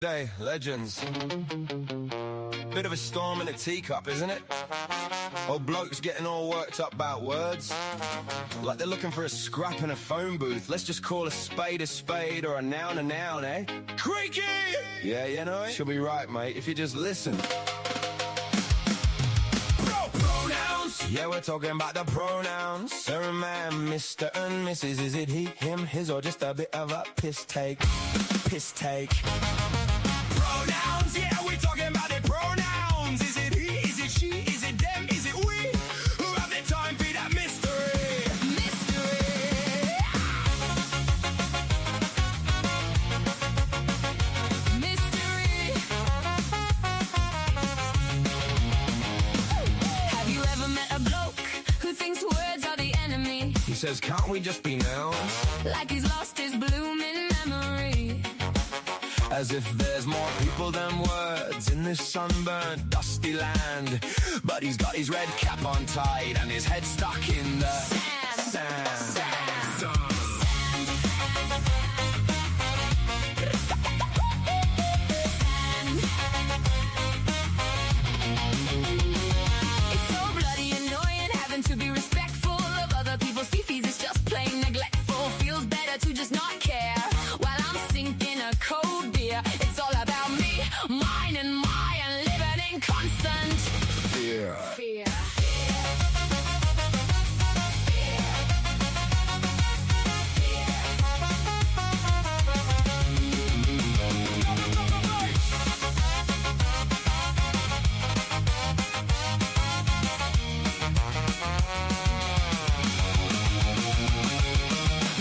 Day, legends. Bit of a storm in a teacup, isn't it? Old blokes getting all worked up about words. Like they're looking for a scrap in a phone booth. Let's just call a spade or a noun, eh? Creaky! Yeah, you know it? She'll be right, mate, if you just listen. Pronouns! Yeah, we're talking about the pronouns. Sir and man, Mr. and Mrs. Is it he, him, his, or just a bit of a piss take? Piss take. Pronouns, yeah, we're talking about the pronouns. Is it he, is it she, is it them, is it we? Who have the time for that mystery? Mystery! Mystery! Have you ever met a bloke who thinks words are the enemy? He says, can't we just be nouns? Like he's lost his blooming memory. As if there's more people than words in this sunburned, dusty land. But he's got his red cap on tight and his head stuck in the sand. It's so bloody annoying having to be respectful of other people's feces. It's just plain neglectful. Feels better to just not care while I'm sinking a cold beer. It's all about me, mine and living in constant fear. Fear.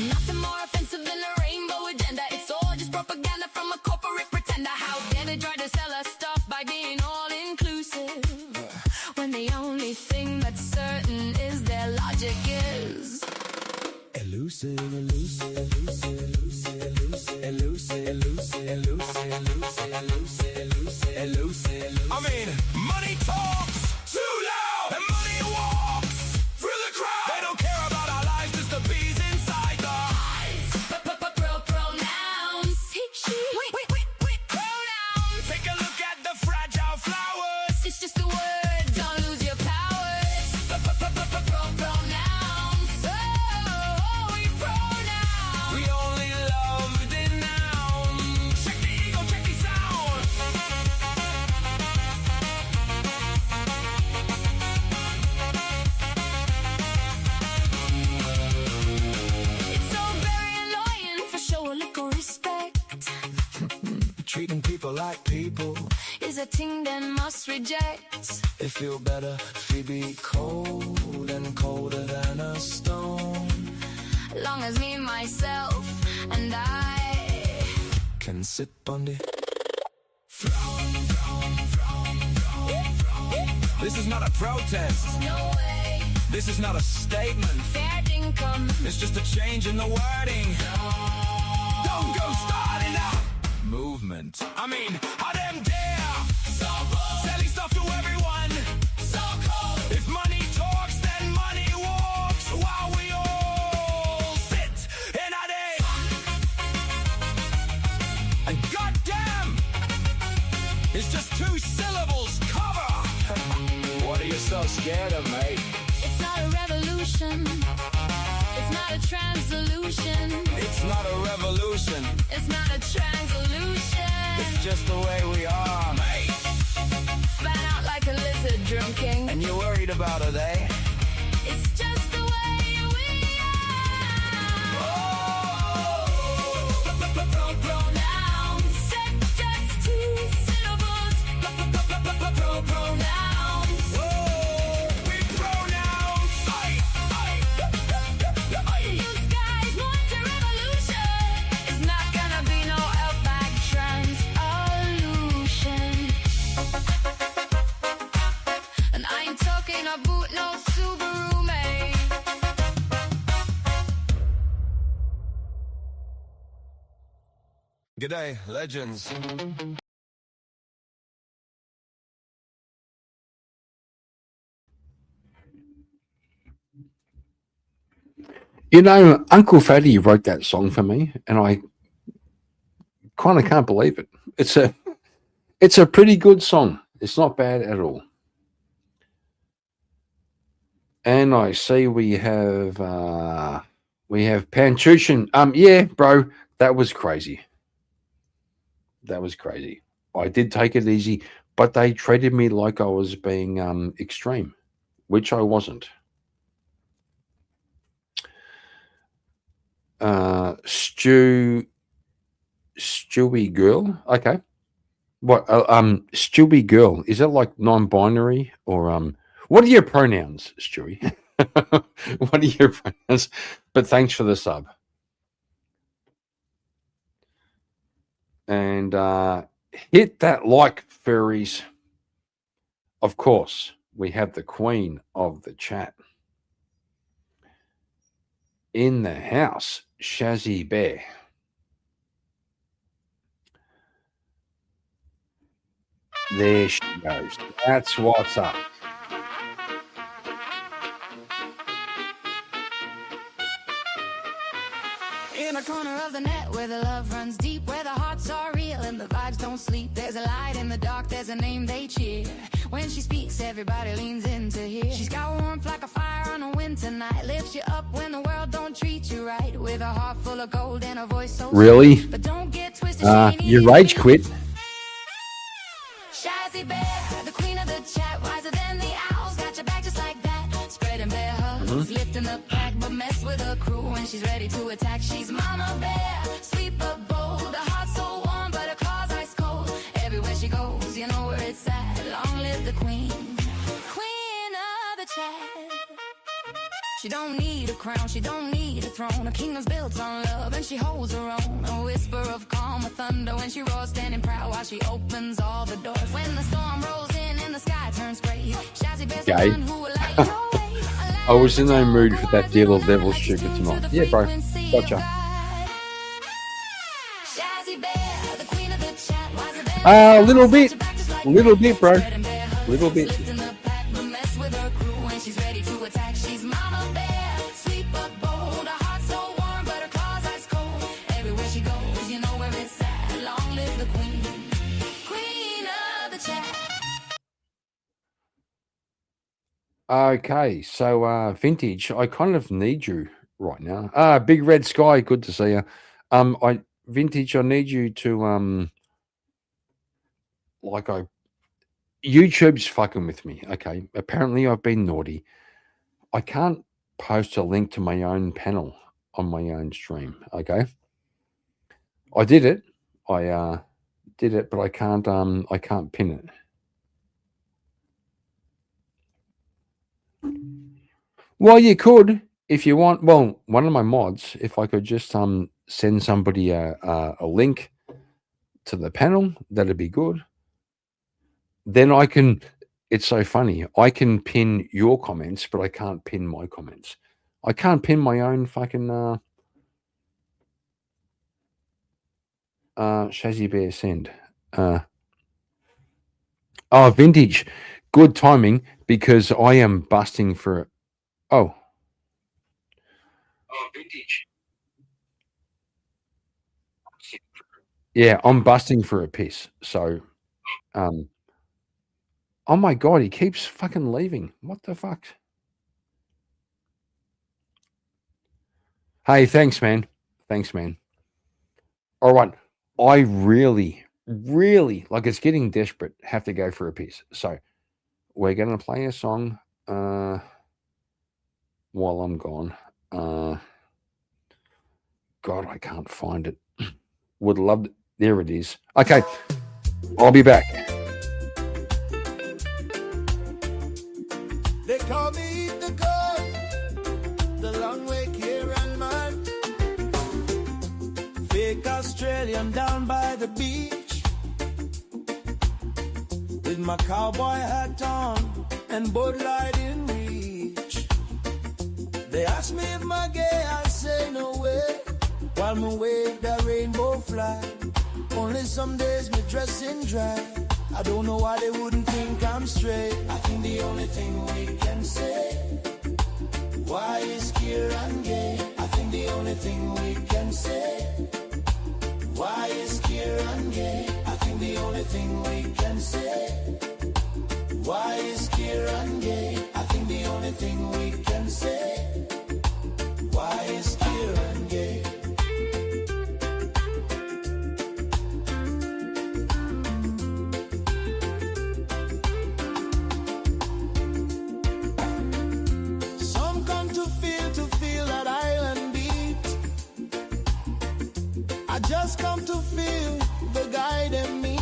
Nothing more offensive than a rainbow agenda. It's all just propaganda from a corporate pretender. How dare they try to sell us stuff by being all inclusive, when the only thing that's certain is their logic is elusive, elusive, elusive, elusive, elusive, elusive, elusive, elusive, elusive, elusive, elusive. I mean, money talks too loud and money walks through the crowd. They don't care about our lives, just the bees inside the hives. Pronouns. He, she. Wait. Pronouns. Take a look at the fragile flowers. It's just a word. Don't lose your powers. Pronouns. Oh, we pronouns. We only loved in nouns. Check the ego, check the sound. It's so very annoying for show a little respect. Treating people like people is a thing that must reject. They feel better if we be cold and colder than a stone. Long as me, myself, and I can sip on the This is not a protest. No way. This is not a statement. Fair income. It's just a change in the wording. Don't go starting a movement. I mean, how them dare? So bold. Selling stuff to everyone. So cold. If money talks, then money walks. While we all sit in a day. And goddamn, it's just two syllables. Cover. What are you so scared of, mate? It's not a revolution. It's not a transolution. It's not a revolution. It's not a transolution. It's just the way we are, mate. Fan out like a lizard drinking. And you're worried about her, they? It's just the way we are. Pronouns. Said just two syllables. Pronouns. We pronouns. You guys want a revolution. It's not gonna be no outback transolution. And I ain't talking about no Subaru, mate. G'day, legends. You know, Uncle Fatty wrote that song for me, and I kind of can't believe it. It's a pretty good song. It's not bad at all. And I see we have Panchushin. Yeah, bro, that was crazy. That was crazy. I did take it easy, but they treated me like I was being extreme, which I wasn't. Stewie girl. Okay. What? Stewie girl. Is that like non-binary or What are your pronouns, Stewie? What are your pronouns? But thanks for the sub. And hit that like, furries. Of course, we have the queen of the chat in the house, Shazzy Bear. There she goes. That's what's up. In a corner of the net where the love runs deep, where the hearts are real and the vibes don't sleep, there's a light in the dark, there's a name they cheer. When she speaks, everybody leans in to hear. She's got warmth like a fire on a winter night, lifts you up when the world don't treat you right, with a heart full of gold and a voice so really sweet. But don't get twisted, you rage quit. Shazzy Bear, the queen of the chat, wiser than the owls, got your back just like that, spreading bear hugs, lifting the pack, but mess with her crew when she's ready to attack. She's Mama Bear, sweet but bold, a heart so warm but her claws ice cold. Everywhere she goes, you know where it's at. Long live the queen, queen of the chat. She don't need a crown, she don't need a throne. Her kingdom's built on love and she holds her own. A whisper of calm, a thunder when she roars, standing proud while she opens all the doors. When the storm rolls in and the sky turns gray, Shazzy Bear's the one who will light your way. I was in no mood for that deal of devil stupid tonight. Yeah, bro. Gotcha. A little bit, bro. Little bit. Okay, so Vintage, I kind of need you right now. Big Red Sky, good to see you. Vintage, I need you to YouTube's fucking with me. Okay, apparently I've been naughty. I can't post a link to my own panel on my own stream. Okay, I did it. I did it, but I can't pin it. Well, you could if you want. Well, one of my mods, if I could just send somebody a link to the panel, that'd be good. Then I can. It's so funny. I can pin your comments, but I can't pin my comments. I can't pin my own fucking Shazzy Bear send. Oh, Vintage, good timing because I am busting for. Oh, Vintage. Yeah, I'm busting for a piss. So, oh my God, he keeps fucking leaving. What the fuck? Hey, thanks, man. Thanks, man. All right. I really, like it's getting desperate. Have to go for a piss. So we're going to play a song while I'm gone. God, I can't find it. Would love it. There it is. Okay. I'll be back. They call me the God, the long way Kieran man. Fake Australian down by the beach, with my cowboy hat on and Bud Light in reach. They ask me if my gay, I say no way, while me wave that rainbow flag. Only some days me dress in drag. I don't know why they wouldn't think I'm straight. I think the only thing we can say, why is Kieran gay? I think the only thing we can say, why is Kieran queer and gay? I think the only thing we can say, why is queer and gay? Some come to feel that island beat. I just come to feel the guy they meet.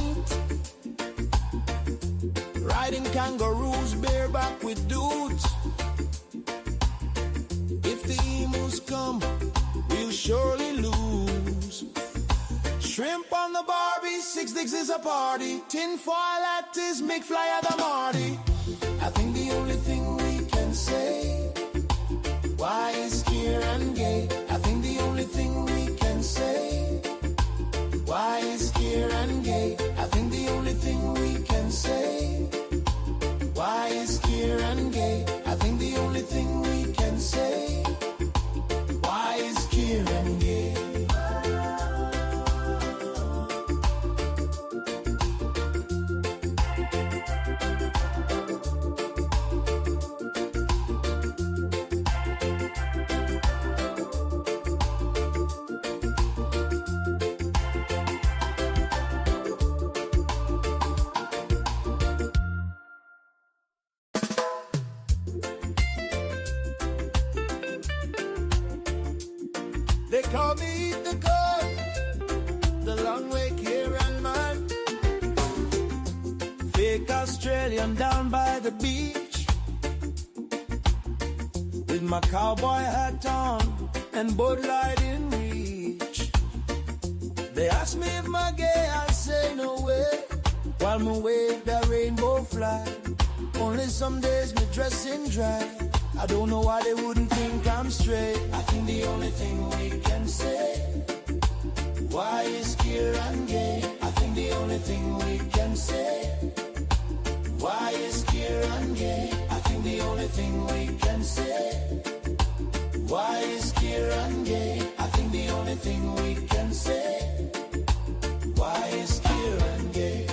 Riding kangaroos bareback with dudes. If the emus come, we'll surely lose. Shrimp on the Barbie, 6 dicks is a party. Tinfoil at his McFly at the Marty. I think the only thing we can say, why is queer and gay? I think the only thing we can say, why is queer and gay? I think the only thing we can say, why is queer and gay? I think the only thing we can say, why is queer and gay? They call me the goat, the long way Kieran man. Fake Australian down by the beach, with my cowboy hat on and Bud Light in reach. They ask me if I'm gay, I say no way, while me wave that rainbow flag. Only some days me dress in drag. I don't know why they wouldn't think I'm straight. I think the only thing we can say, why is queer and gay? I think the only thing we can say, why is queer and gay? I think the only thing we can say, why is queer and gay? I think the only thing we can say, why is queer and gay?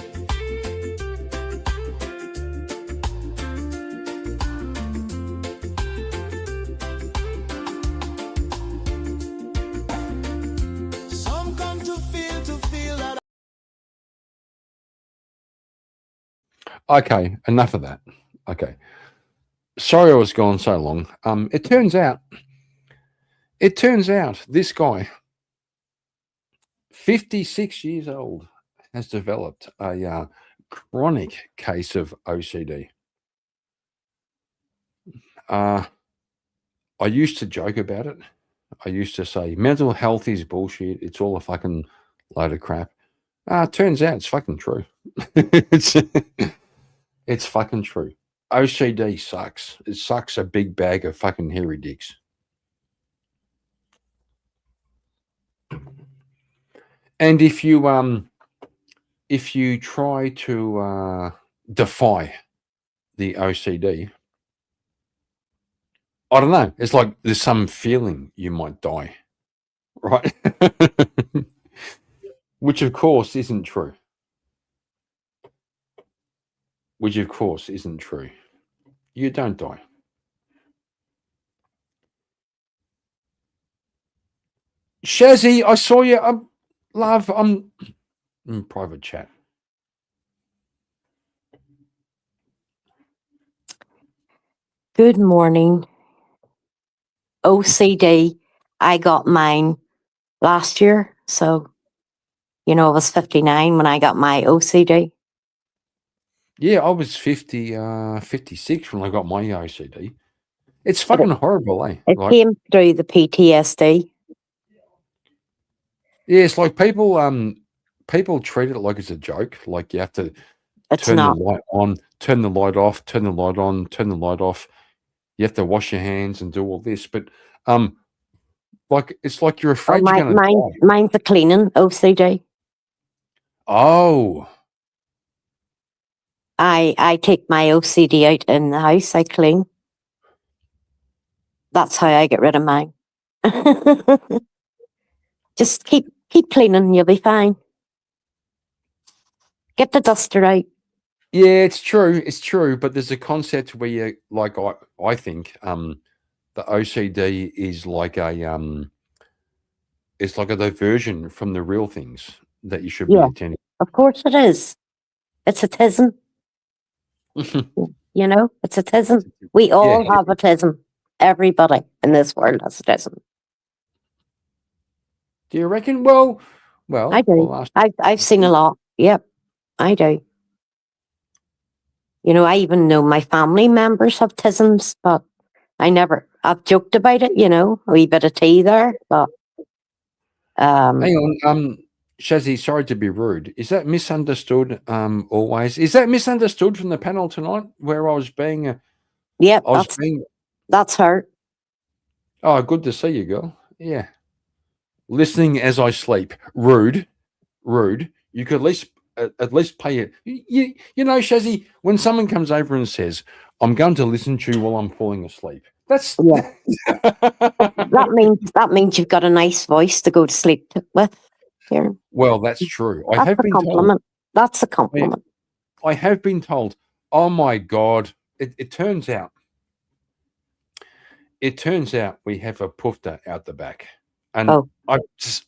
Okay, enough of that. Okay. Sorry I was gone so long. It turns out this guy, 56 years old, has developed a chronic case of OCD. I used to joke about it. I used to say mental health is bullshit. It's all a fucking load of crap. Turns out it's fucking true. It's fucking true. OCD sucks. It sucks a big bag of fucking hairy dicks. And if you try to defy the OCD, I don't know. It's like there's some feeling you might die, right? Which of course isn't true. Which of course isn't true. You don't die. Shazzy, I saw you. Love, I'm in private chat. Good morning. OCD. I got mine last year. So, I was 59 when I got my OCD. Yeah, I was 56 when I got my OCD. It's fucking horrible, eh? It came through the PTSD. Yeah, it's like people treat it like it's a joke. Like you have to turn the light on, turn the light off, turn the light on, turn the light off. You have to wash your hands and do all this. But like it's like you're afraid you're going to die. Mine's a cleaning OCD. Oh. I take my OCD out in the house. I clean. That's how I get rid of mine. Just keep cleaning. You'll be fine. Get the duster out. Yeah, it's true. It's true. But there's a concept where you like I think the OCD is like a it's like a diversion from the real things that you should be Yeah. attending. Of course it is. It's autism, you know, it's autism. We all Yeah. have autism. Everybody in this world has autism. Do you reckon? Well, I do. I'll ask. I've seen a lot. Yep, I do. You know, I even know my family members have autisms, but I've joked about it, you know, a wee bit of tea there, but Hang on, Shazzy, sorry to be rude. Is that misunderstood? Always is that misunderstood from the panel tonight, where I was being, yep, I was being. that's her. Oh, good to see you, girl. Yeah, listening as I sleep. Rude, rude. You could at least pay it. You know, Shazzy, when someone comes over and says, "I'm going to listen to you while I'm falling asleep," that's Yeah. That means you've got a nice voice to go to sleep with. Here. Well, that's true. I That's have a been told. compliment. That's a compliment. I have been told. Oh my God! It turns out. It turns out we have a pufta out the back, and Oh. I just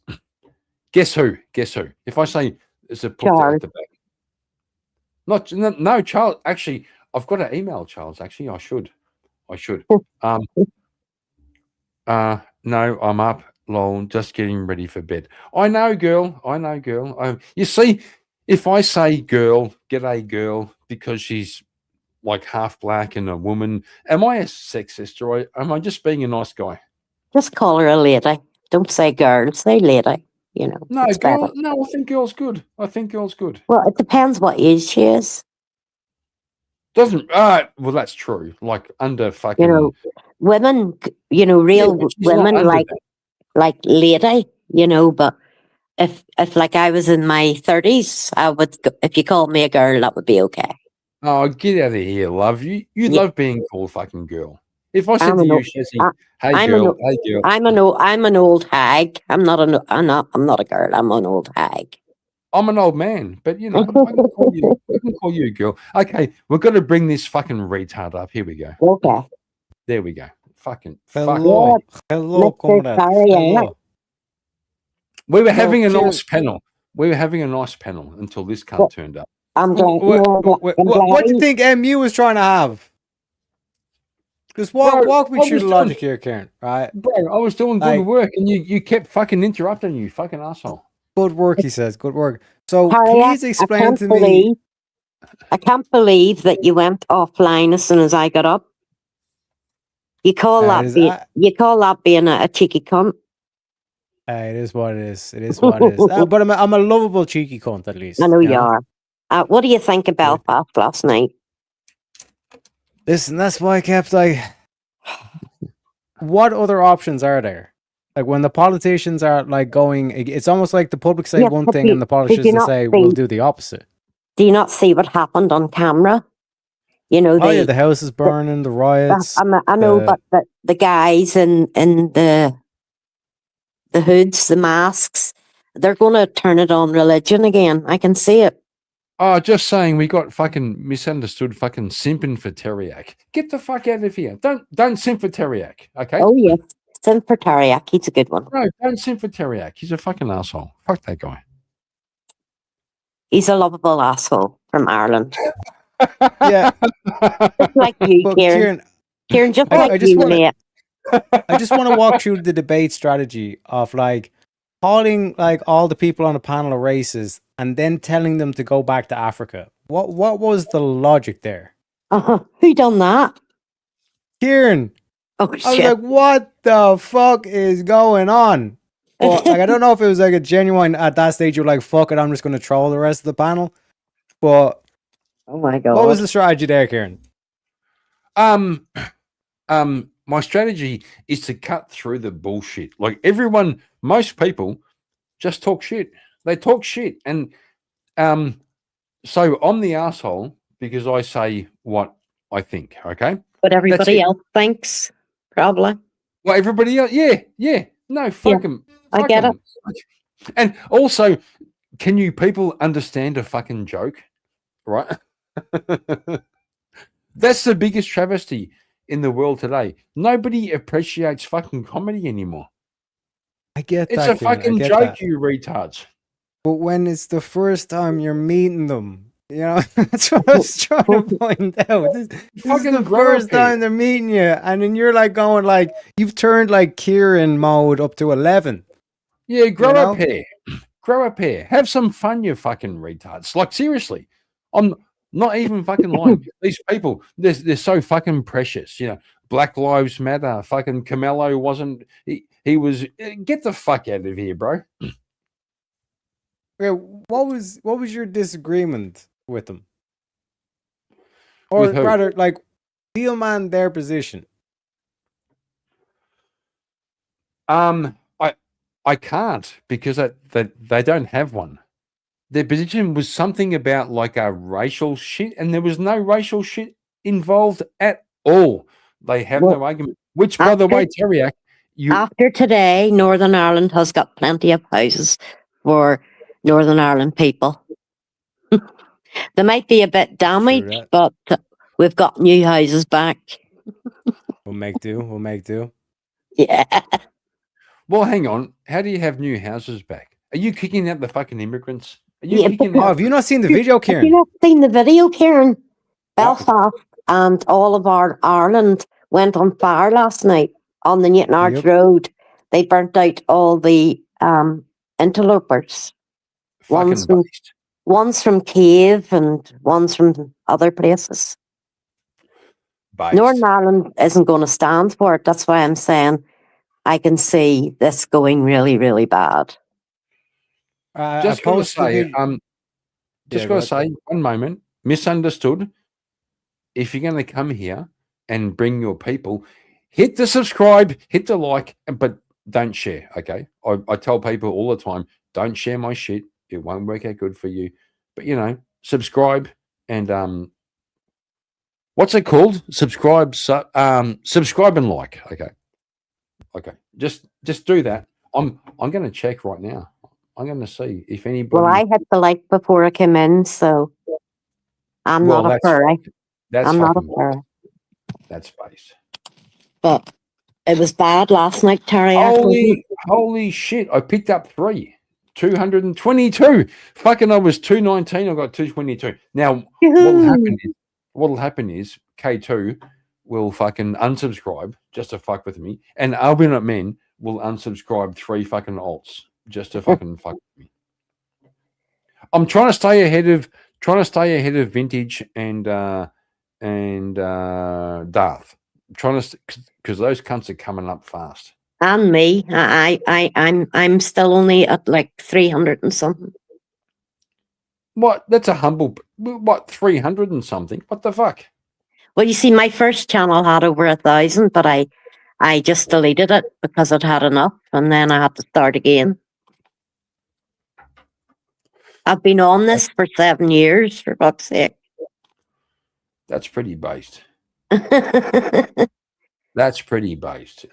guess who? Guess who? If I say there's a pufta Charles. out the back, no, Charles. Actually, I've got to email Charles. Actually, I should. No, I'm up. Lol, just getting ready for bed. I know, girl. You see, if I say girl, g'day, girl, because she's like half black and a woman, am I a sexist or am I just being a nice guy? Just call her a lady. Don't say girl, say lady. You know. No, it's girl. better. No, I think girl's good. Well, it depends what age she is. Doesn't. Well, that's true. Like under fucking. You know, women. You know, real but she's not women under like that. lady. You know, but if like I was in my 30s, I would. If you called me a girl, that would be okay. Oh, get out of here, love. You Yeah. love being called fucking girl. If I said I'm to an you, old- Shazzy, hey I'm girl, an- hey girl, I'm an old hag. I'm not a girl. I'm an old hag. I'm an old man, but you know, I can call you a girl. Okay, we've got to bring this fucking retard up. Here we go. Okay. There we go. Fucking Hello, hello, Mr. comrade. Tariana. Hello. We were having a Kieran- nice panel. Until this cunt turned up. I'm glad. What do you think MU was trying to have? Just Bro, walk me I through was the doing- logic here, Karen. Right? Bro, I was doing good Like- work and you kept fucking interrupting, you fucking asshole. Good work, he says. Good work. So Harriet, please explain to me. I can't believe that you went offline as soon as I got up. You call Is call that being a cheeky cunt. It is what it is. It is what it is. But I'm a lovable cheeky cunt at least. I know you know? are. What do you think of Belfast last night? Listen, that's why I kept like, what other options are there? Like when the politicians are like going, it's almost like the public say Yeah, one but thing and the did you politicians not say see- we'll do the opposite. Do you not see what happened on camera? You know, Oh yeah, the house is burning, the riots. I know, but the guys in the hoods, the masks, they're going to turn it on religion again. I can see it. Oh, just saying, we got fucking misunderstood, fucking simping for Teriak. Get the fuck out of here! Don't simp for Teriak, okay? Oh yes, Sin for Tariak, he's a good one. No, don't simp for Teriak. He's a fucking asshole. Fuck that guy. He's a lovable asshole from Ireland, Yeah, just like you, but Kieran. Kieran, just I like just you, wanna- mate. I just want to walk through the debate strategy of like calling like all the people on a panel of races and then telling them to go back to Africa. What was the logic there? Who done that? Kieran, Oh I was shit! like, what the fuck is going on? Well, like, I don't know if it was like a genuine at that stage. You're like, fuck it, I'm just going to troll the rest of the panel. But Oh my god! what was the strategy there, Kieran? My strategy is to cut through the bullshit. Like everyone, most people just talk shit. They talk shit. And so I'm the asshole because I say what I think, okay? But everybody it. else thinks probably. Well, everybody else, yeah. No, fuck them. I get it. And also, can you people understand a fucking joke? Right? That's the biggest travesty in the world today. Nobody appreciates fucking comedy anymore. I get It's that. a Kieran, I fucking get joke, that. you retards. But when it's the first time you're meeting them, you know, that's what I was trying to point out. This is Fucking the grow up first here. time they're meeting you, and then you're like going like you've turned like Kieran mode up to 11. Yeah, grow know? up here. Grow up here. Have some fun, you fucking retards. Like, seriously. I'm not even fucking lying. These people, they're so fucking precious. You know, Black Lives Matter. Fucking Camelo wasn't. He was. Get the fuck out of here, bro. Okay, what was your disagreement with them? Or With who? rather, like, steel man their position. I can't because they don't have one. Their position was something about like a racial shit, and there was no racial shit involved at all. They have Well, no argument. Which, by the way, Teriak, you After today, Northern Ireland has got plenty of houses for Northern Ireland people. They might be a bit damaged, that. but we've got new houses back. We'll make do. We'll make do. Yeah. well, hang on. How do you have new houses back? Are you kicking out the fucking immigrants? Are you Yeah, kicking Oh, out? have you not seen the video, Have you Kieran? not seen the video, Kieran? Belfast and all of our Ireland went on fire last night on the Newton Arch Yep. Road. They burnt out all the interlopers. Fucking One's from, based. one's from Cave and one's from other places. Based. Northern Ireland isn't going to stand for it. That's why I'm saying I can see this going really, really bad. Just I gonna posted the say, video. just Yeah, gotta go say, one moment, misunderstood. If you're gonna come here and bring your people, hit the subscribe, hit the like, but don't share. Okay, I tell people all the time, don't share my shit. It won't work out good for you. But you know, subscribe and what's it called? Subscribe and like. Okay. Just do that. I'm gonna check right now. I'm gonna see if anybody. Well, I hit the like before I came in, so I'm Well, not a that's furry. That's I'm not a fucking furry. that's base. But it was bad last night, Terry. I told you. Holy shit! I picked up 222. Fucking, I was 219. I got 222. Now what'll happen is K2 will fucking unsubscribe just to fuck with me, and Albinate Men will unsubscribe 3 fucking alts just to fucking fuck with me. I'm trying to stay ahead of Vintage and Darth. Trying to, because those cunts are coming up fast. And me. I'm still only at like 300 and something. What? That's a humble. What? 300 and something? What the fuck? Well, you see, my first channel had over 1,000, but I just deleted it because it had enough, and then I had to start again. I've been on this for 7 years, for fuck's sake. That's pretty based. That's pretty based.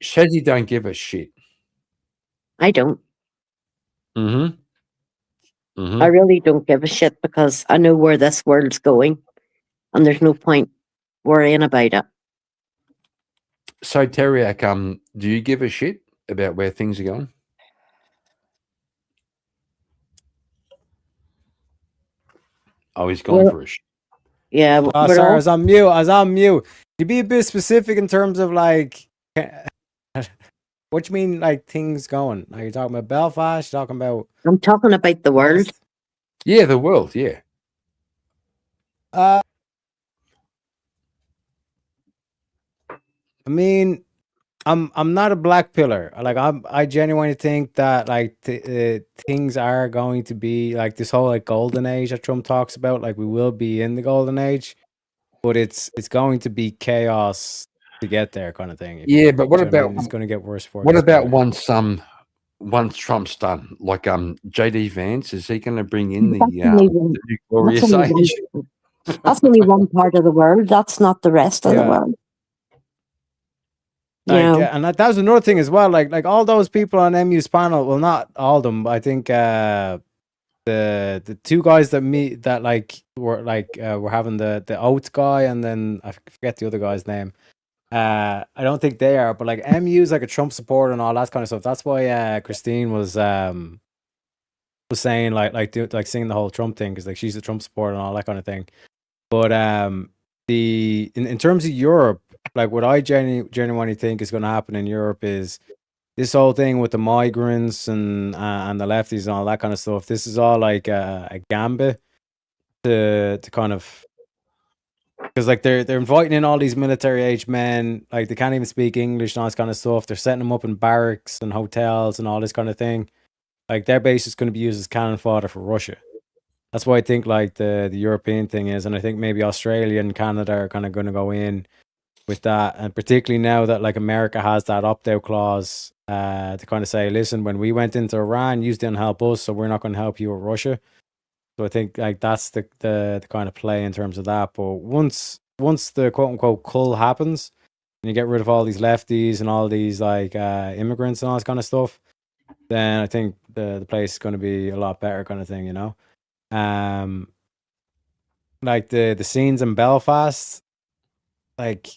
Shazzy don't give a shit. I don't. Mm-hmm. I really don't give a shit because I know where this world's going, and there's no point worrying about it. So Teriak, do you give a shit about where things are going? Oh, he's going for a shit. Yeah. Oh, we're sorry, all- I was on mute. I was on mute. You be a bit specific in terms of like, what you mean, like things going? Are you talking about Belfast? You talking about? I'm talking about the world. Yeah, the world. Yeah. I mean, I'm not a black pillar. Like I genuinely think that like things are going to be like this whole like golden age that Trump talks about. Like we will be in the golden age, but it's going to be chaos to get there, kind of thing. Yeah, but what You know I about mean? It's going to get worse for. what about once Trump's done? Like JD Vance, is he going to bring in That's only one- the new glorious that's only age? That's only one part of the world. That's not the rest of the Yeah. world. You Like, know, and that was another thing as well. Like all those people on MU's panel, well, not all of them, but I think the two guys that were having the Oates guy, and then I forget the other guy's name. I don't think they are, but like MU's like a Trump supporter and all that kind of stuff. That's why Christine was saying like singing the whole Trump thing, because like she's a Trump supporter and all that kind of thing. But in terms of Europe, like what I genuinely think is going to happen in Europe is this whole thing with the migrants and the lefties and all that kind of stuff. This is all like a gambit to kind of, because like they're inviting in all these military age men, like they can't even speak English and all this kind of stuff. They're setting them up in barracks and hotels and all this kind of thing. Like their base is going to be used as cannon fodder for Russia. That's why I think like the European thing is, and I think maybe Australia and Canada are kind of going to go in with that, and particularly now that like America has that opt-out clause to kind of say, listen, when we went into Iran, you didn't help us, so we're not going to help you with Russia. So I think like that's the kind of play in terms of that. But once the quote unquote cull happens, and you get rid of all these lefties and all these like immigrants and all this kind of stuff, then I think the place is going to be a lot better, kind of thing, you know. Like the scenes in Belfast, like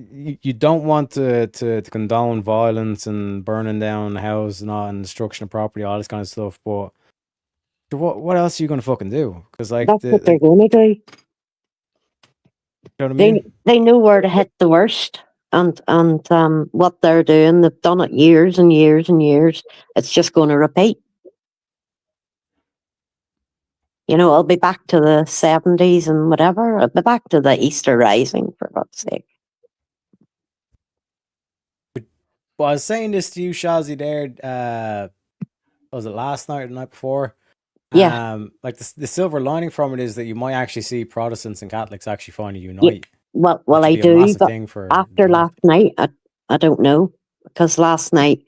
you don't want to condone violence and burning down the house and all, and destruction of property, all this kind of stuff. But what else are you going to fucking do? Because like That's what they're going to do. you know what I mean? They know where to hit the worst, and what they're doing, they've done it years and years and years. It's just going to repeat. You know, it'll be back to the 70s and whatever. It'll be back to the Easter Rising, for God's sake. Well, I was saying this to you, Shazzy, there. Was it last night or the night before? Yeah. Like the silver lining from it is that you might actually see Protestants and Catholics actually finally unite. Well, which I would be a do, massive but thing for after last night, I don't know, because last night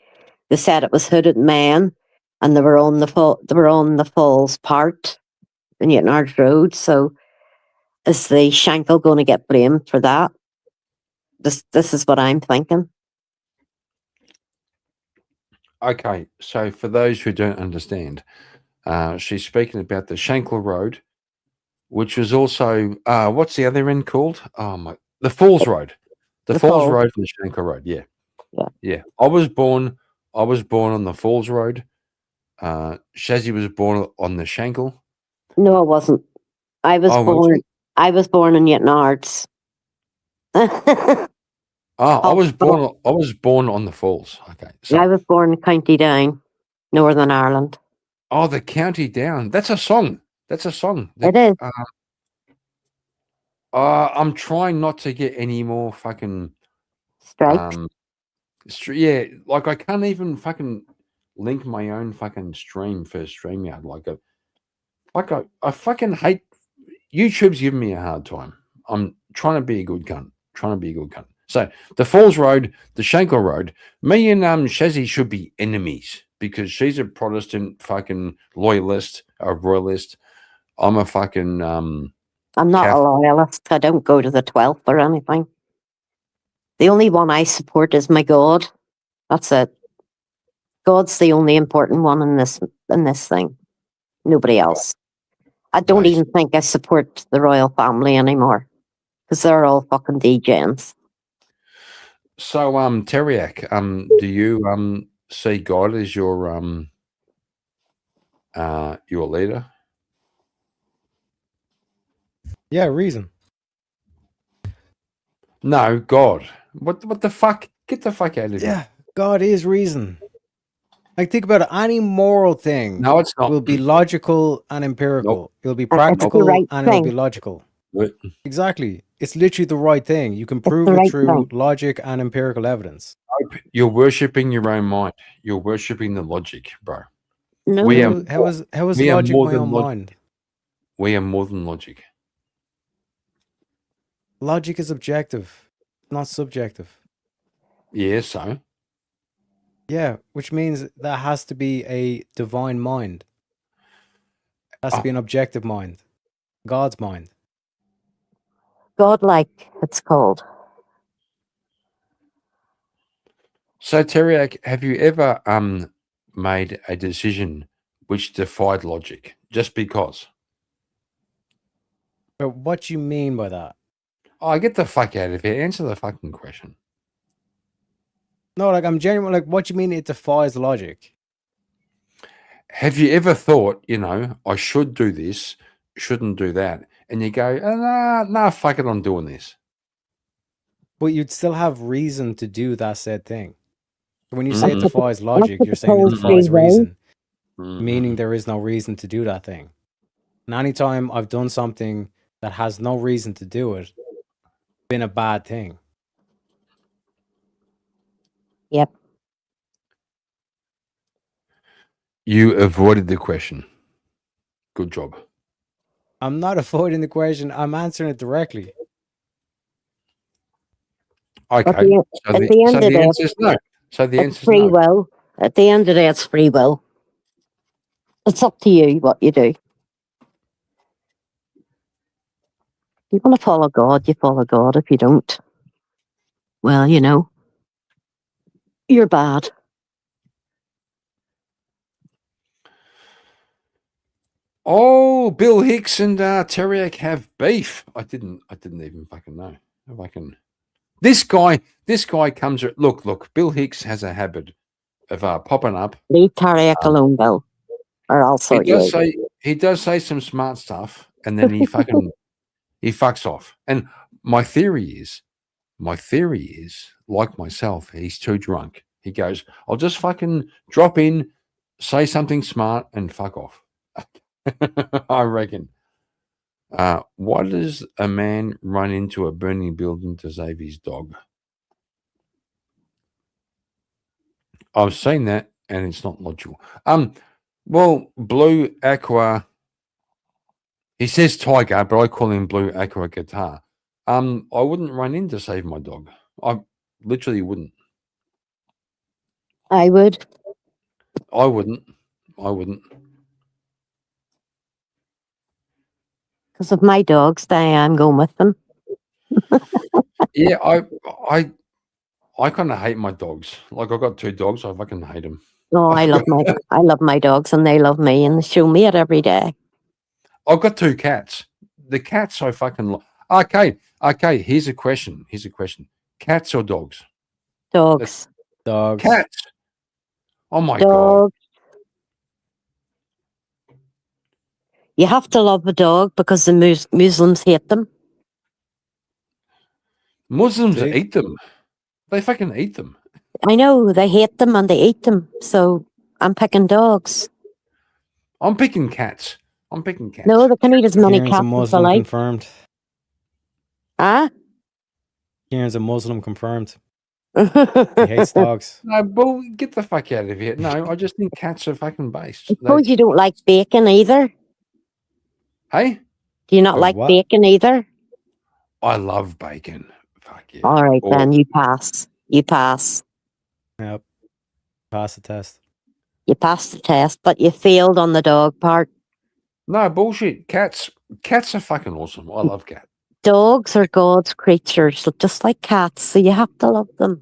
they said it was hooded men, and they were on the Falls part in Newtonards Road. So is the Shankill going to get blamed for that? This is what I'm thinking. Okay, so for those who don't understand, she's speaking about the Shankill Road, which was also what's the other end called? The Falls Road. The Falls Road and the Shankill Road. Yeah. Yeah. I was born on the Falls Road. Shazzy was born on the Shankill. No, I wasn't. I was born in Newtonards. I was born on the Falls. Okay. So I was born in County Down, Northern Ireland. Oh, the County Down. That's a song. It is. I'm trying not to get any more fucking strikes. Yeah, like I can't even fucking link my own fucking stream for StreamYard. I fucking hate YouTube's giving me a hard time. I'm trying to be a good cunt. So the Falls Road, the Shankill Road, me and Shazzy should be enemies because she's a Protestant fucking loyalist, a royalist. I'm a fucking I'm not a loyalist. I don't go to the 12th or anything. The only one I support is my God. That's it. God's the only important one in this thing. Nobody else. I don't even think I support the royal family anymore because they're all fucking degens. So, Teriak, do you see God as your leader? Yeah, reason. No, God. What the fuck? Get the fuck out of here. Yeah, God is reason. Like, think about it. Any moral thing no, it's not. Will be logical and empirical. Nope. It'll be practical right and it'll be logical. What? Exactly. It's literally the right thing. You can prove it through logic and empirical evidence. You're worshipping your own mind. You're worshipping the logic, bro. No, how is logic my own mind? We are more than logic. Logic is objective, not subjective. Yeah, so? Yeah, which means that has to be a divine mind. It has to be an objective mind. God's mind. Godlike, it's called. So, Teriak, have you ever made a decision which defied logic? just because. But what you mean by that? Oh, get the fuck out of here. Answer the fucking question. No, like I'm genuine. Like, what you mean? It defies logic. Have you ever thought, I should do this, shouldn't do that, and you go, nah, fuck it, I'm doing this. But you'd still have reason to do that said thing. When you Mm. say it defies logic, what you're saying it suppose defies free will? reason, Mm-hmm. meaning there is no reason to do that thing. And anytime I've done something that has no reason to do it, been a bad thing. Yep. You avoided the question. Good job. I'm not avoiding the question. I'm answering it directly. Okay. At the So end of the the day, answer is no. So the it's answer is free no. will. At the end of the day, it's free will. It's up to you what you do. If you want to follow God, you follow God. If you don't, well, you're bad. Oh, Bill Hicks and Teriak have beef. I didn't even fucking know. This guy comes. Look. Bill Hicks has a habit of popping up. Leave Tariq alone, Bill, or I'll sort you out. He does say some smart stuff, and then he he fucks off. And my theory is, like myself, he's too drunk. He goes, I'll just fucking drop in, say something smart, and fuck off. I reckon. Why does a man run into a burning building to save his dog? I've seen that, and it's not logical. Well, Blue Aqua. He says Tiger, but I call him Blue Aqua Guitar. I wouldn't run in to save my dog. I literally wouldn't. I would. I wouldn't. Because of my dogs, I'm going with them. Yeah, I kind of hate my dogs. Like, I got 2 dogs. I fucking hate them. No, I love my dogs, and they love me, and they show me it every day. I've got 2 cats. The cats I fucking Okay. Here's a question. Cats or dogs? Dogs. Dogs. Cats. Oh my god. Dogs. You have to love a dog because the Muslims hate them. Muslims See? eat them. They fucking eat them. I know, they hate them and they eat them. So I'm picking dogs. I'm picking cats. No, they can eat as many Kieran's a cats as they Muslim like. confirmed. Huh? Kieran's a Muslim confirmed. I He hates dogs. No, bull, get the fuck out of here. No, I just think cats are fucking based. suppose you don't like bacon either. Hey? Do you not Wait, like what? bacon either? I love bacon. Fuck yeah. All right, Or- then you pass. You pass. Yep. Pass the test. You passed the test, but you failed on the dog part. No, bullshit. Cats are fucking awesome. I love cats. Dogs are God's creatures, just like cats, so you have to love them.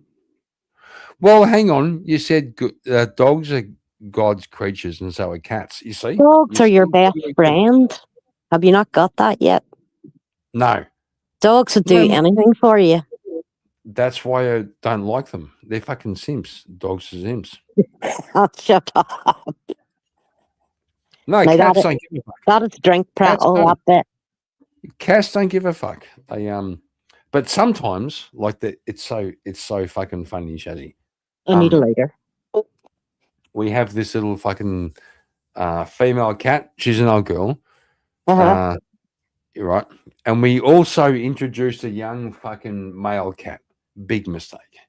Well, hang on. You said dogs are God's creatures and so are cats. You see? Dogs You are your see? best friend. Have you not got that yet? No. Dogs will do No. anything for you. That's why I don't like them. They're fucking simps. Dogs are simps. Oh, shut up. No, Now cats that- don't give a fuck. That is drink prattle don't. that bit. Cats don't give a fuck. They but sometimes like it's so fucking funny, Shazzy. I need a Um, lighter. We have this little fucking female cat. She's an old girl. Uh-huh. You're right. And we also introduced a young fucking male cat. Big mistake.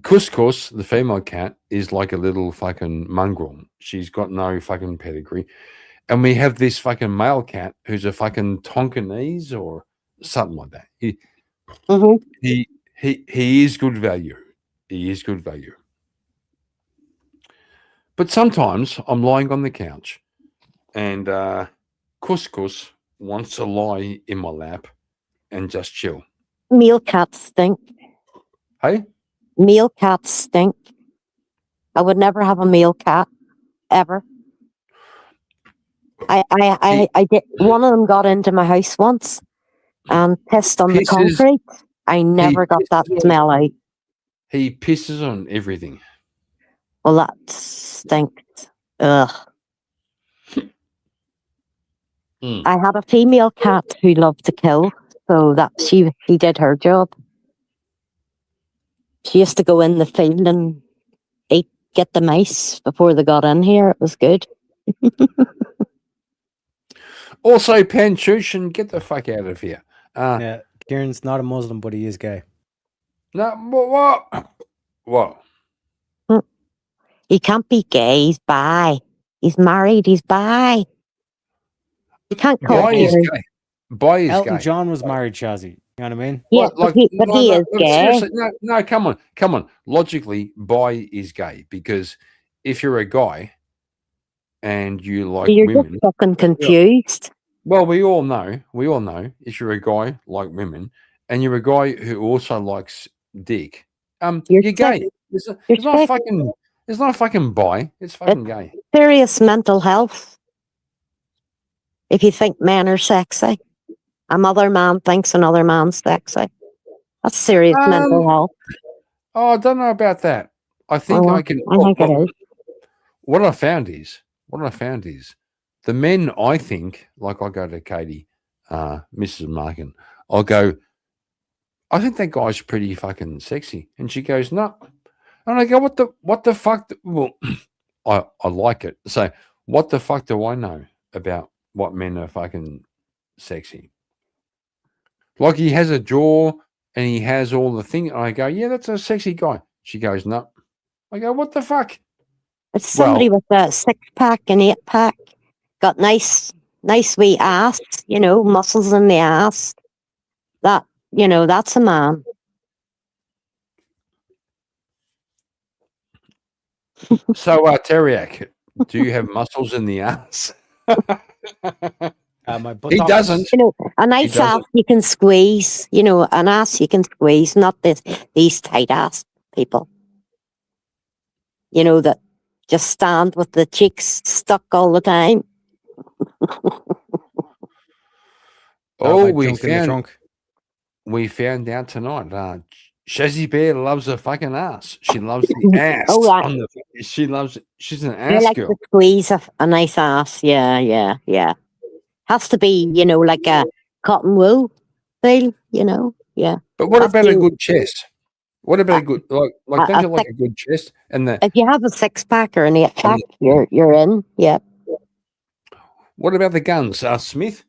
Couscous, the female cat, is like a little fucking mongrel. She's got no fucking pedigree. And we have this fucking male cat who's a fucking Tonkinese or something like that. Mhm. He is good value. He is good value. But sometimes I'm lying on the couch and Couscous wants to lie in my lap and just chill. Male cats stink. Hey? Male cats stink. I would never have a male cat ever. I did. One of them got into my house once and pissed on the Pisses- concrete. I never got that pisses on- smell out. He pisses on everything. Well, that stinks. Ugh. Mm. I had a female cat who loved to kill, so that she did her job. She used to go in the field and get the mice before they got in here. It was good. Also, Panchuchin, get the fuck out of here. Yeah, Kieran's not a Muslim, but he is gay. No, what? What? He can't be gay. He's bi. He's married. He's bi. You can't call Boy is Kieran. gay. Boy is Elton gay. John was married, Shazzy. You know what I mean? Yeah, What, like, but he is no, gay. seriously, no, come on. Logically, bi is gay because if you're a guy and you like You're women, just fucking confused. well, we all know if you're a guy like women and you're a guy who also likes dick, You're you're gay. sick. It's You're not sick. fucking. It's not fucking bi. It's fucking gay. Serious mental health. If you think men are sexy, another man thinks another man's sexy. That's serious mental health. Oh, I don't know about that. I think Oh, I can. I think it is. What I found is the men I think, like I go to Katie, Mrs. Markin, I'll go, I think that guy's pretty fucking sexy. And she goes, no. And I go, what the fuck? Well, I like it. So what the fuck do I know about what men are fucking sexy? Like he has a jaw and he has all the thing. I go, yeah, that's a sexy guy. She goes, no. I go, what the fuck? It's somebody Well- with a 6-pack and 8-pack, got nice wee ass, muscles in the ass. That, that's a man. So, Teriak, do you have muscles in the ass? My He buttocks- doesn't. A nice doesn't. ass you can squeeze, an ass you can squeeze, not these tight ass people. That just stand with the cheeks stuck all the time. Oh, my we junk in the found trunk. out tonight. Shazzy Bear loves a fucking ass. She loves the ass. Oh, right. on the, she's an I ass like girl. to squeeze a nice ass. Yeah. Has to be, like a cotton wool feel, yeah. But what That's about a the- good chest? What about a good like? Don't you like a good chest? And the If you have a 6-pack or an 8-pack, you're in. Yeah. what about the guns? Smith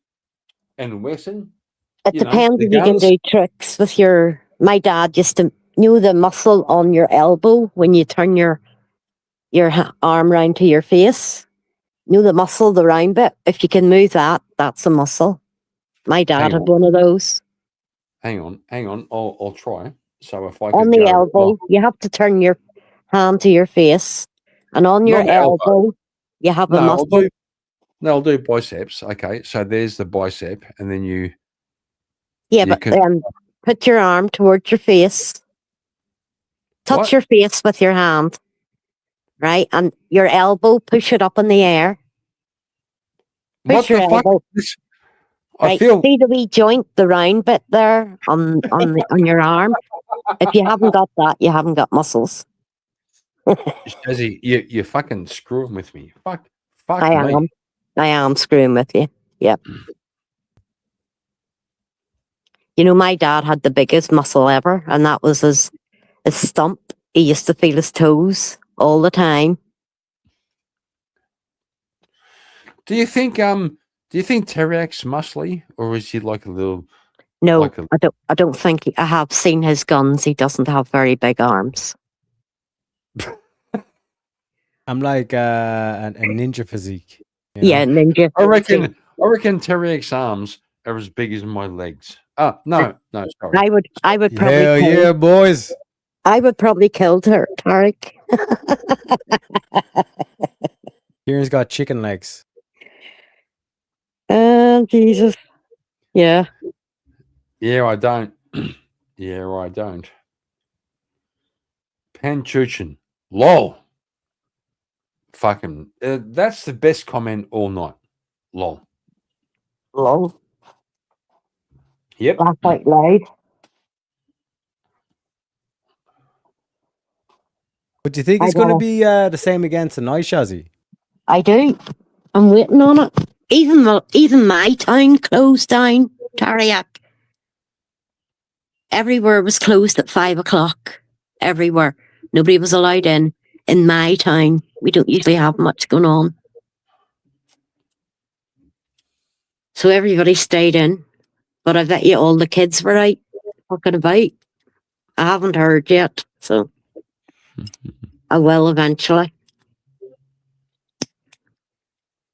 and Wesson. It You know, depends the if you can guns. do tricks with my dad used to the muscle on your elbow when you turn your arm round to your face. The muscle, the round bit. If you can move that, that's a muscle. My dad Hang had on. one of those. Hang on. I'll try. So if I On could the go, elbow, you have to turn your hand to your face. And on your Not the elbow. elbow, you have a no, muscle. I'll do biceps. Okay, so there's the bicep, and then you Yeah, you but can- put your arm towards your face. Touch What? your face with your hand, right? And your elbow, push it up in the air. what Push your the fuck? elbow. I Right? feel See the wee joint, the round bit there on your arm. If you haven't got that, you haven't got muscles. Shazzy, you're fucking screwing with me. Fuck I me. am. I am screwing with you. Yep. My dad had the biggest muscle ever, and that was his stump. He used to feel his toes all the time. Do you think Teriak's muscly, or is he like a little? No, Like a- I don't think I have seen his guns. He doesn't have very big arms. I'm like a ninja physique. you Yeah, know? ninja. I reckon Teriak's arms are as big as my legs. No, sorry. I would probably Yeah, kill, yeah, boys. I would probably kill Tarek. Kieran's got chicken legs. Oh, Jesus. Yeah. Yeah, I don't. Yeah, I don't. Panchuchin. Lol. fucking, that's the best comment all night. Lol. Lol. Yep. Laugh out loud. But do you think I it's going to know. be the same again tonight, Shazzy? I do. I'm waiting on it. Even my town closed down, Tariak. Everywhere was closed at 5 o'clock. Everywhere. Nobody was allowed in my town. We don't usually have much going on. So everybody stayed in. But I bet you all the kids were out fucking about. I haven't heard yet, so I will eventually.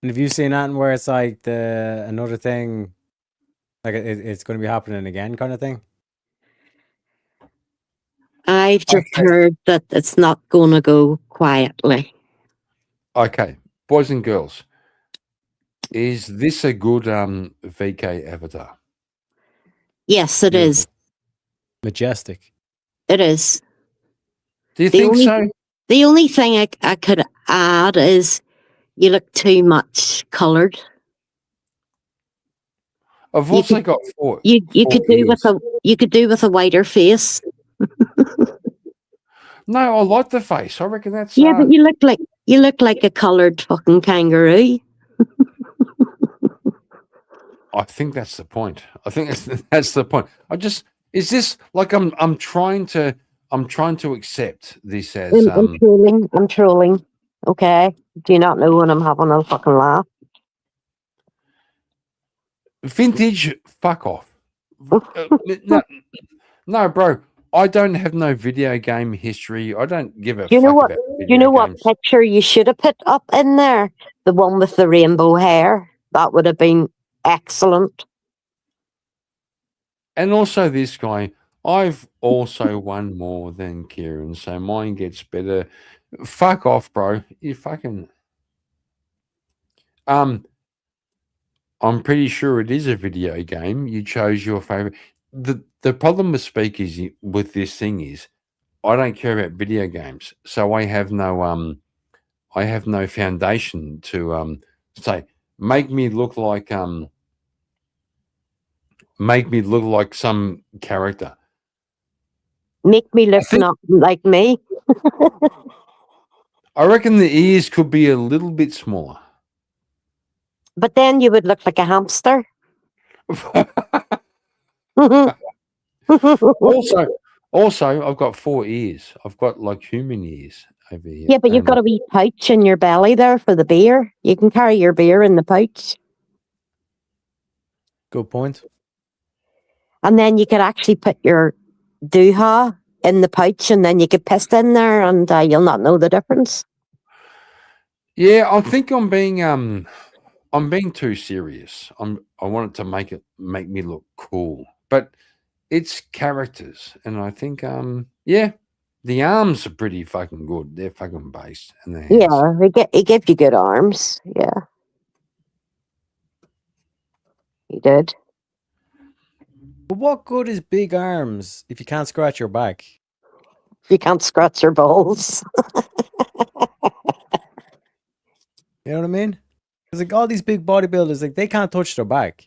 And have you seen that where it's like another thing, like it's going to be happening again, kind of thing? I've just heard that it's not going to go quietly. Okay, boys and girls, is this a good VK avatar? Yes, it is. Majestic. It is. Do you The think only- so? The only thing I could add is you look too much coloured. I've You also could- got four. You four could do with ears. a whiter face. No, I like the face. I reckon that's Yeah, but you look like a coloured fucking kangaroo. I think that's the point. I think that's the point. Is this like I'm trying to accept this as I'm trolling. Okay. Do you not know when I'm having a fucking laugh? vintage. Fuck off. No, bro. I don't have no video game history. I don't give a You know fuck what? about video You know what games. picture you should have put up in there? The one with the rainbow hair. That would have been excellent. And also this guy, I've also won more than Kieran, so mine gets better. Fuck off, bro. You fucking I'm pretty sure it is a video game. You chose your favorite. The problem with speakers with this thing is I don't care about video games. So I have no foundation to say make me look like some character. Make me look think- not like me. I reckon the ears could be a little bit smaller. But then you would look like a hamster. also, I've got 4 ears. I've got like human ears over here. Yeah, but you've got a wee pouch in your belly there for the beer. You can carry your beer in the pouch. Good point. And then you could actually put your dooha in the pouch and then you could piss in there and you'll not know the difference. Yeah, I think I'm being too serious. I want it to make me look cool. But it's characters. And I think yeah, the arms are pretty fucking good. They're fucking based. And the hands. Yeah, he gave you good arms. Yeah. He did. But what good is big arms if you can't scratch your back? You can't scratch your balls. You know what I mean? Because like all these big bodybuilders, like they can't touch their back.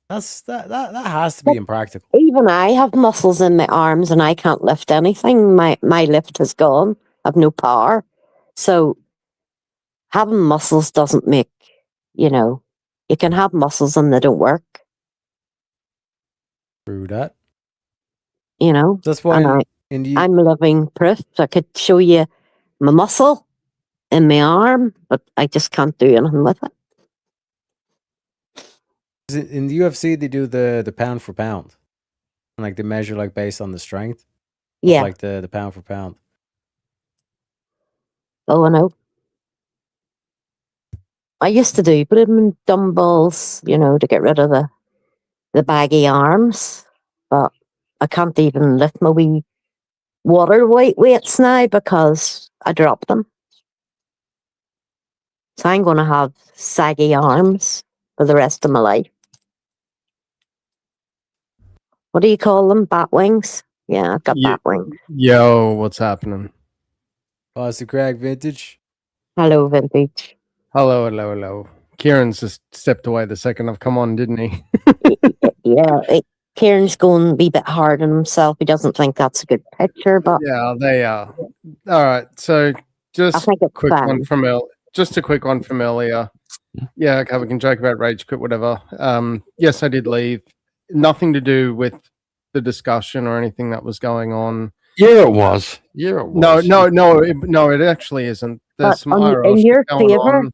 That has to be impractical. Even I have muscles in my arms and I can't lift anything. My lift is gone. I've no power. So having muscles doesn't make, you can have muscles and they don't work, Through that. And That's why I'm living proof. I could show you my muscle in my arm, but I just can't do anything with it. in the UFC they do the pound for pound. And like they measure like based on the strength. Yeah. Like the pound for pound. Oh, I know. I used to do blooming dumbbells, to get rid of the baggy arms, but I can't even lift my wee water weights now because I dropped them. So I'm going to have saggy arms for the rest of my life. What do you call them? Bat wings? Yeah, I've got bat wings. Yo, what's happening? Oh, it's the Craig Vintage. Hello, Vintage. Hello. Kieran's just stepped away the second I've come on, didn't he? Yeah, Kieran's going to be a bit hard on himself. He doesn't think that's a good picture, but Yeah, they are. All right, so I just think it's quick fine. one from just a quick one from earlier. Yeah, okay, we can joke about rage quit, whatever. Yes, I did leave. Nothing to do with the discussion or anything that was going on. Yeah, it was. Yeah, it was. No, it actually isn't. There's But some in IRL your shit going favour, on.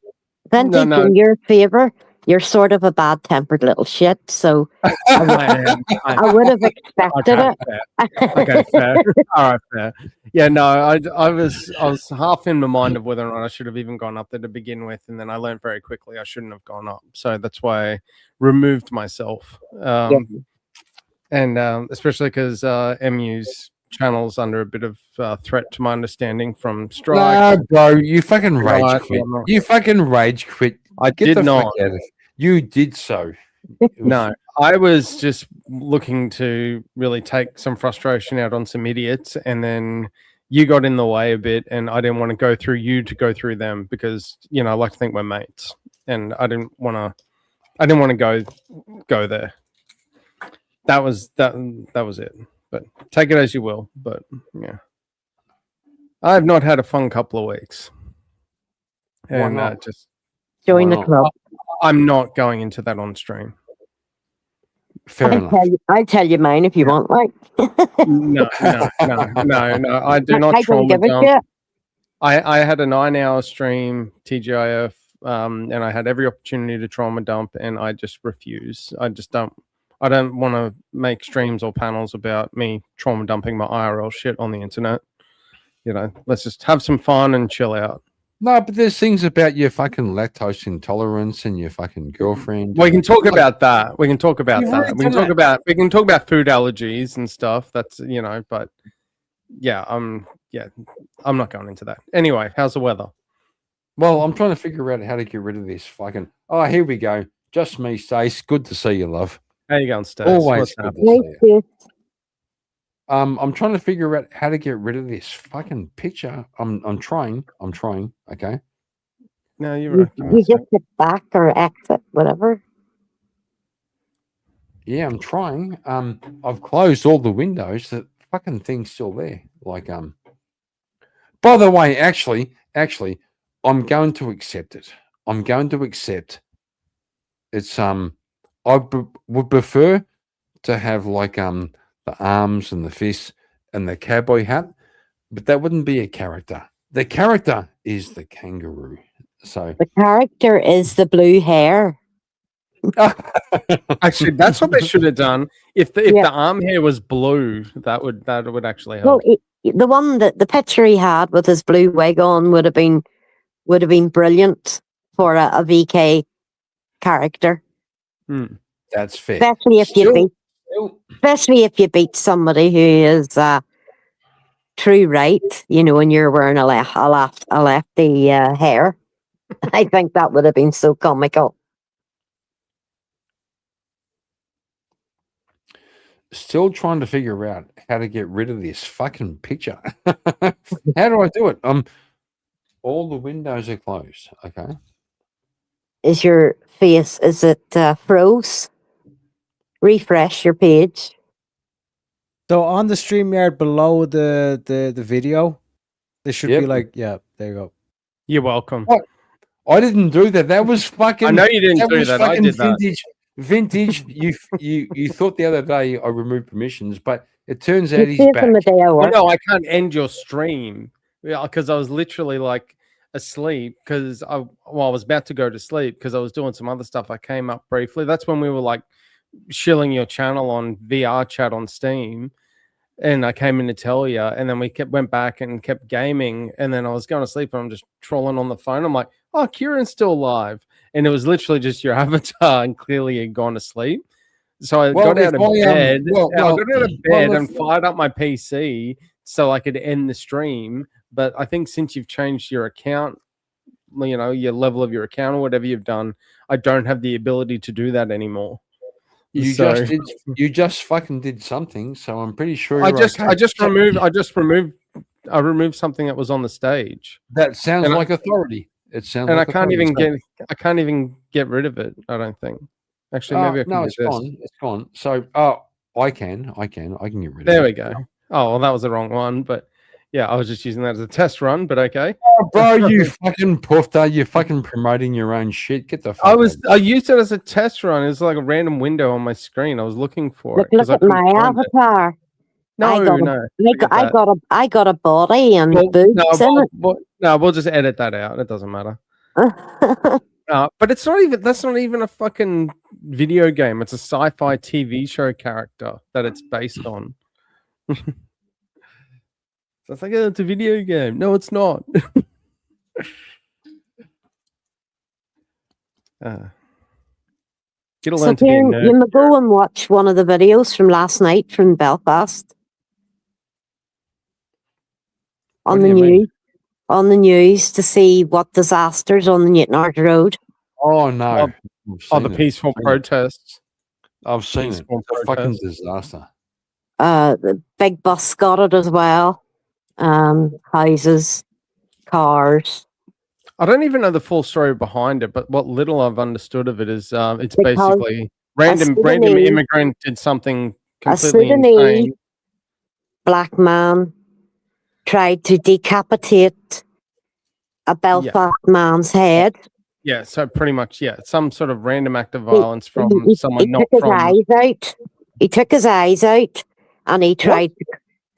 Vintage, no. in your favour, you're sort of a bad-tempered little shit, so I would have expected Okay, it. Okay, fair. All right, fair. Yeah, no, I was half in my mind of whether or not I should have even gone up there to begin with, and then I learned very quickly I shouldn't have gone up. So that's why I removed myself. And especially because MU's channel's under a bit of threat to my understanding from Strike. Nah, bro, you fucking rage Right, quit. well, You fucking rage quit. I Get did the not. fuck out of You did so. No, I was just looking to really take some frustration out on some idiots, and then you got in the way a bit, and I didn't want to go through you to go through them because I like to think we're mates, and I didn't want to go there. That was it. But take it as you will. But yeah, I've not had a fun couple of weeks, and just Join Why the not? club. I'm not going into that on stream. Fair enough. I'll tell you mine if you want, like. No. I do not I don't trauma give a dump. shit. I had a 9-hour stream TGIF, and I had every opportunity to trauma dump, and I just refuse. I don't want to make streams or panels about me trauma dumping my IRL shit on the internet. Let's just have some fun and chill out. No, but there's things about your fucking lactose intolerance and your fucking girlfriend. We can talk about that. We can talk about You've that. already We can done talk about food allergies and stuff. That's but yeah, I'm not going into that. Anyway, how's the weather? Well, I'm trying to figure out how to get rid of this fucking. Oh, here we go. Just me, Stace. Good to see you, love. How you going, Stace? Always What's good happening? to Nice see you. to- I'm trying to figure out how to get rid of this fucking picture. I'm trying. Okay. No, you're You, right. Give me a you sec. just get back or exit, whatever. Yeah, I'm trying. I've closed all the windows. The fucking thing's still there. Like By the way, actually, I'm going to accept it. I'm going to accept. It's would prefer to have like the arms and the fists and the cowboy hat, but that wouldn't be a character. The character is the kangaroo. So The character is the blue hair. Actually, that's what they should have done. If the Yeah. arm hair was blue, that would actually help. Well, the one that the picture he had with his blue wig on would have been brilliant for a VK character, that's fair. especially if you Still- beat somebody who is true right, and you're wearing a lefty hair. I think that would have been so comical. Still trying to figure out how to get rid of this fucking picture. How do I do it? All the windows are closed. Okay. Is your face, is it froze? Refresh your page. So on the StreamYard below the video, there should be Yep. like, yeah, there you go. You're welcome. What? I didn't do that. That was fucking. I know you didn't do was that. I fucking did that. Vintage. You thought the other day I removed permissions, but it turns out You he's see it back. from the day I Well, work. no, I can't end your stream because I was literally like asleep because I was about to go to sleep because I was doing some other stuff. I came up briefly. That's when we were like shilling your channel on VR chat on Steam. And I came in to tell you, and then we went back and kept gaming, and then I was going to sleep, and I'm just trolling on the phone. I'm like, "Oh, Kieran's still alive," and it was literally just your avatar, and clearly had gone to sleep. So I got out of bed. I got out of bed and fired up my PC so I could end the stream. But I think since you've changed your account, your level of your account or whatever you've done, I don't have the ability to do that anymore. You just fucking did something, so I'm pretty sure. I removed something that was on the stage. That sounds And like authority. It sounds And like I can't even get. I can't even get rid of it. I don't think. Actually, maybe I can No, do it's this. gone. It's gone. So, I can get rid of There it. we go. Oh, well, that was the wrong one, but yeah, I was just using that as a test run. But okay. Oh, bro, you fucking poofter. You're fucking promoting your own shit. Get the fuck I used it as a test run. It was like a random window on my screen. I was looking for Look, it because I look at couldn't my find it. avatar. No, I got a- no. I got a body and Well, boobs in we'll just edit that out. It doesn't matter. it. But it's not even. That's not even a fucking video game. It's a sci-fi TV show character that it's based on. So it's like, oh, it's a video game. No, it's not. Get to So learn to be a Kieran, nerd. you may go and watch one of the videos from last night from Belfast What on do the you mean? news. On the news to see what disasters on the Newtonard Road. Oh no! I've Oh, the seen it. peaceful protests. I've seen it. peaceful It's a fucking protest. disaster. The big bus got it as well. Houses, cars. I don't even know the full story behind it, but what little I've understood of it is it's Because basically random Sudanese- immigrant did something A completely Sudanese insane. black man tried to decapitate a Belfast man's head. Yeah, so pretty much, yeah, some sort of random act of violence from He someone not took his from. eyes out. He took his eyes out, and he tried.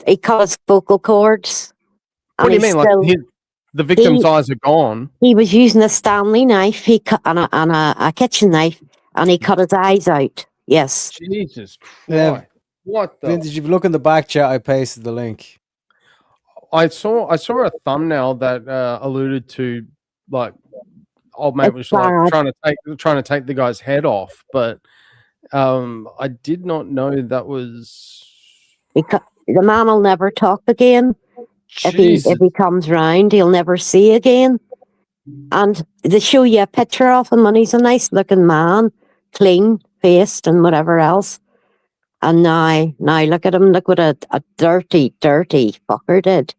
He cut his vocal cords. What do you mean? Like the victim's he- eyes are gone? He was using a Stanley knife. He cut and a kitchen knife, and he cut his eyes out. Yes. Jesus Yeah. Christ! What the? Vintage, if you look in the back chat, I pasted the link. I saw a thumbnail that alluded to like old mate It's was like bad. trying to take the guy's head off, but I did not know that was. The man will never talk again. Jesus. If he comes round, he'll never see again. And they show you a picture of him, and he's a nice looking man, clean faced and whatever else. And now look at him. Look what a dirty fucker did.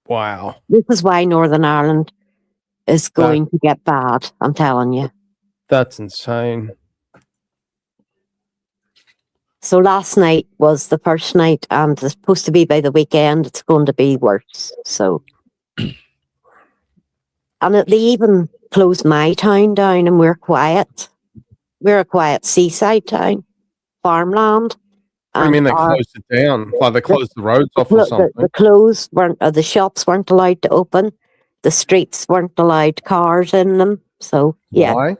Wow. This is why Northern Ireland is going to get bad. I'm telling you. That's insane. So last night was the first night, and it's supposed to be by the weekend. It's going to be worse. So, and they even closed my town down, and we're quiet. We're a quiet seaside town, farmland. I mean, they our- closed it down. Like they closed the roads off or something. the clothes weren't, the shops weren't allowed to open. The streets weren't allowed cars in them. So yeah, Why?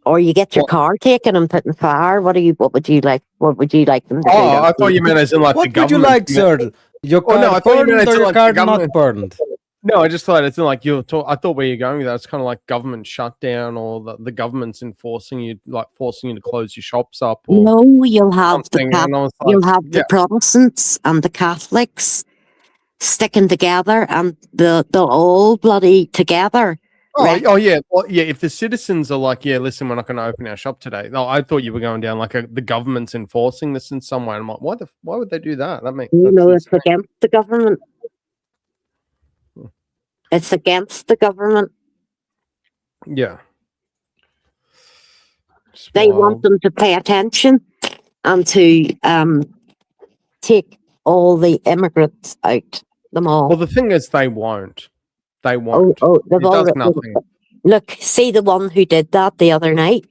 or you get your What? car taken and put in fire. What would you like? What would you like them to do? Oh, I thought you meant as in like the What would you government. like, sir? Your Oh, no, car I thought you meant burned it's or your like the car not government- burned? No, I just thought it's in like I thought where you're going with that. It's kind of like government shutdown, or the government's enforcing you, like forcing you to close your shops up, or No, you'll have the something. And I was like, you'll have the yeah. Protestants and the Catholics sticking together, and they'll all bloody together. right. Oh yeah, well, yeah. If the citizens are like, yeah, listen, we're not going to open our shop today. No, I thought you were going down like the government's enforcing this in some way. I'm like, why would they do that? That makes You that's know, it's insane. against the government. It's against the government. Yeah. It's They wild. want them to pay attention and to take all the immigrants out. Them all. Well, the thing is, they won't. They won't. they've It does already. nothing. Look, see the one who did that the other night?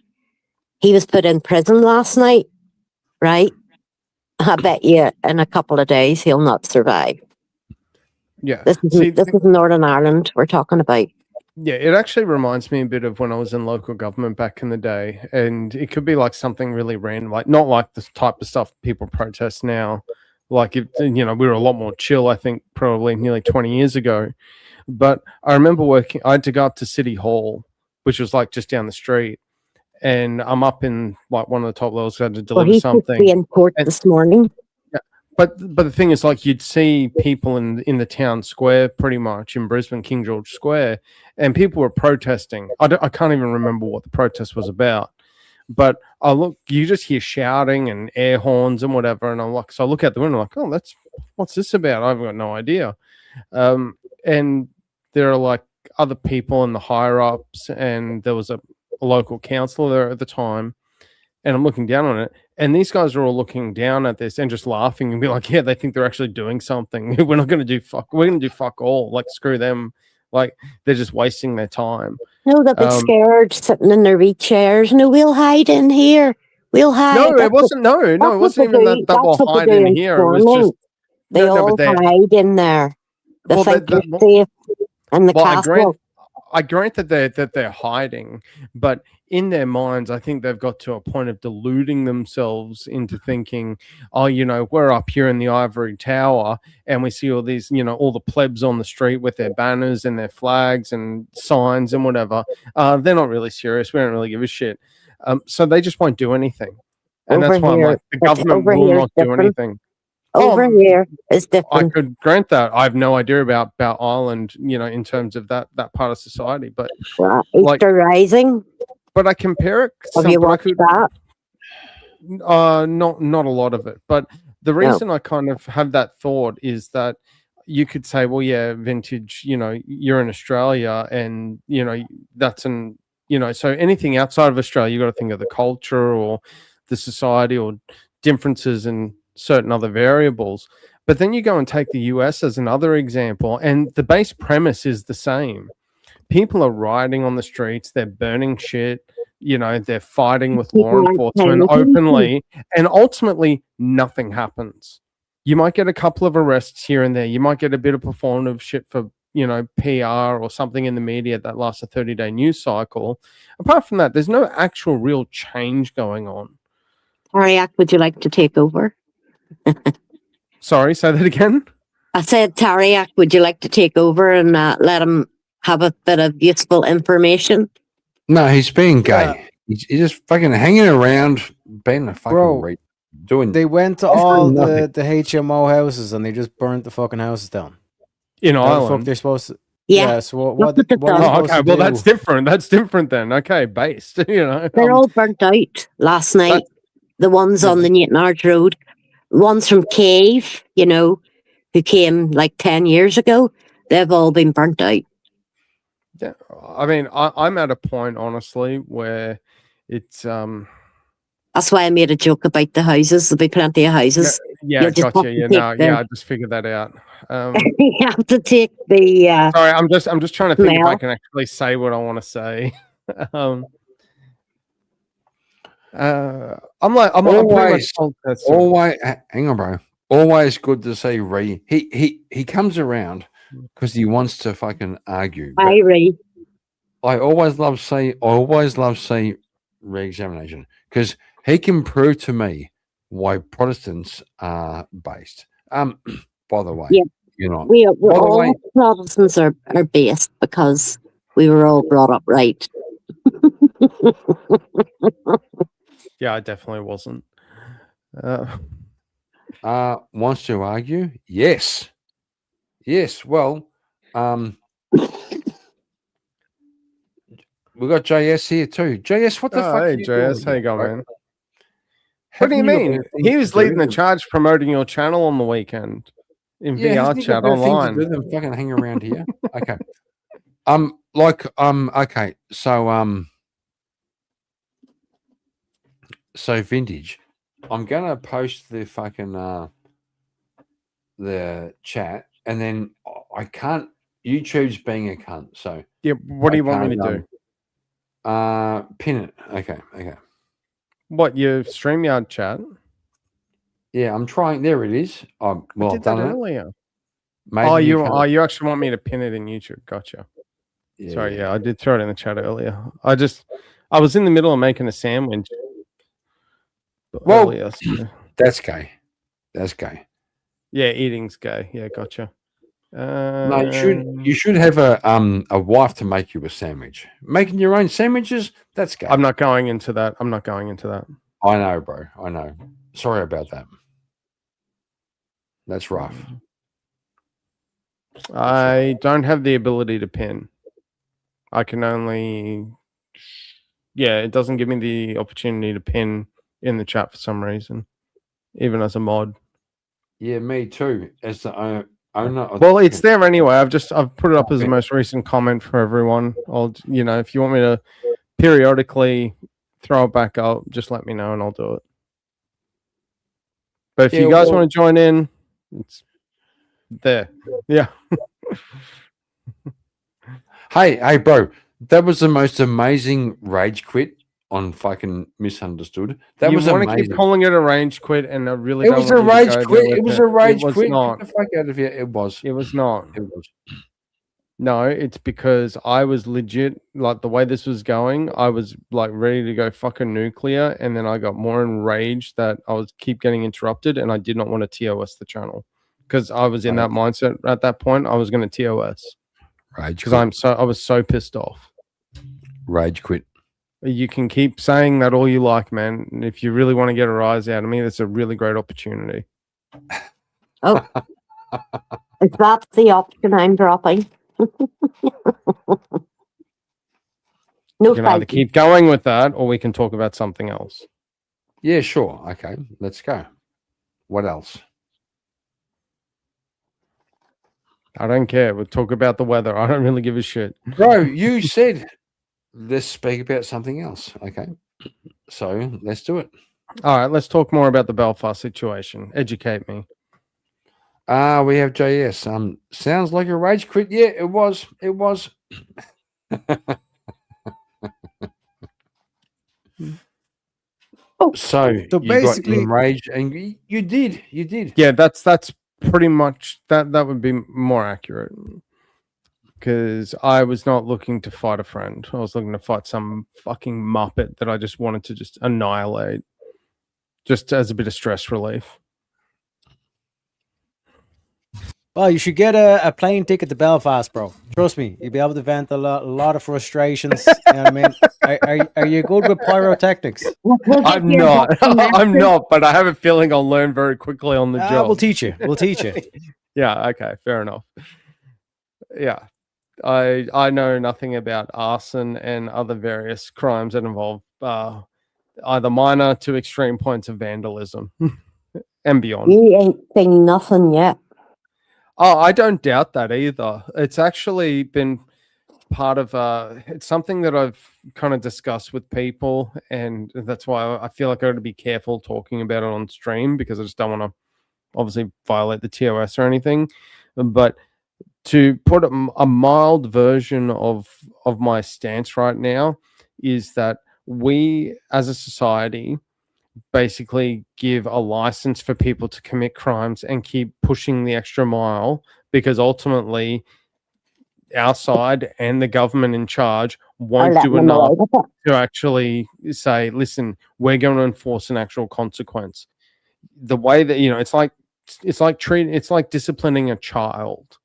He was put in prison last night, right? I bet you in a couple of days he'll not survive. Yeah. This is See, this is Northern Ireland we're talking about. Yeah, it actually reminds me a bit of when I was in local government back in the day, and it could be like something really random, like not like the type of stuff people protest now. Like if we were a lot more chill, I think probably nearly 20 years ago. But I remember I had to go up to City Hall, which was like just down the street, and I'm up in like one of the top levels, had to Well, deliver he's supposed to be something. in court And- this morning. But the thing is, like, you'd see people in the town square, pretty much in Brisbane, King George Square, and people were protesting. I can't even remember what the protest was about. But you just hear shouting and air horns and whatever, and I'm like, so I look out the window, like, oh, what's this about? I've got no idea. And there are like other people in the higher ups, and there was a local councillor there at the time, and I'm looking down on it, and these guys are all looking down at this and just laughing and be like, yeah, they think they're actually doing something. We're not going to do we're going to do fuck all. Like, screw them. Like, they're just wasting their time. No, they'll be scared, sitting in their wee chairs. No, we'll hide in here. We'll hide. No, it wasn't. No, it wasn't even that we'll hide in here. It was just they all hide in there. They think they're safe in the castle. I grant that they're hiding, but in their minds, I think they've got to a point of deluding themselves into thinking, oh, we're up here in the ivory tower and we see all these, all the plebs on the street with their banners and their flags and signs and whatever. They're not really serious. We don't really give a shit. So they just won't do anything. And that's why I'm like, the government will not do anything. Over here is different. I could grant that. I have no idea about Ireland, in terms of that part of society. But Easter Rising. But I compare it. Have you watched that? Not a lot of it. But the reason I kind of have that thought is that you could say, well, yeah, Vintage, you're in Australia, and that's so anything outside of Australia, you got to think of the culture or the society or differences in certain other variables. But then you go and take the US as another example, and the base premise is the same. People are rioting on the streets, they're burning shit, they're fighting with law enforcement openly, and ultimately nothing happens. You might get a couple of arrests here and there, you might get a bit of performative shit for PR or something in the media that lasts a 30-day news cycle. Apart from that, there's no actual real change going on. Tariaq, would you like to take over? Sorry, say that again. I said, Tariaq, would you like to take over and let him have a bit of useful information? No, he's being gay. He's just fucking hanging around, being a fucking doing. They went to all the HMO houses and they just burnt the fucking houses down. In Ireland, the fuck they're supposed to. Yeah. So what okay, well, that's different. That's different then. Okay, based. They're all burnt out last night. The ones on the Newtownards Road. Ones from Cave, who came like 10 years ago, they've all been burnt out. Yeah, I mean, I'm at a point, honestly, where it's... That's why I made a joke about the houses. There'll be plenty of houses. Yeah, gotcha. I just figured that out. You have to take the... Sorry, I'm just trying to think if I can actually say what I want to say. I'm always, hang on, bro. Always good to see Ray. He comes around because he wants to fucking argue. Hi, Ray. I always love see re-examination because he can prove to me why Protestants are based. By the way, all Protestants are based because we were all brought up right. Yeah, I definitely wasn't. Wants to argue? Yes. Well, we got JS here too. JS, what the fuck? Hey, JS, how you going, man? What do you mean? He was leading the charge promoting your channel on the weekend in VR chat online. Them fucking hang around here. Okay. Okay. So Vintage, I'm gonna post the fucking the chat, and then I can't. YouTube's being a cunt. So yeah, what do you want me to do? Pin it. Okay. What, your StreamYard chat? Yeah, I'm trying. There it is. Well, I did that earlier. Maybe you actually want me to pin it in YouTube? Gotcha. Yeah. Sorry, I did throw it in the chat earlier. I was in the middle of making a sandwich. Well, that's gay. Yeah, eating's gay. Yeah, gotcha. No, you should have a wife to make you a sandwich. Making your own sandwiches, that's gay. I'm not going into that. I know, bro. I know. Sorry about that. That's rough. I don't have the ability to pin. I can only... Yeah, it doesn't give me the opportunity to pin in the chat for some reason, even as a mod. Yeah, me too. As the owner of Well, the it's there anyway. I've put it up as the Okay. most recent comment for everyone. If you want me to periodically throw it back up, just let me know and I'll do it. But if you Yeah, guys well- want to join in, it's there. Yeah. Hey, bro, that was the most amazing rage quit on fucking Misunderstood. That you was want to amazing. keep calling it a rage quit, and I really It don't was a want you to rage go there quit. with It was a rage It was quit. not. Get the fuck out of here. It was. It was not. It was. No, it's because I was legit, like the way this was going, I was like ready to go fucking nuclear, and then I got more enraged that I was keep getting interrupted, and I did not want to TOS the channel because I was in that mindset at that point. I was going to TOS Rage because quit. I was so pissed off. Rage quit. You can keep saying that all you like, man. And if you really want to get a rise out of me, that's a really great opportunity. Oh, is that the option I'm dropping? No, You can either thank you. keep going with that, or we can talk about something else. Yeah, sure. Okay, let's go. What else? I don't care. We'll talk about the weather. I don't really give a shit. Bro, you said let's speak about something else. Okay. So let's do it. All right, let's talk more about the Belfast situation. Educate me. We have JS. Sounds like a rage quit. Yeah, it was. It was. So So you got basically- enraged, and you did. You did. Yeah, that's pretty much that would be more accurate. Because I was not looking to fight a friend. I was looking to fight some fucking muppet that I just wanted to just annihilate. Just as a bit of stress relief. Well, you should get a plane ticket to Belfast, bro. Trust me, you'll be able to vent a lot of frustrations. You know what I mean? Are you good with pyrotechnics? I'm not. I'm not, but I have a feeling I'll learn very quickly on the job. We'll teach you. We'll teach you. Yeah, okay, fair enough. Yeah. I know nothing about arson and other various crimes that involve either minor to extreme points of vandalism and beyond. You ain't seen nothing yet. Oh, I don't doubt that either. It's actually been part of it's something that I've kind of discussed with people, and that's why I feel like I got to be careful talking about it on stream, because I just don't want to obviously violate the TOS or anything. But to put a mild version of my stance right now is that we as a society basically give a license for people to commit crimes and keep pushing the extra mile, because ultimately our side and the government in charge won't do enough to actually say, listen, we're going to enforce an actual consequence. The way that, it's like disciplining a child.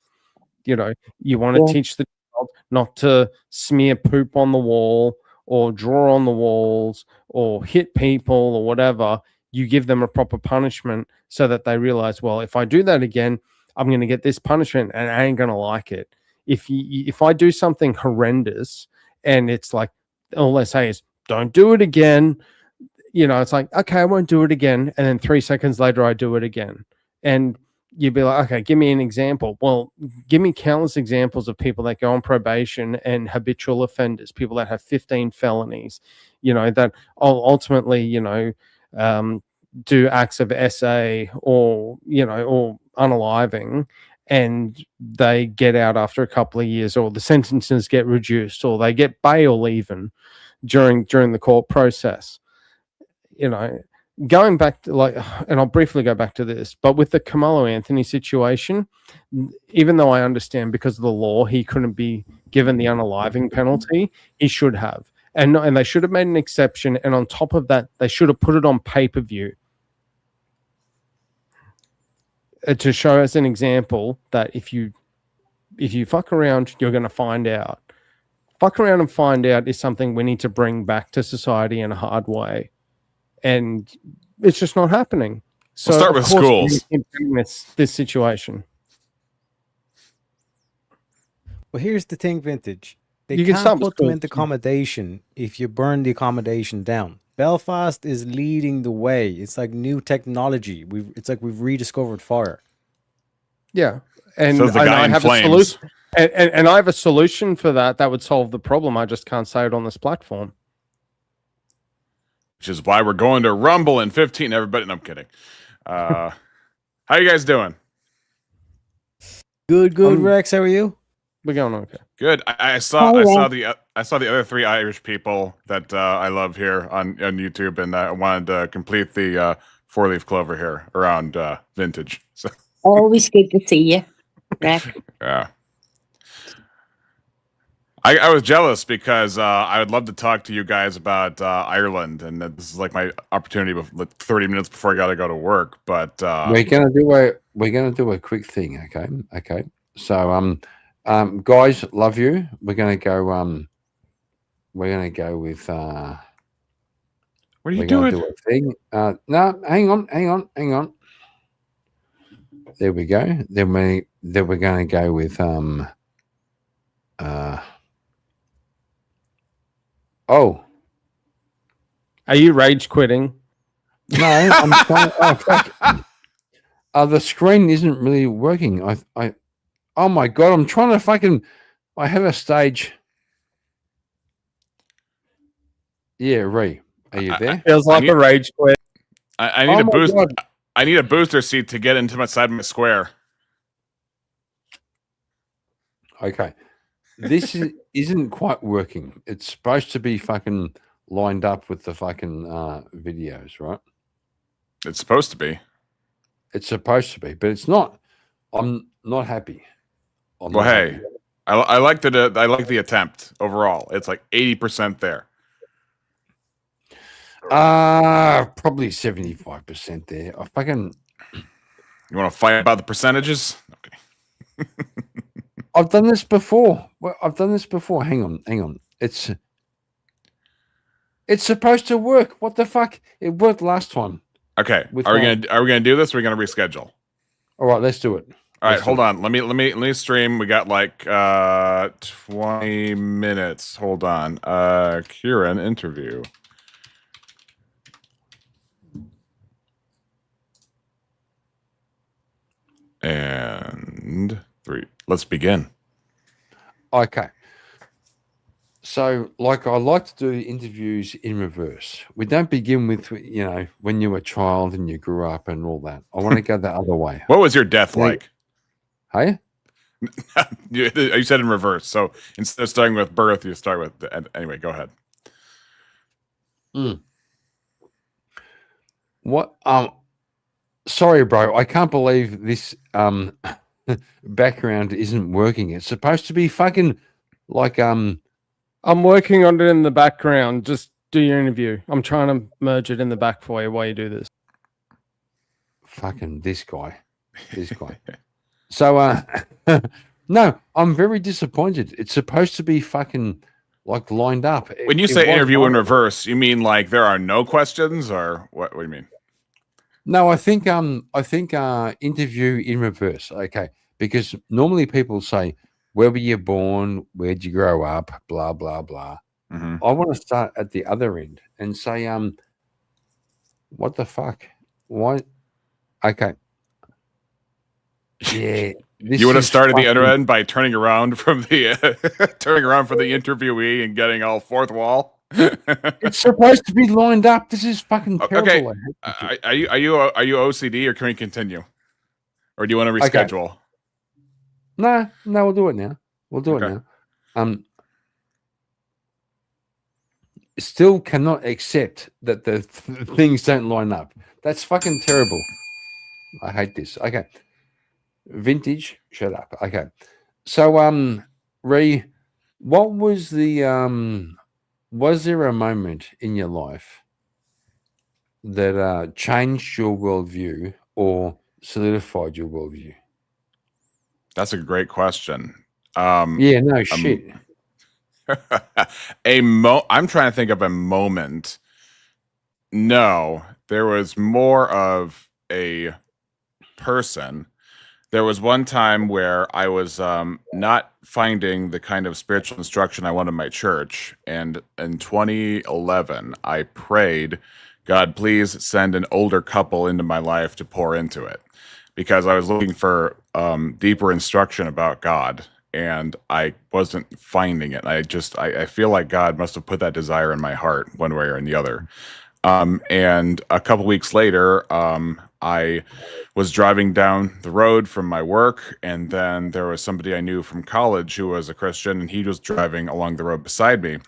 You want to teach the child not to smear poop on the wall or draw on the walls or hit people or whatever. You give them a proper punishment so that they realize, well, if I do that again, I'm going to get this punishment and I ain't going to like it. If I do something horrendous and it's like, all they say is, don't do it again. It's like, okay, I won't do it again. And then 3 seconds later, I do it again. And you'd be like, okay, give me an example. Well, give me countless examples of people that go on probation and habitual offenders, people that have 15 felonies, that ultimately, do acts of SA or unaliving, and they get out after a couple of years, or the sentences get reduced, or they get bail even during the court process. Going back to and I'll briefly go back to this, but with the Carmelo Anthony situation, even though I understand because of the law he couldn't be given the unaliving penalty, he should have, and they should have made an exception, and on top of that, they should have put it on pay-per-view to show as an example that if you fuck around, you're going to find out. Fuck around and find out is something we need to bring back to society in a hard way. And it's just not happening. So We'll start with schools. This situation. Well, here's the thing, Vintage. They You can can't stop with put them schools. into accommodation if you burn the accommodation down. Belfast is leading the way. It's like new technology. It's like we've rediscovered fire. Yeah. and, Says the and guy I in have a flames. solution. And I have a solution for that would solve the problem. I just can't say it on this platform. Which is why we're going to Rumble in 15. Everybody, no, I'm kidding. How you guys doing? Good, Rex. How are you? We're going okay. Good. I saw the other 3 Irish people that I love here on YouTube, and I wanted to complete the 4-leaf clover here around vintage. So Always good to see you. Rex. yeah. I was jealous because I would love to talk to you guys about Ireland, and this is like my opportunity, like 30 minutes before I got to go to work. But we're gonna do a quick thing, okay. So guys, love you. We're gonna go with what are you we're gonna doing? do a thing. No, hang on. There we go. Then we're gonna go with oh. Are you rage quitting? No, I'm trying. Oh, fuck. The screen isn't really working. I. Oh my god! I'm trying to fucking. I have a stage. Yeah, Ree, are you there? Feels like a rage quit. I need Oh a my boost. God. I need a booster seat to get into my side of my square. Okay, this isn't quite working. It's supposed to be fucking lined up with the fucking videos, right? It's supposed to be. It's supposed to be, but it's not. I'm not happy. Well, hey, I like the I like the attempt overall. It's like 80% there. Probably 75% there. I fucking. You want to fight about the percentages? Okay. I've done this before. Hang on. It's supposed to work. What the fuck? It worked last time. Okay. With Are we gonna do this? Or are we gonna reschedule? All right, let's do it. All right, Let's hold do it. on. Let me stream. We got like 20 minutes. Hold on. Kieran interview. And 3. Let's begin. Okay. So, like, I like to do interviews in reverse. We don't begin with, when you were a child and you grew up and all that. I want to go the other way. What was your death Like- like? Hey? You said in reverse. So instead of starting with birth, you start with anyway. Go ahead. What? Sorry, bro. I can't believe this background isn't working. It's supposed to be fucking like I'm working on it in the background. Just do your interview. I'm trying to merge it in the back for you while you do this. fucking this guy. So no, I'm very disappointed. It's supposed to be fucking like lined up. When you It say was interview in lined up. reverse, you mean like there are no questions, or what do you mean? No, I think interview in reverse. Okay, because normally people say, "Where were you born? Where'd you grow up?" Blah blah blah. Mhm. I want to start at the other end and say, what the fuck? Why? Okay. Yeah. You would have started the other end by turning around from the interviewee and getting all fourth wall. It's supposed to be lined up. This is fucking terrible. Okay. I hate this shit. Are you OCD, or can we continue, or do you want to Okay. reschedule? No, we'll do it now. It Okay. now. Still cannot accept that the things don't line up. That's fucking terrible. I hate this. Okay. Vintage, shut up. Okay. So Ree, what was the was there a moment in your life that changed your worldview or solidified your worldview? That's a great question. Yeah, no shit. I'm trying to think of a moment. No, there was more of a person. There was one time where I was not finding the kind of spiritual instruction I wanted in my church. And in 2011, I prayed, God, please send an older couple into my life to pour into it. Because I was looking for deeper instruction about God, and I wasn't finding it. I feel like God must have put that desire in my heart one way or the other. And a couple weeks later, I was driving down the road from my work, and then there was somebody I knew from college who was a Christian, and he was driving along the road beside me,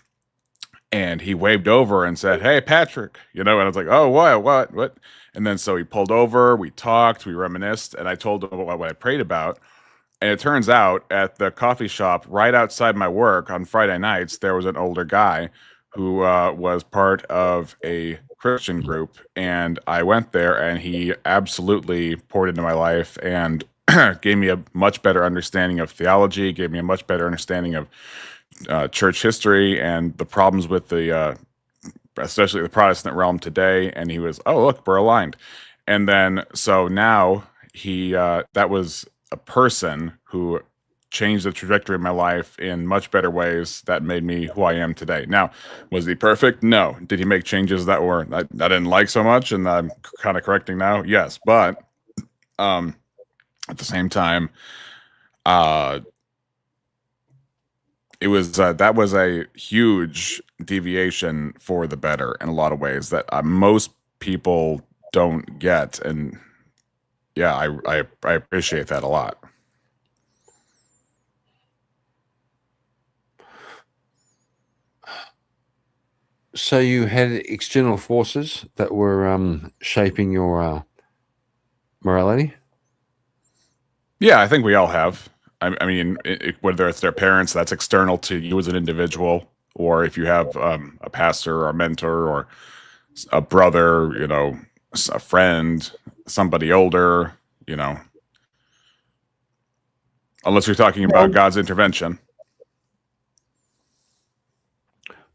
and he waved over and said, "Hey, Patrick," and I was like, "Oh, what?" And then so he pulled over, we talked, we reminisced, and I told him what I prayed about. And it turns out at the coffee shop right outside my work on Friday nights, there was an older guy who was part of a Christian group. And I went there, and he absolutely poured into my life and gave me a much better understanding of theology, gave me a much better understanding of church history and the problems with the especially the Protestant realm today. And he was, "Oh, look, we're aligned." And then so now he that was a person who changed the trajectory of my life in much better ways that made me who I am today. Now, was he perfect? No. Did he make changes that were I didn't like so much and I'm kind of correcting now? Yes. But at the same time, it was that was a huge deviation for the better in a lot of ways that most people don't get. And yeah, I appreciate that a lot. So you had external forces that were shaping your morality? Yeah, I think we all have. I mean, whether it's their parents, that's external to you as an individual, or if you have a pastor or a mentor or a brother, a friend, somebody older, unless you're talking about God's intervention.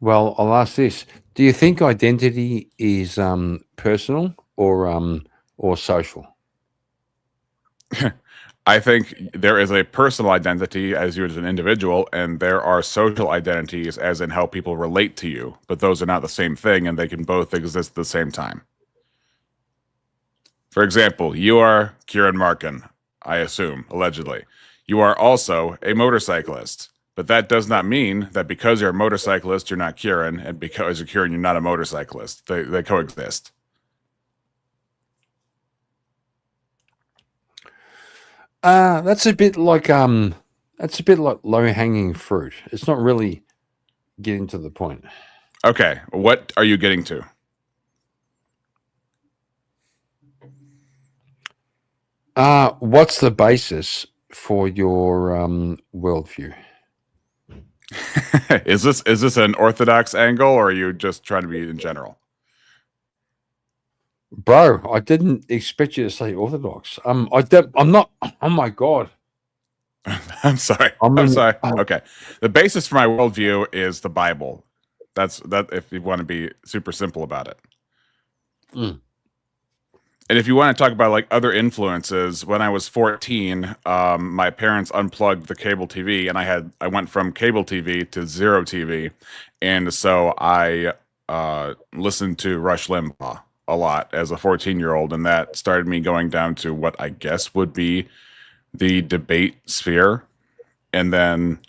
Well, I'll ask this: do you think identity is personal or social? I think there is a personal identity as you as an individual, and there are social identities as in how people relate to you. But those are not the same thing, and they can both exist at the same time. For example, you are Kieran Markin, I assume, allegedly. You are also a motorcyclist. But that does not mean that because you're a motorcyclist, you're not Kieran, and because you're Kieran, you're not a motorcyclist. They coexist. That's a bit like low hanging fruit. It's not really getting to the point. Okay, what are you getting to? What's the basis for your worldview? Is this an orthodox angle, or are you just trying to be in general? Bro, I didn't expect you to say orthodox. I'm not. Oh my god. I'm sorry. I'm sorry. Okay. The basis for my worldview is the Bible. That's if you want to be super simple about it. Mm. And if you want to talk about like other influences, when I was 14, my parents unplugged the cable TV, and I went from cable TV to zero TV, and so I listened to Rush Limbaugh a lot as a 14-year-old, and that started me going down to what I guess would be the debate sphere, and then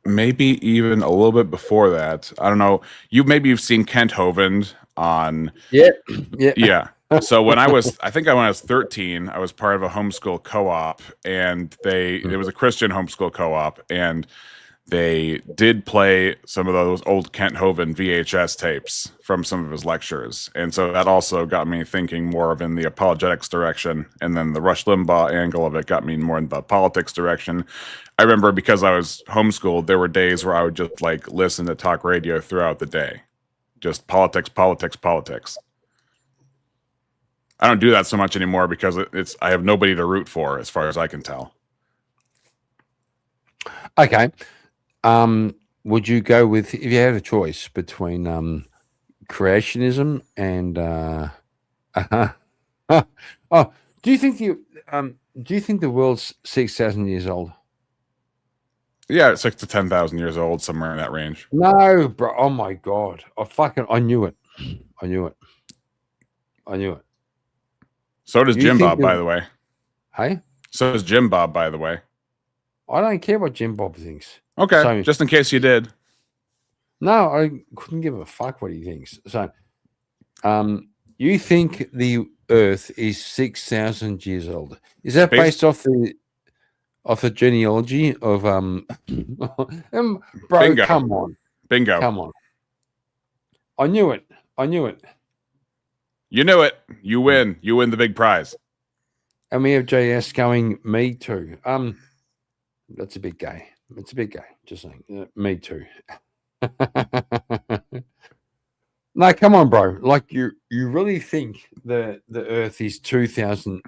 maybe even a little bit before that. I don't know. You've seen Kent Hovind on. Yeah. So when I was 13, I was part of a homeschool co-op, and it was a Christian homeschool co-op, and they did play some of those old Kent Hovind VHS tapes from some of his lectures. And so that also got me thinking more of in the apologetics direction. And then the Rush Limbaugh angle of it got me more in the politics direction. I remember because I was homeschooled, there were days where I would just like listen to talk radio throughout the day. Just politics. I don't do that so much anymore because I have nobody to root for as far as I can tell. Okay. Would you go with, if you had a choice between creationism and do you think the world's 6,000 years old? Yeah, 6,000 to 10,000 years old, somewhere in that range. No, bro. Oh my god. I knew it. So does Jim Bob, by the way. Hey? So is Jim Bob, by the way. I don't care what Jim Bob thinks. Okay, So- just in case you did. No, I couldn't give a fuck what he thinks. So, you think the Earth is 6,000 years old? Is that based off the genealogy of bro? Bingo. Come on, Bingo. come on! I knew it. I knew it. You knew it. You win. You win the big prize. And we have JS going. Me too. That's a bit gay. It's a bit gay. Just saying. Me too. No, come on, bro. Like you really think the Earth is 6,000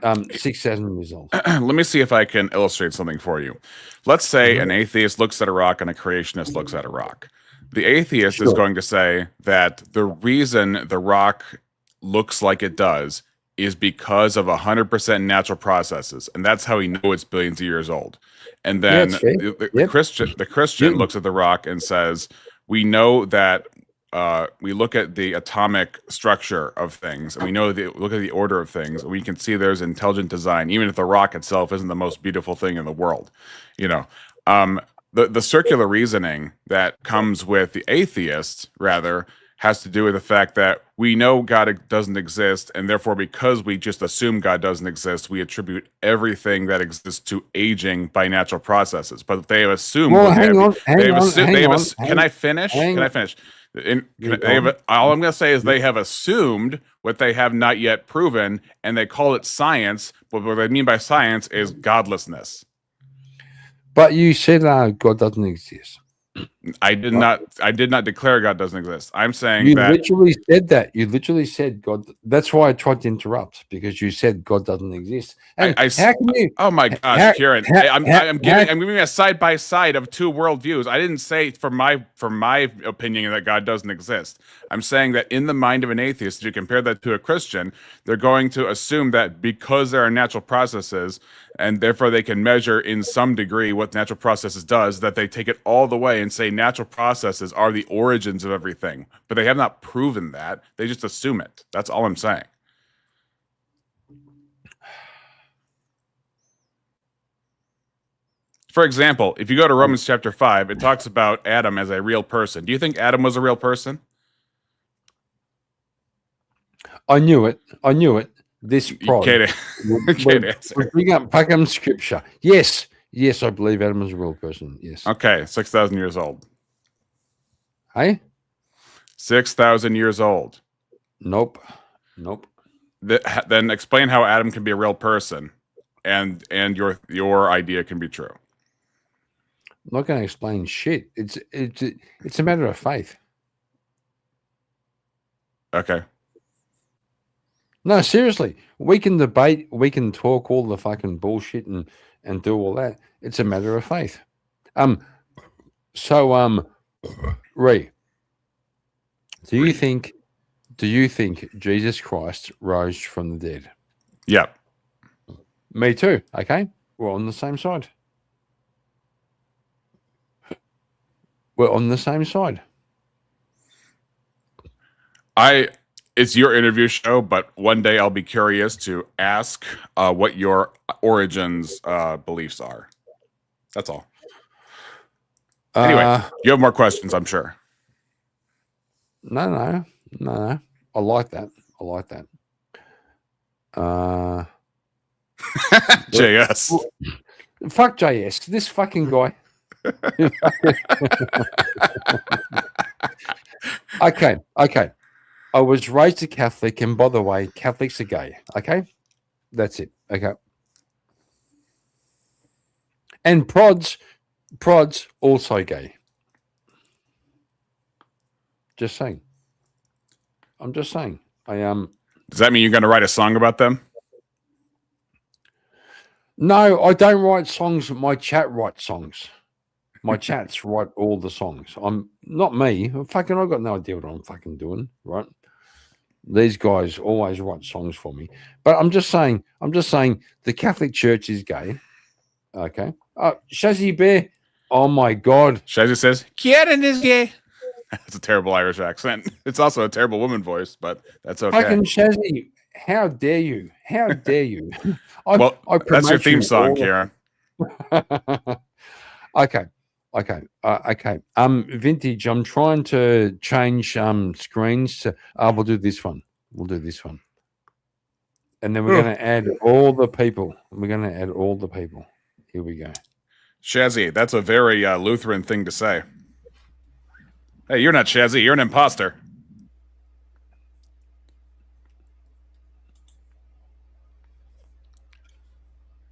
years old? Let me see if I can illustrate something for you. Let's say an atheist looks at a rock and a creationist looks at a rock. The atheist is Sure. going to say that the reason the rock looks like it does is because of 100% natural processes, and that's how we know it's billions of years old. And Yeah, then it's fair. the Yep. Christian Yep. looks at the rock and says, we know that we look at the atomic structure of things, and we know look at the order of things, and we can see there's intelligent design, even if the rock itself isn't the most beautiful thing in the world. You know, the circular reasoning that comes with the atheist, rather, has to do with the fact that we know God doesn't exist, and therefore, because we just assume God doesn't exist, we attribute everything that exists to aging by natural processes. But they have assumed. Well, hang on. Can I finish? hang Can I on. finish? Go All I'm going to say is they have assumed what they have not yet proven, and they call it science. But what they mean by science is godlessness. But you said God doesn't exist. I did not declare God doesn't exist. I'm saying You that literally said that. You literally said God. That's why I tried to interrupt, because you said God doesn't exist. And I- how can you? Oh my gosh, How- Kieran! how- I'm how- giving a side by side of two worldviews. I didn't say from my opinion that God doesn't exist. I'm saying that in the mind of an atheist, if you compare that to a Christian, they're going to assume that because there are natural processes, and therefore they can measure in some degree what natural processes does, that they take it all the way and say natural processes are the origins of everything. But they have not proven that. They just assume it. That's all I'm saying. For example, if you go to Romans chapter 5, it talks about Adam as a real person. Do you think Adam was a real person? I knew it. I knew it. This You prod can't, would can't answer. bring up fucking scripture. Yes, yes, I believe Adam is a real person. Yes. Okay, 6,000 years old. Hey, 6,000 years old. nope, nope. Then explain how Adam can be a real person, and your idea can be true. I'm not going to explain shit. It's a matter of faith. Okay. No, seriously, we can debate, we can talk all the fucking bullshit and do all that. It's a matter of faith. So Ray, do you think Jesus Christ rose from the dead? Yep. Me too. Okay, we're on the same side. We're on the same side. It's your interview show, but one day I'll be curious to ask what your origins beliefs are. That's all. Anyway, you have more questions, I'm sure. No. I like that. JS. Fuck JS. This fucking guy. Okay. I was raised a Catholic, and by the way, Catholics are gay. Okay, that's it. Okay, and prods also gay. Just saying. I'm just saying. Does that mean you're going to write a song about them? No, I don't write songs. My chat writes songs. My chats write all the songs. I'm not me. I've got no idea what I'm fucking doing, right? These guys always write songs for me. But I'm just saying the Catholic Church is gay. Okay. Shazzy Bear. Oh my God. Shazzy says, Kieran is gay. That's a terrible Irish accent. It's also a terrible woman voice, but that's okay. Fucking Shazzy. How dare you? How dare you? I That's your promote theme you song, all- Kieran. Okay. Vintage. I'm trying to change screens to. We'll do this one. We'll do this one, and then we're going to add all the people. Here we go. Shazzy, that's a very Lutheran thing to say. Hey, you're not Shazzy. You're an imposter.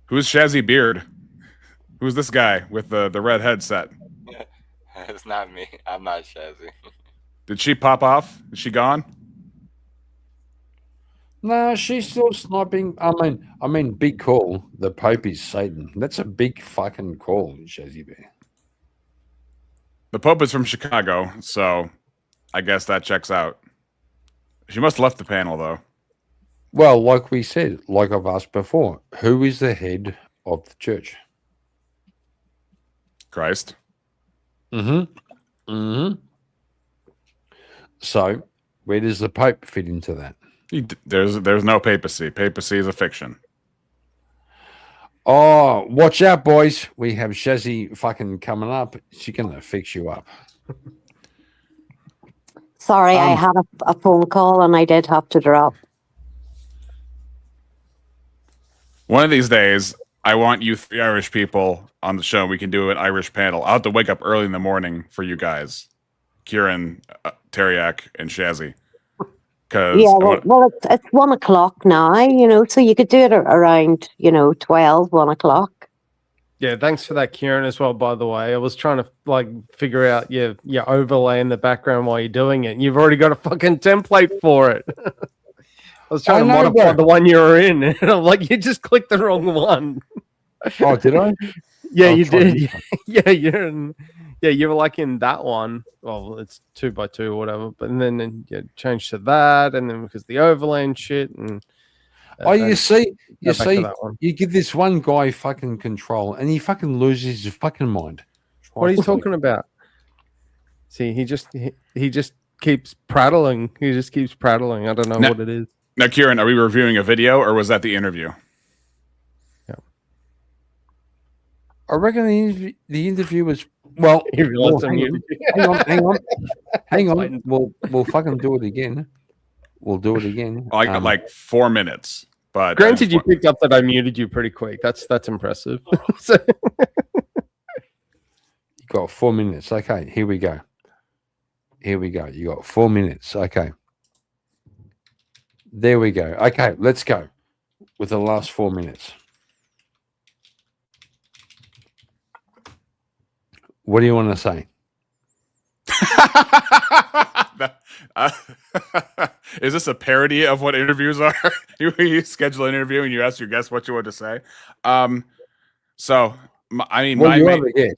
Who's Shazzy Beard? Who's this guy with the red headset? It's not me. I'm not Shazzy. Did she pop off? Is she gone? No, she's still sniping. I mean, big call. The Pope is Satan. That's a big fucking call, Shazzy Bear. The Pope is from Chicago, so I guess that checks out. She must have left the panel, though. Well, like we said, like I've asked before, who is the head of the church? Christ. So, where does the Pope fit into that? There's no papacy. Papacy is a fiction. Oh, watch out, boys. We have Shazzy fucking coming up. She's going to fix you up. Sorry, I had a phone call and I did have to drop. One of these days, I want you three Irish people on the show. We can do an Irish panel. I'll have to wake up early in the morning for you guys. Kieran, Teriak, and Shazzy. Yeah, well, it's 1 o'clock now, so you could do it around, 12, 1 o'clock. Yeah, thanks for that, Kieran, as well, by the way. I was trying to figure out your overlay in the background while you're doing it. You've already got a fucking template for it. I was trying to modify the one you were in, and I'm like, you just clicked the wrong one. Oh, did I? Yeah, you did. Yeah, you were like in that one. Well, it's 2x2 or whatever, but then you change to that, and then because the overlay and shit, and you see, you give this one guy fucking control, and he fucking loses his fucking mind. What are you talking about? See, he just keeps prattling. He just keeps prattling. I don't know what it is. Now, Kieran, are we reviewing a video or was that the interview? Yeah. I reckon the interview was well. Hang on. We'll fucking do it again. We'll do it again. I got like 4 minutes, but granted, you picked up that I muted you pretty quick. That's impressive. You got 4 minutes. Okay, here we go. You got 4 minutes. Okay. There we go. Okay, let's go with the last 4 minutes. What do you want to say? Is this a parody of what interviews are? You schedule an interview and you ask your guest what you want to say. You are the guest.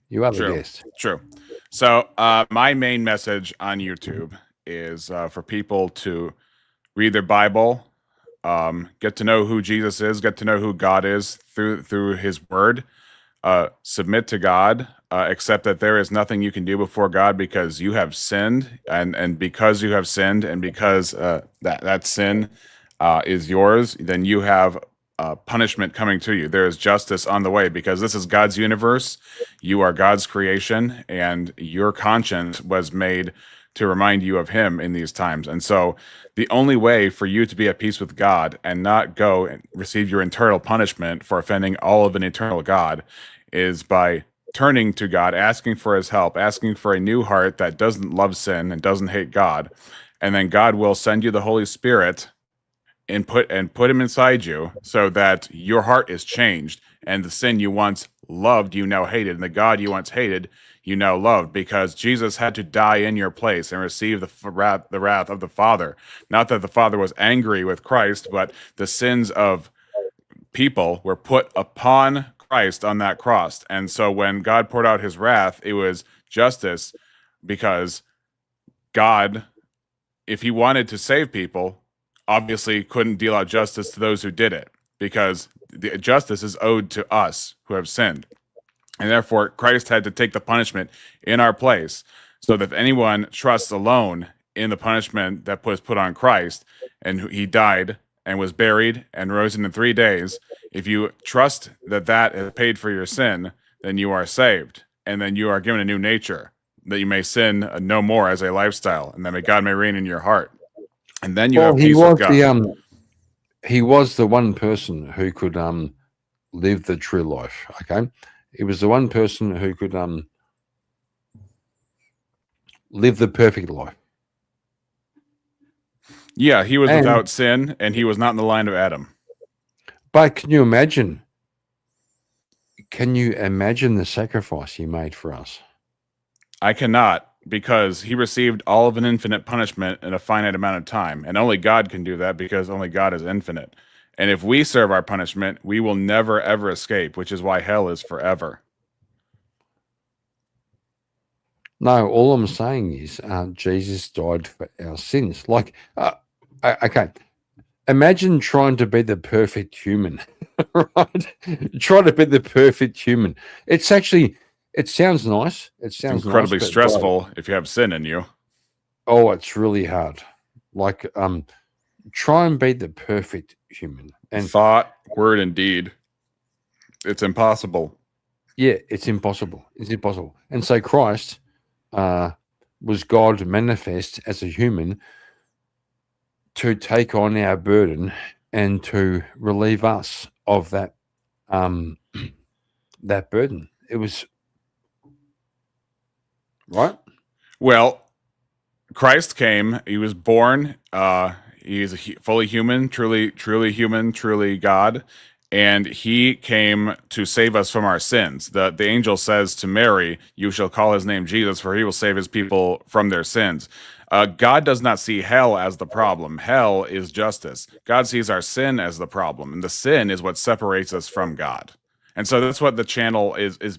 You are the guest. True. So my main message on YouTube is for people to read their Bible, get to know who Jesus is, get to know who God is through His Word, submit to God, accept that there is nothing you can do before God because you have sinned, and because you have sinned, and because that sin is yours, then you have punishment coming to you. There is justice on the way because this is God's universe. You are God's creation, and your conscience was made to remind you of Him in these times. And so the only way for you to be at peace with God and not go and receive your eternal punishment for offending all of an eternal God is by turning to God, asking for His help, asking for a new heart that doesn't love sin and doesn't hate God. And then God will send you the Holy Spirit and put Him inside you so that your heart is changed, and the sin you once loved, you now hated, and the God you once hated, you now loved, because Jesus had to die in your place and receive the wrath of the Father. Not that the Father was angry with Christ, but the sins of people were put upon Christ on that cross. And so when God poured out His wrath, it was justice, because God, if He wanted to save people, obviously couldn't deal out justice to those who did it, because the justice is owed to us who have sinned. And therefore, Christ had to take the punishment in our place, so that if anyone trusts alone in the punishment that was put on Christ, and He died and was buried and rose in 3 days, if you trust that that has paid for your sin, then you are saved. And then you are given a new nature, that you may sin no more as a lifestyle, and that God may reign in your heart. And then you have he peace was with God. he was the one person who could live the true life. Okay, he was the one person who could live the perfect life. Yeah, he was And- without sin, and he was not in the line of Adam. But can you imagine? Can you imagine the sacrifice he made for us? I cannot, because he received all of an infinite punishment in a finite amount of time. And only God can do that, because only God is infinite. And if we serve our punishment, we will never, ever escape, which is why hell is forever. No, all I'm saying is Jesus died for our sins. Like, okay, imagine trying to be the perfect human, right? Try to be the perfect human. It's actually, it sounds nice. It sounds It's incredibly nice, but, stressful if you have sin in you. oh, it's really hard. Like, try and be the perfect human. And Thought, word, and deed. It's impossible. yeah, it's impossible. It's impossible. And so Christ was God manifest as a human to take on our burden and to relieve us of that that burden. It was right. Well, Christ came. He was born. He is fully human, truly human, truly God. And he came to save us from our sins. The angel says to Mary, "You shall call his name Jesus, for he will save his people from their sins." God does not see hell as the problem. Hell is justice. God sees our sin as the problem, and the sin is what separates us from God. And so that's what the channel is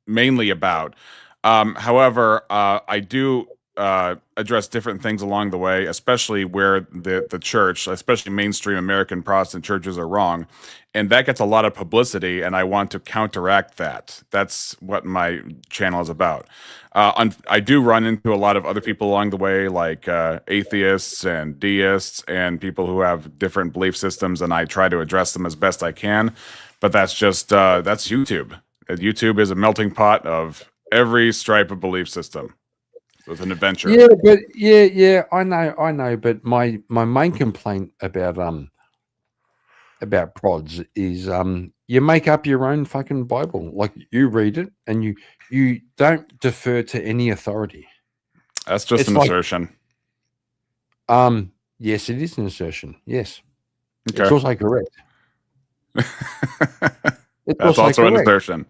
mainly about. However, I do address different things along the way, especially where the church, especially mainstream American Protestant churches, are wrong. And that gets a lot of publicity, and I want to counteract that. That's what my channel is about. I do run into a lot of other people along the way, like atheists and deists and people who have different belief systems, and I try to address them as best I can. But that's just, that's YouTube. YouTube is a melting pot of every stripe of belief system. So it's an adventure. Yeah, but yeah, I know. But my main complaint about prods is you make up your own fucking Bible. Like, you read it and you don't defer to any authority. That's just It's an like- assertion. Yes, it is an assertion. Yes. Okay. It's also correct. It's That's also an correct. assertion.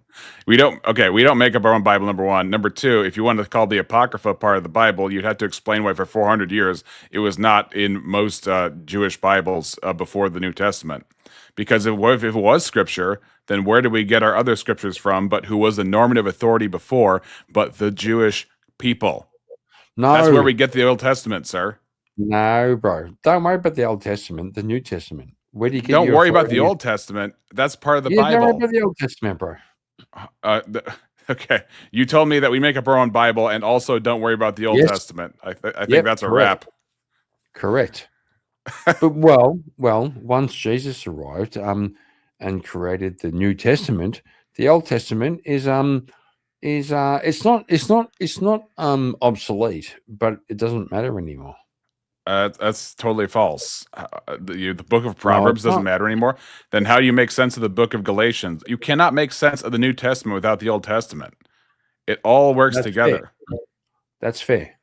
We don't make up our own Bible, number one. Number two, if you wanted to call the Apocrypha part of the Bible, you'd have to explain why for 400 years it was not in most Jewish Bibles before the New Testament. Because if it was scripture, then where do we get our other scriptures from? But who was the normative authority before? But the Jewish people. No, That's where we get the Old Testament, sir. no, bro. Don't worry about the Old Testament, the New Testament. Where do you get Don't your worry about the authority? Old Testament. That's part of the Yeah, don't worry Bible. about the Old Testament, bro. Okay, you told me that we make up our own Bible, and also don't worry about the Old Yes. Testament. I think Yep, that's a correct. wrap. Correct. But well, once Jesus arrived and created the New Testament, the Old Testament is it's not obsolete, but it doesn't matter anymore. That's totally false. The book of Proverbs it's doesn't not. matter anymore. Then how do you make sense of the book of Galatians? You cannot make sense of the New Testament without the Old Testament. It all works That's together. That's fair.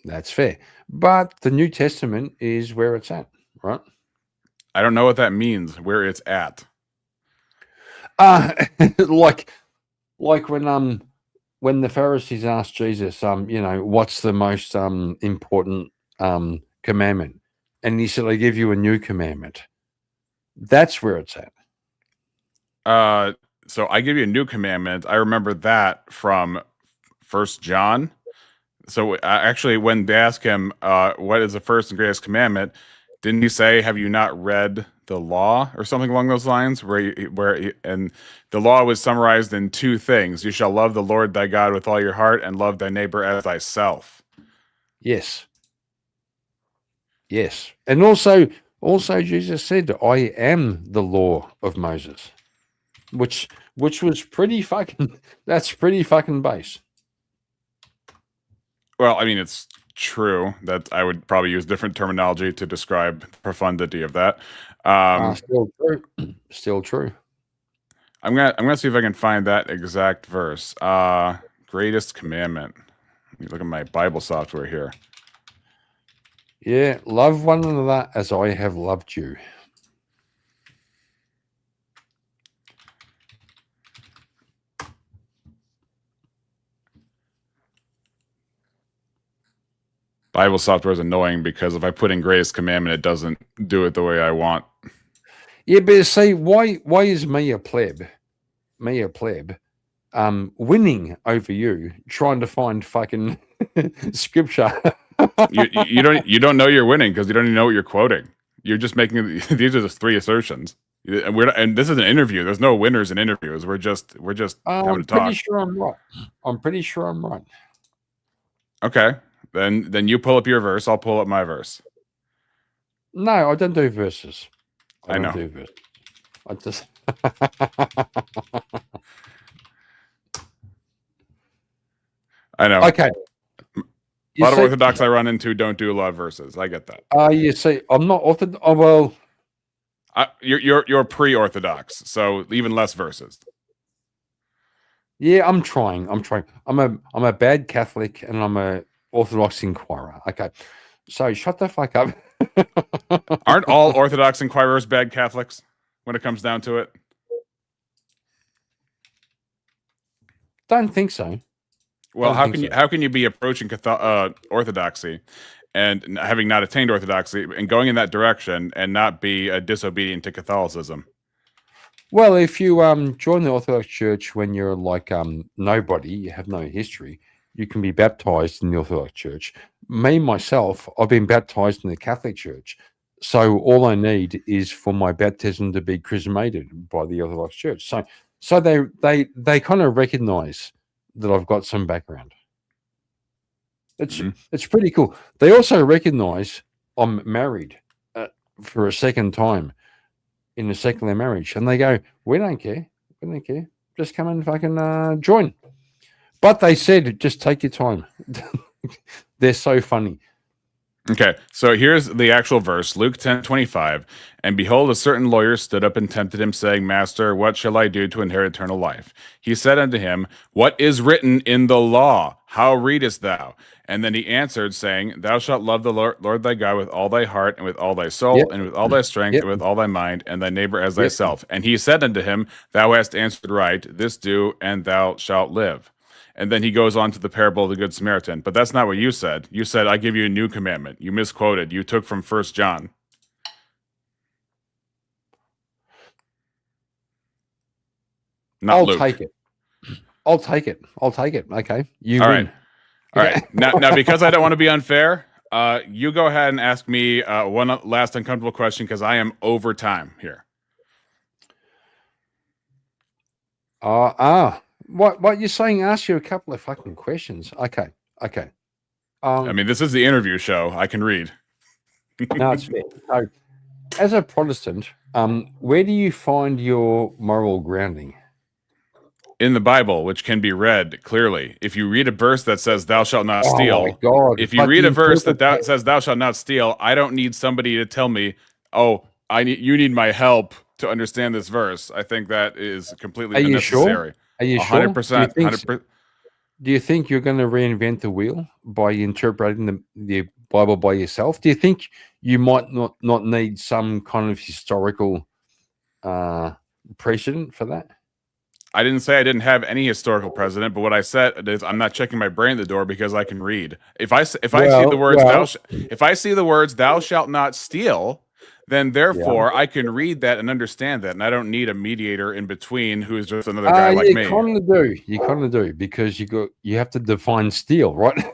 That's fair. But the New Testament is where it's at, right? I don't know what that means, where it's at. Like when the Pharisees asked Jesus, what's the most important commandment? And he said, I give you a new commandment. That's where it's at. So I give you a new commandment. I remember that from 1 John. So actually, when they ask him, what is the first and greatest commandment? Didn't he say, have you not read the law or something along those lines? And the law was summarized in two things. You shall love the Lord thy God with all your heart and love thy neighbor as thyself. Yes. Yes. And also Also, Jesus said, "I am the law of Moses," which was pretty fucking. That's pretty fucking base. Well, I mean, it's true that I would probably use different terminology to describe the profundity of that. Still true. Still true. I'm gonna see if I can find that exact verse. Greatest commandment. Let me look at my Bible software here. Yeah, love one another as I have loved you. Bible software is annoying because if I put in greatest commandment, it doesn't do it the way I want. Yeah, but see, why is me a pleb? Me a pleb, winning over you, trying to find fucking scripture. You don't know you're winning because you don't even know what you're quoting. You're just making these are just three assertions. And this is an interview. There's no winners in interviews. We're just having a I'm talk. pretty sure I'm right. I'm pretty sure I'm right. Okay, then you pull up your verse. I'll pull up my verse. No, I don't do verses. I know. Do verses. I just. I know. Okay. A lot of Orthodox I run into don't do a lot of verses. I get that. You see, I'm not Orthodox. Oh, well, you're pre-Orthodox, so even less verses. yeah, I'm trying. I'm a bad Catholic and I'm a Orthodox inquirer. Okay, so shut the fuck up. Aren't all Orthodox inquirers bad Catholics when it comes down to it? Don't think so. Well, how can you be approaching Orthodoxy and having not attained Orthodoxy and going in that direction and not be disobedient to Catholicism? Well, if you join the Orthodox Church when you're like nobody, you have no history, you can be baptized in the Orthodox Church. Me, myself, I've been baptized in the Catholic Church. So all I need is for my baptism to be chrismated by the Orthodox Church. So they kind of recognize that I've got some background. It's pretty cool. They also recognize I'm married for a second time in a secular marriage, and they go, "We don't care. We don't care. Just come and fucking join." But they said, "Just take your time." They're so funny. Okay, so here's the actual verse, Luke 10:25. And behold, a certain lawyer stood up and tempted him, saying, Master, what shall I do to inherit eternal life? He said unto him, What is written in the law? How readest thou? And then he answered, saying, Thou shalt love the Lord thy God with all thy heart, and with all thy soul, and with all thy strength, and with all thy mind, and thy neighbor as thyself. And he said unto him, Thou hast answered right, this do, and thou shalt live. And then he goes on to the parable of the Good Samaritan. But that's not what you said. You said, I give you a new commandment. You misquoted. You took from 1 John. I'll take it. I'll take it. Okay. You All win. right. All right. Now, because I don't want to be unfair, you go ahead and ask me one last uncomfortable question because I am over time here. What you're saying? Ask you a couple of fucking questions. Okay. I mean, this is the interview show. I can read. No, it's fair. So, as a Protestant, where do you find your moral grounding? In the Bible, which can be read clearly. If you read a verse that says "Thou shalt not steal," oh my God. If you read a verse that says "Thou shalt not steal," I don't need somebody to tell me, "Oh, you need my help to understand this verse." I think that is completely unnecessary. Sure? Are you 100%, sure? 100%. Do you think you're going to reinvent the wheel by interpreting the Bible by yourself? Do you think you might not need some kind of historical precedent for that? I didn't say I didn't have any historical precedent, but what I said is I'm not checking my brain at the door because I can read. If I see the words "Thou shalt not steal," then therefore I can read that and understand that, and I don't need a mediator in between who is just another guy like me. You kind of do because you have to define steal, right?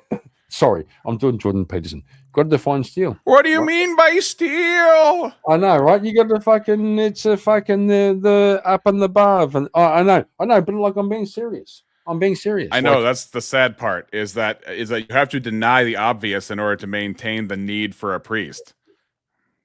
Sorry, I'm doing Jordan Peterson. Got to define steal. What do you mean by steal? I know, right? You got to fucking. It's a fucking the up and the above, and I know, but like I'm being serious. I know that's the sad part is that you have to deny the obvious in order to maintain the need for a priest.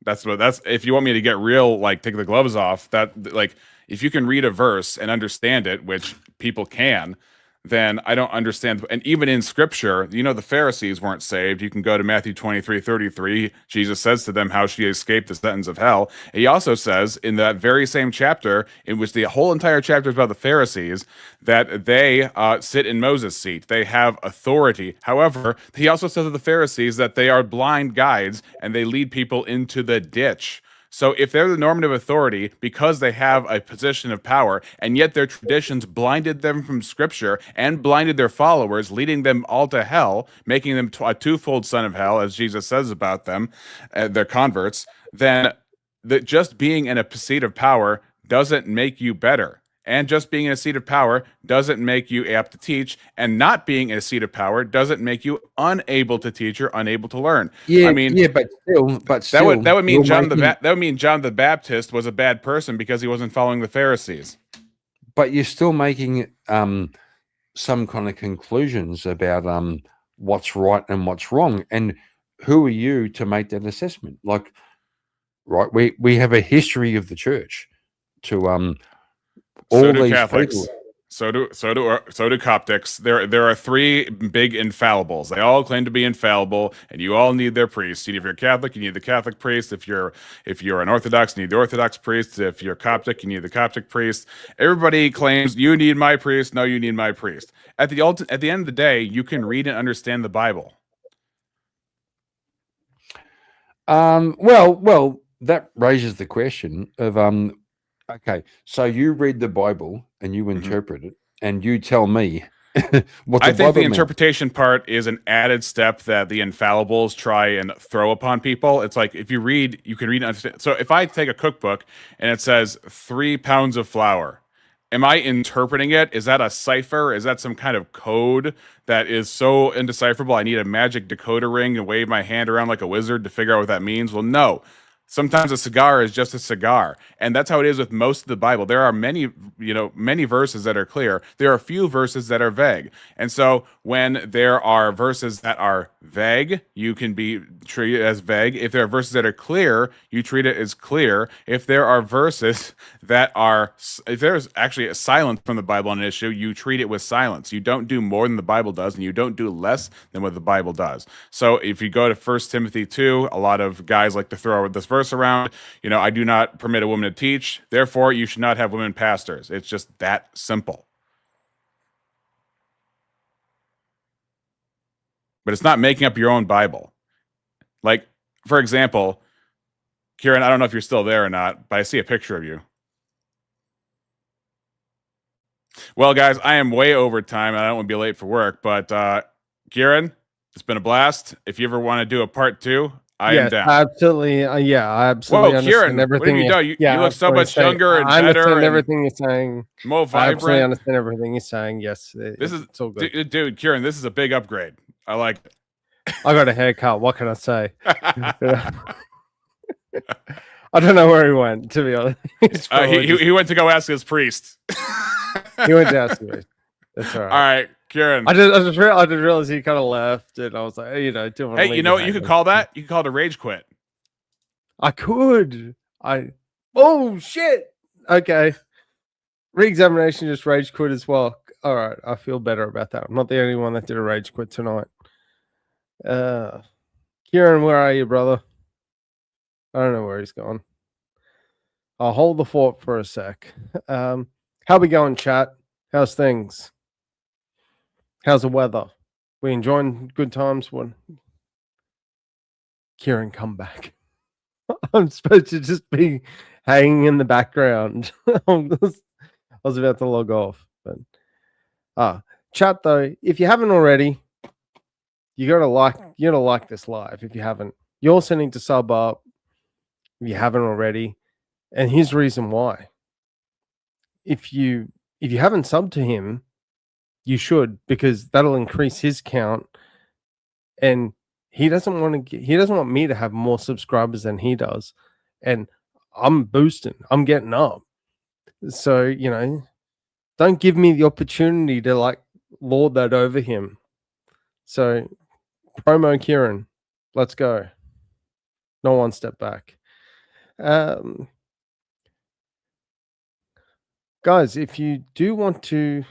That's if you want me to get real, like take the gloves off, that like if you can read a verse and understand it, which people can, then I don't understand. And even in scripture, the Pharisees weren't saved. You can go to Matthew 23:33. Jesus says to them how she escaped the sentence of hell. He also says in that very same chapter, in which the whole entire chapter is about the Pharisees, that they sit in Moses' seat. They have authority. However, he also says of the Pharisees that they are blind guides and they lead people into the ditch. So if they're the normative authority because they have a position of power, and yet their traditions blinded them from scripture and blinded their followers, leading them all to hell, making them a twofold son of hell, as Jesus says about them, their converts, then just being in a seat of power doesn't make you better. And just being in a seat of power doesn't make you apt to teach, and not being in a seat of power doesn't make you unable to teach or unable to learn. Yeah, I mean, but still, that would mean you're that would mean John the Baptist was a bad person because he wasn't following the Pharisees. But you're still making some kind of conclusions about what's right and what's wrong, and who are you to make that assessment? Like, right, we have a history of the church to So do Catholics. So do Coptics. There are three big infallibles. They all claim to be infallible, and you all need their priest. If you're Catholic, you need the Catholic priest. If you're an Orthodox, you need the Orthodox priest. If you're Coptic, you need the Coptic priest. Everybody claims you need my priest. No, you need my priest. At the end of the day, you can read and understand the Bible. Well, that raises the question of okay, so you read the Bible and you interpret it, and you tell me what I think the interpretation part is an added step that the infallibles try and throw upon people. It's like if you read, you can read and understand. So if I take a cookbook and it says 3 pounds of flour, am I interpreting it? Is that a cipher? Is that some kind of code that is so indecipherable I need a magic decoder ring and wave my hand around like a wizard to figure out what that means? Well, no. Sometimes a cigar is just a cigar. And that's how it is with most of the Bible. There are many verses that are clear. There are a few verses that are vague. And so when there are verses that are vague, you can be treated as vague. If there are verses that are clear, you treat it as clear. If there are verses that are, if there's actually a silence from the Bible on an issue, you treat it with silence. You don't do more than the Bible does, and you don't do less than what the Bible does. So if you go to 1 Timothy 2, a lot of guys like to throw this verse around, I do not permit a woman to teach, therefore you should not have women pastors. It's just that simple. But it's not making up your own Bible. Like, for example, Kieran, I don't know if you're still there or not, but I see a picture of you. Well, guys, I am way over time, and I don't want to be late for work, but Kieran, it's been a blast. If you ever want to do a part 2, I am down. Absolutely. I absolutely understand Kieran, everything. What have you done? You look so much younger and I better. understand everything you're saying. More vibrant. I absolutely understand everything you're saying. Yes, it's all good. Dude, Kieran, this is a big upgrade. I like it. I got a haircut. What can I say? I don't know where he went, to be honest. He went to go ask his priest. He went to ask me. That's all right. All right, Kieran. I just realized he kind of left, and I was like, hey, you know what you could call that? You could call it a rage quit. I could. Oh shit. Okay. Re-examination, just rage quit as well. All right, I feel better about that. I'm not the only one that did a rage quit tonight. Kieran, where are you, brother? I don't know where he's gone. I'll hold the fort for a sec. How we going, chat? How's things? How's the weather? We enjoying good times? When Kieran, come back. I'm supposed to just be hanging in the background. I was about to log off, but chat though, if you haven't already, you gotta like this live. If you haven't, you also need to sub up if you haven't already. And here's the reason why. If you haven't subbed to him, you should, because that'll increase his count, and he doesn't want me to have more subscribers than he does, and I'm boosting, I'm getting up. So don't give me the opportunity to lord that over him. So promo Kieran, let's go. No one step back. Guys, if you do want to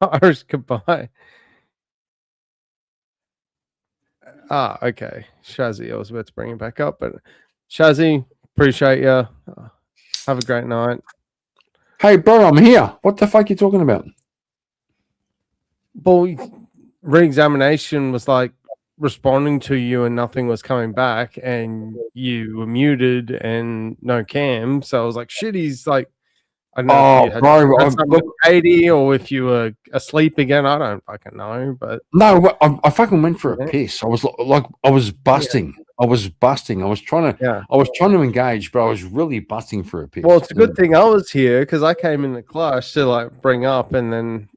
Irish goodbye. Okay. Shazzy, I was about to bring him back up, but Shazzy, appreciate you. Have a great night. Hey, bro, I'm here. What the fuck you talking about? Well, re-examination was like responding to you and nothing was coming back, and you were muted and no cam. So I was like, shit, he's like, I don't know if you had something with Katie or if you were asleep again. I don't fucking know, but no, I fucking went for a piss. I was like, I was busting. I was busting. I was trying to engage, but I was really busting for a piss. Well, it's a good thing I was here because I came in the clash to like bring up, and then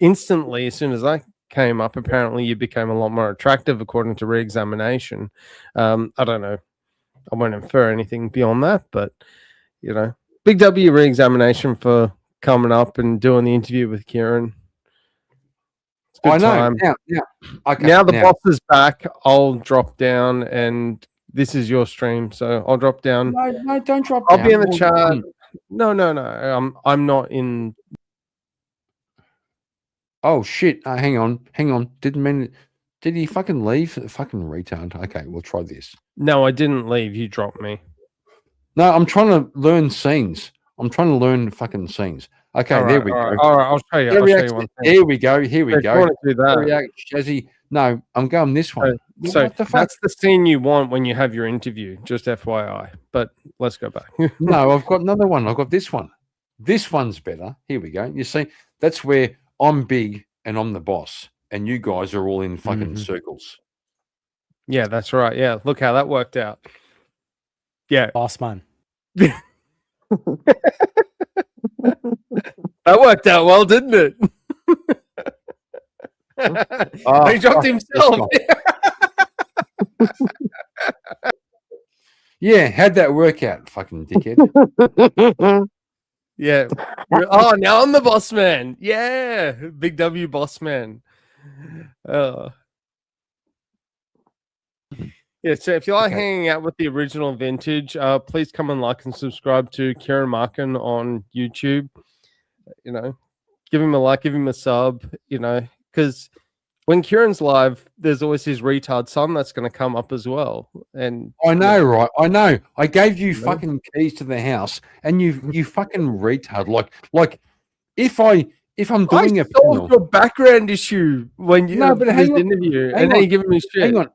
instantly as soon as I came up, apparently you became a lot more attractive according to re-examination. I don't know. I won't infer anything beyond that, but Big W re-examination for coming up and doing the interview with Kieran. I know. Yeah. Okay. Now the boss is back. I'll drop down, and this is your stream, so I'll drop down. No, don't drop I'll down. be in the chat. No. I'm not in. Oh shit! Hang on. Didn't mean. Did he fucking leave? Fucking retard. Okay, we'll try this. No, I didn't leave. You dropped me. No, I'm trying to learn scenes. I'm trying to learn fucking scenes. Okay, there we go. All right, I'll show you. One thing. Here we go. Here we go. Do that. Shazzy. No, I'm going this one. So that's the scene you want when you have your interview. Just FYI. But let's go back. No, I've got another one. I've got this one. This one's better. Here we go. You see, that's where I'm big and I'm the boss, and you guys are all in fucking circles. Yeah, that's right. Yeah, look how that worked out. Yeah, boss man. That worked out well, didn't it? He dropped himself. Yeah, how'd that work out, fucking dickhead? Yeah. Oh, now I'm the boss man. Yeah, Big W boss man. Yeah, so if you like hanging out with the original vintage, please come and like and subscribe to Kieran Markin on YouTube. Give him a like, give him a sub, because when Kieran's live, there's always his retard son that's going to come up as well. And I know, right? I know. I gave you fucking keys to the house, and you fucking retard. Like if I'm doing a panel, your background issue when you but interview, and then you're giving me shit. Hang on.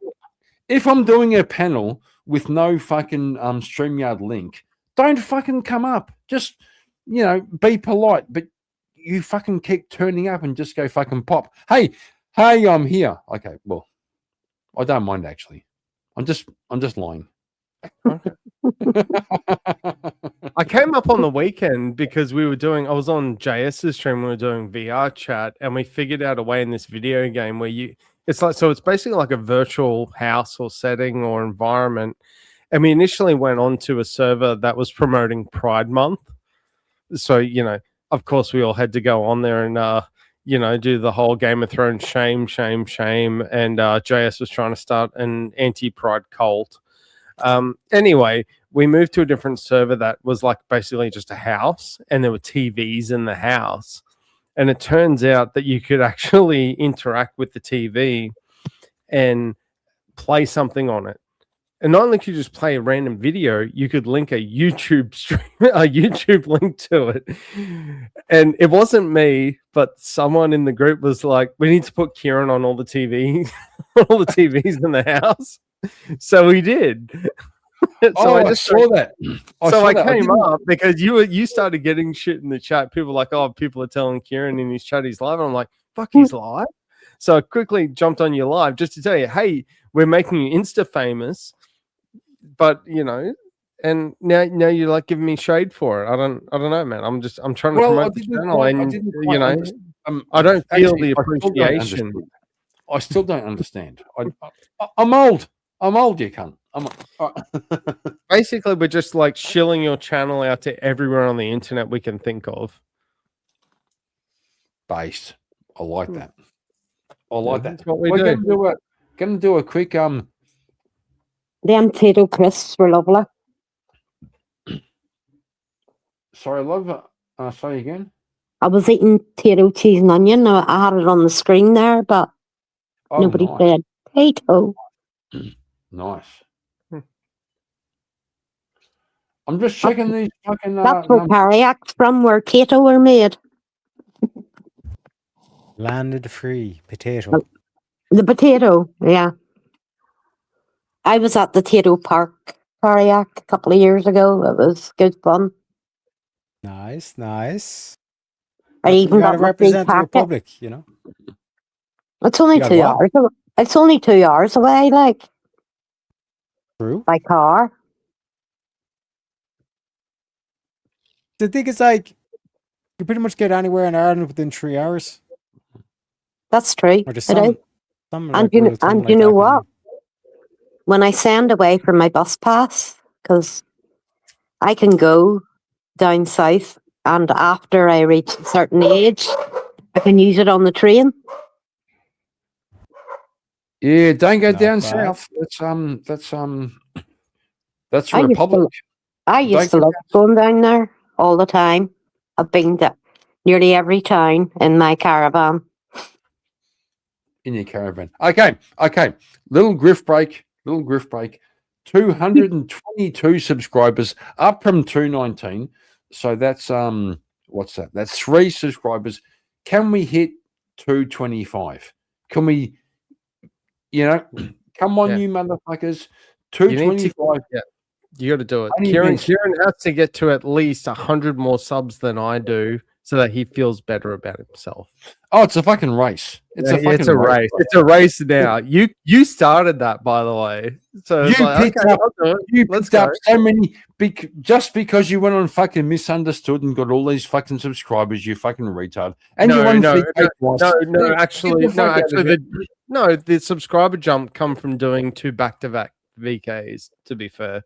If I'm doing a panel with no fucking StreamYard link, don't fucking come up. Just be polite. But you fucking keep turning up and just go fucking pop. Hey, I'm here. Okay, well, I don't mind actually. I'm just lying. Okay. I came up on the weekend because I was on JS's stream, we were doing VR chat, and we figured out a way in this video game where it's basically like a virtual house or setting or environment. And we initially went on to a server that was promoting Pride Month. So, of course we all had to go on there and, do the whole Game of Thrones shame. And JS was trying to start an anti-Pride cult. Anyway, we moved to a different server that was like basically just a house, and there were TVs in the house. And it turns out that you could actually interact with the TV and play something on it. And not only could you just play a random video, you could link a YouTube stream, a YouTube link to it. And it wasn't me, but someone in the group was like, we need to put Kieran on all the TVs, all the TVs in the house. So we did. So I saw that. I came up because you started getting shit in the chat. People were like, oh, people are telling Kieran in his chat he's live. And I'm like, fuck, he's live. So I quickly jumped on your live just to tell you, hey, we're making you Insta famous. But and now you're like giving me shade for it. I don't know, man. I'm trying to promote the channel, and I don't feel the appreciation. I still don't understand. I'm old. You cunt. Basically, we're just like shilling your channel out to everywhere on the internet we can think of. Based. I like that. I like that. That's what we're do. Gonna do a quick Them potato crisps were lovely. Sorry, love. Say again. I was eating potato, cheese, and onion. I had it on the screen there, but Oh, nobody nice. said potato. Nice. Hmm. I'm just checking these fucking. That's where Carriac's from, where potato were made. Landed free potato. The potato, yeah. I was at the Tato Park, Carriac, a couple of years ago. It was good fun. Nice, nice. I You even gotta got my free represent the packet. Republic, you know. It's only You got 2 what? hours. It's only 2 hours away, like, True. by car. The thing is, like, you pretty much get anywhere in Ireland within 3 hours. That's true. Or there's It is. some And like, you, rule of thumb and like you know that what? going on. When I send away for my bus pass, because I can go down south, and after I reach a certain age, I can use it on the train. Yeah, don't go Not down bad. south. That's I used to- Republic. I used to Don't go love going down there all the time. I've been to nearly every town in my caravan. in your caravan. Okay. Little griff break. 222 subscribers, up from 219. So that's what's that? That's 3 subscribers. Can we hit 225? Can we, come on, Yeah. you motherfuckers. You need 225. to, yeah, you got to do it. Only Kieran against- has to get to at least 100 more subs than I do, so that he feels better about himself. Oh, it's a fucking race. It's a fucking race. It's a race now. You started that, by the way. So it's You like, picked okay, up- I'll do it. You Let's picked go. up so many just because you went on fucking Misunderstood and got all these fucking subscribers, you fucking retard. And you won no, VK twice. no, Get actually, the fuck out of it. the subscriber jump come from doing 2 back-to-back VKs. To be fair,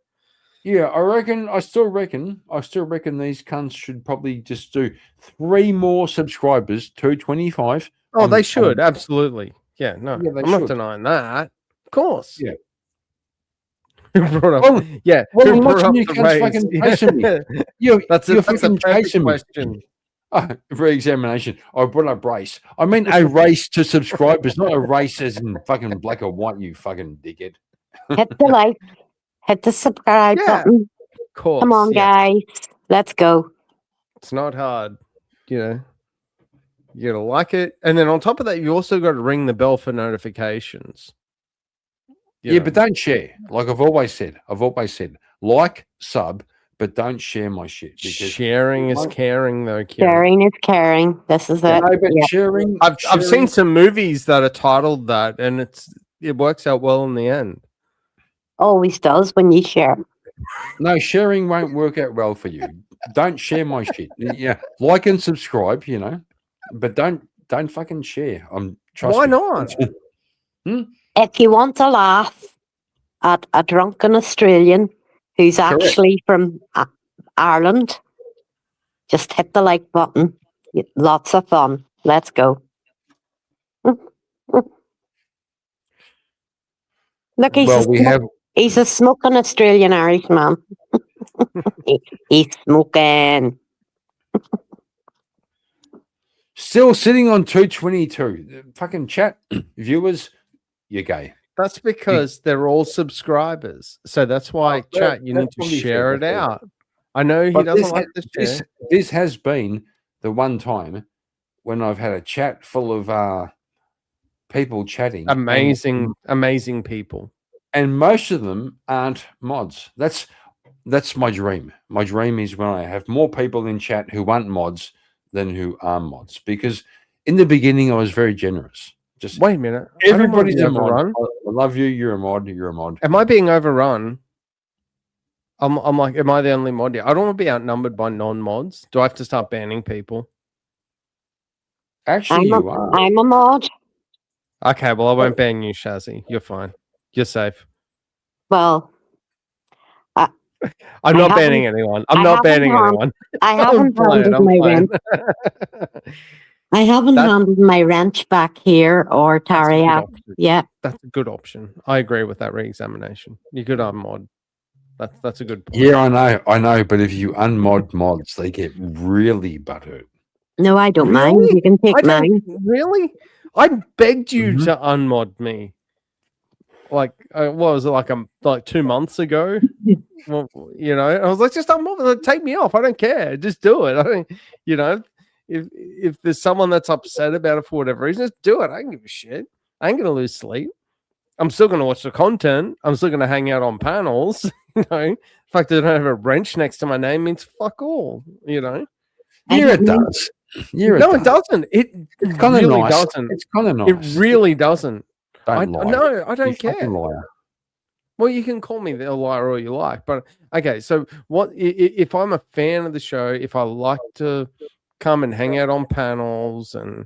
Yeah, I still reckon these cunts should probably just do 3 more subscribers, 225. oh, on- they should on- absolutely. Yeah, no, Yeah, they I'm not should. denying that. Of course. Yeah. Who brought up? Well, yeah, well, who I'm brought watching up you the cunts race? fucking Yeah. chasing me. You're That's a fucking perfect chasing me. question. For examination, I brought up race. I mean a race to subscribers, not a race as in fucking black or white, you fucking dickhead. Hit the like, hit the subscribe Yeah. button. Of course. Come on, yeah. guys. Let's go. It's not hard. You gotta like it, and then on top of that, you also got to ring the bell for notifications. You Yeah, know. but don't share. Like I've always said, like, sub, but don't share my shit. Because sharing is I- caring, though. Kieran. Sharing is caring. This is it. No, but Yeah. sharing. I've seen sharing- some movies that are titled that, and it works out well in the end. Always does when you share. No, sharing won't work out well for you. Don't share my shit. Yeah, like and subscribe, but don't fucking share. Trust Why me. not? If you want to laugh at a drunken Australian who's Correct. actually from Ireland, just hit the like button. Lots of fun. Let's go. Look, he's a smoking Australian Irishman. He's smoking. Still sitting on 222. Fucking chat viewers, you're gay. That's because they're all subscribers. So that's why, Oh, chat, you that's need to probably share fair, it that's fair. out. I know he But doesn't like to share. this has been the one time when I've had a chat full of people chatting. Amazing people. And most of them aren't mods. That's my dream. My dream is when I have more people in chat who aren't mods than who are mods. Because in the beginning, I was very generous. Just Wait a minute. I don't wanna everybody's be a mod. overrun. I love you. You're a mod. You're a mod. Am I being overrun? I'm like, am I the only mod here? I don't want to be outnumbered by non-mods. Do I have to start banning people? Actually, you are. I'm a mod. Okay, well, I won't ban you, Shazzy. You're fine. You're safe. Well, I'm I not haven't- banning anyone. I'm I not haven't banning hand- anyone. I I'm haven't playing, handed I'm my playing. wrench. I haven't That- handed my wrench back here or That's a good Tariak. option. Yeah. That's a good option. I agree with that re-examination. You're good on mod. That's a good point. Yeah, I know. But if you unmod mods, they get really butthurt. No, I don't mind. Really? You can take I don't mine. really. I begged you Mhm. to unmod me. Like, what was it like 2 months ago? Well, I was like, just unmod, take me off. I don't care. Just do it. I don't, if there's someone that's upset about it for whatever reason, just do it. I don't give a shit. I ain't gonna lose sleep. I'm still gonna watch the content. I'm still gonna hang out on panels. The fact that I don't have a wrench next to my name means fuck all. I Yeah, don't it mind. does. Yeah, No, it doesn't. It It's kind of really nice. doesn't. It's kind of nice. It really doesn't. Don't lie. No, I You don't fucking care. liar. Well, you can call me the liar all you like, but okay. So, what if I'm a fan of the show? If I like to come and hang out on panels, and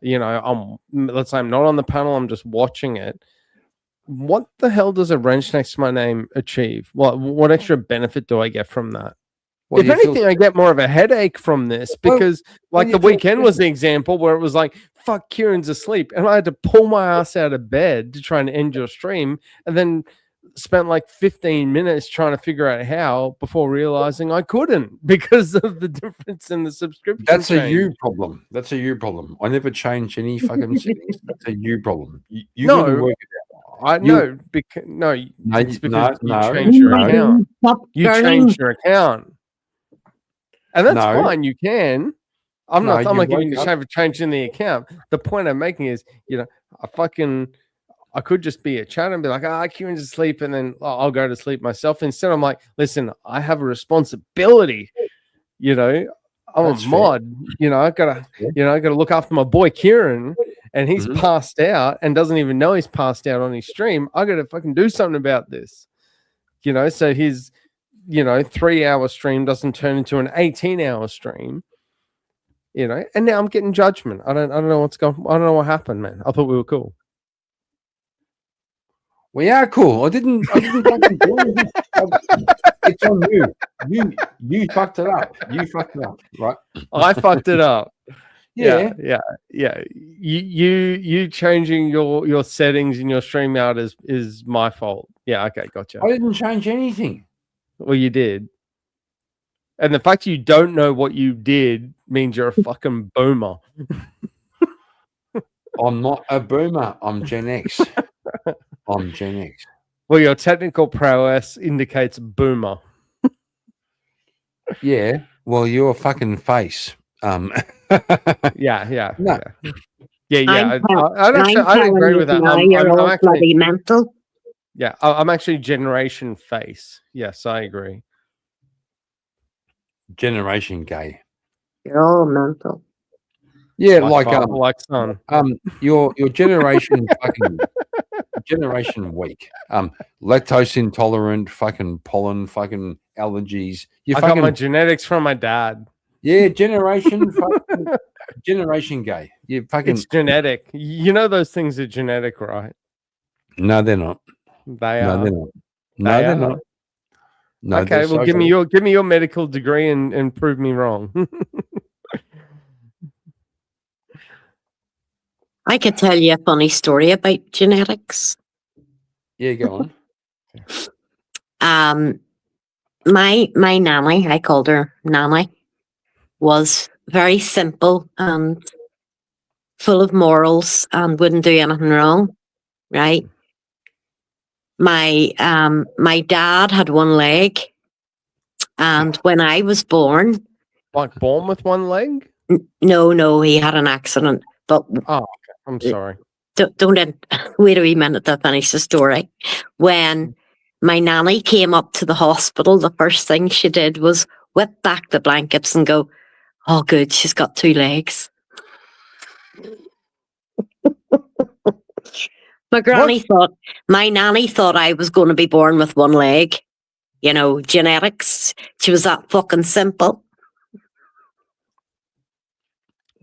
let's say I'm not on the panel, I'm just watching it. What the hell does a wrench next to my name achieve? What extra benefit do I get from that? Well, If you feel- anything, I get more of a headache from this Well, because, like, you the feel weekend was the example where it was like, fuck, Kieran's asleep. And I had to pull my ass out of bed to try and end your stream, and then spent like 15 minutes trying to figure out how before realizing I couldn't because of the difference in the subscription. That's a change. you problem. That's a you problem. I never change any fucking settings. That's a you problem. You No, gotta work it I You- know because No, it's you- because no, you no, changed your no. account. Stop You burning. changed your account, and that's No. fine. You can. I'm No, not. I'm you not giving you wake the up- shame for changing the account. The point I'm making is, I could just be a chat and be like, Kieran's asleep, and then I'll go to sleep myself. Instead, I'm like, listen, I have a responsibility. I'm That's a mod. I gotta, Yeah. I gotta look after my boy Kieran, and he's Mhm. passed out and doesn't even know he's passed out on his stream. I gotta fucking do something about this. So his 3-hour stream doesn't turn into an 18-hour stream. And now I'm getting judgment. I don't know what's going. I don't know what happened, man. I thought we were cool. We are cool. I didn't fucking do anything. It's on you. You fucked it up. You fucked it up, right? I fucked it up. Yeah. Yeah. You changing your settings in your stream out is my fault. Yeah. Okay. Gotcha. I didn't change anything. Well, you did. And the fact you don't know what you did means you're a fucking boomer. I'm not a boomer. I'm Gen X. I'm Gen X. Well, your technical prowess indicates boomer. Yeah. Well, you're a fucking face. Yeah. No. Yeah. I'm tell- I don't I'm agree telling with you that. now, you're all actually, bloody mental. yeah, I'm actually generation face. Yes, I agree. Generation gay. You're all mental. Yeah, Like like father, like son. your generation fucking generation weak. Lactose intolerant, fucking pollen, fucking allergies. You I got fucking my genetics from my dad. yeah, generation fucking generation gay. You fucking It's genetic. You know those things are genetic, right? no, they're not. They No, are. they're not. No, They they're are. not. No, Okay, they're well, give me social. your medical degree and prove me wrong. I could tell you a funny story about genetics. Yeah, go on. My nanny, I called her Nanny, was very simple and full of morals and wouldn't do anything wrong, right? My dad had one leg, and when I was born, Like born with one leg? no, he had an accident. But I'm sorry. don't wait a wee minute to finish the story. When my nanny came up to the hospital, the first thing she did was whip back the blankets and go, "Oh, good, she's got 2 legs." My nanny thought I was going to be born with 1 leg. Genetics. She was that fucking simple.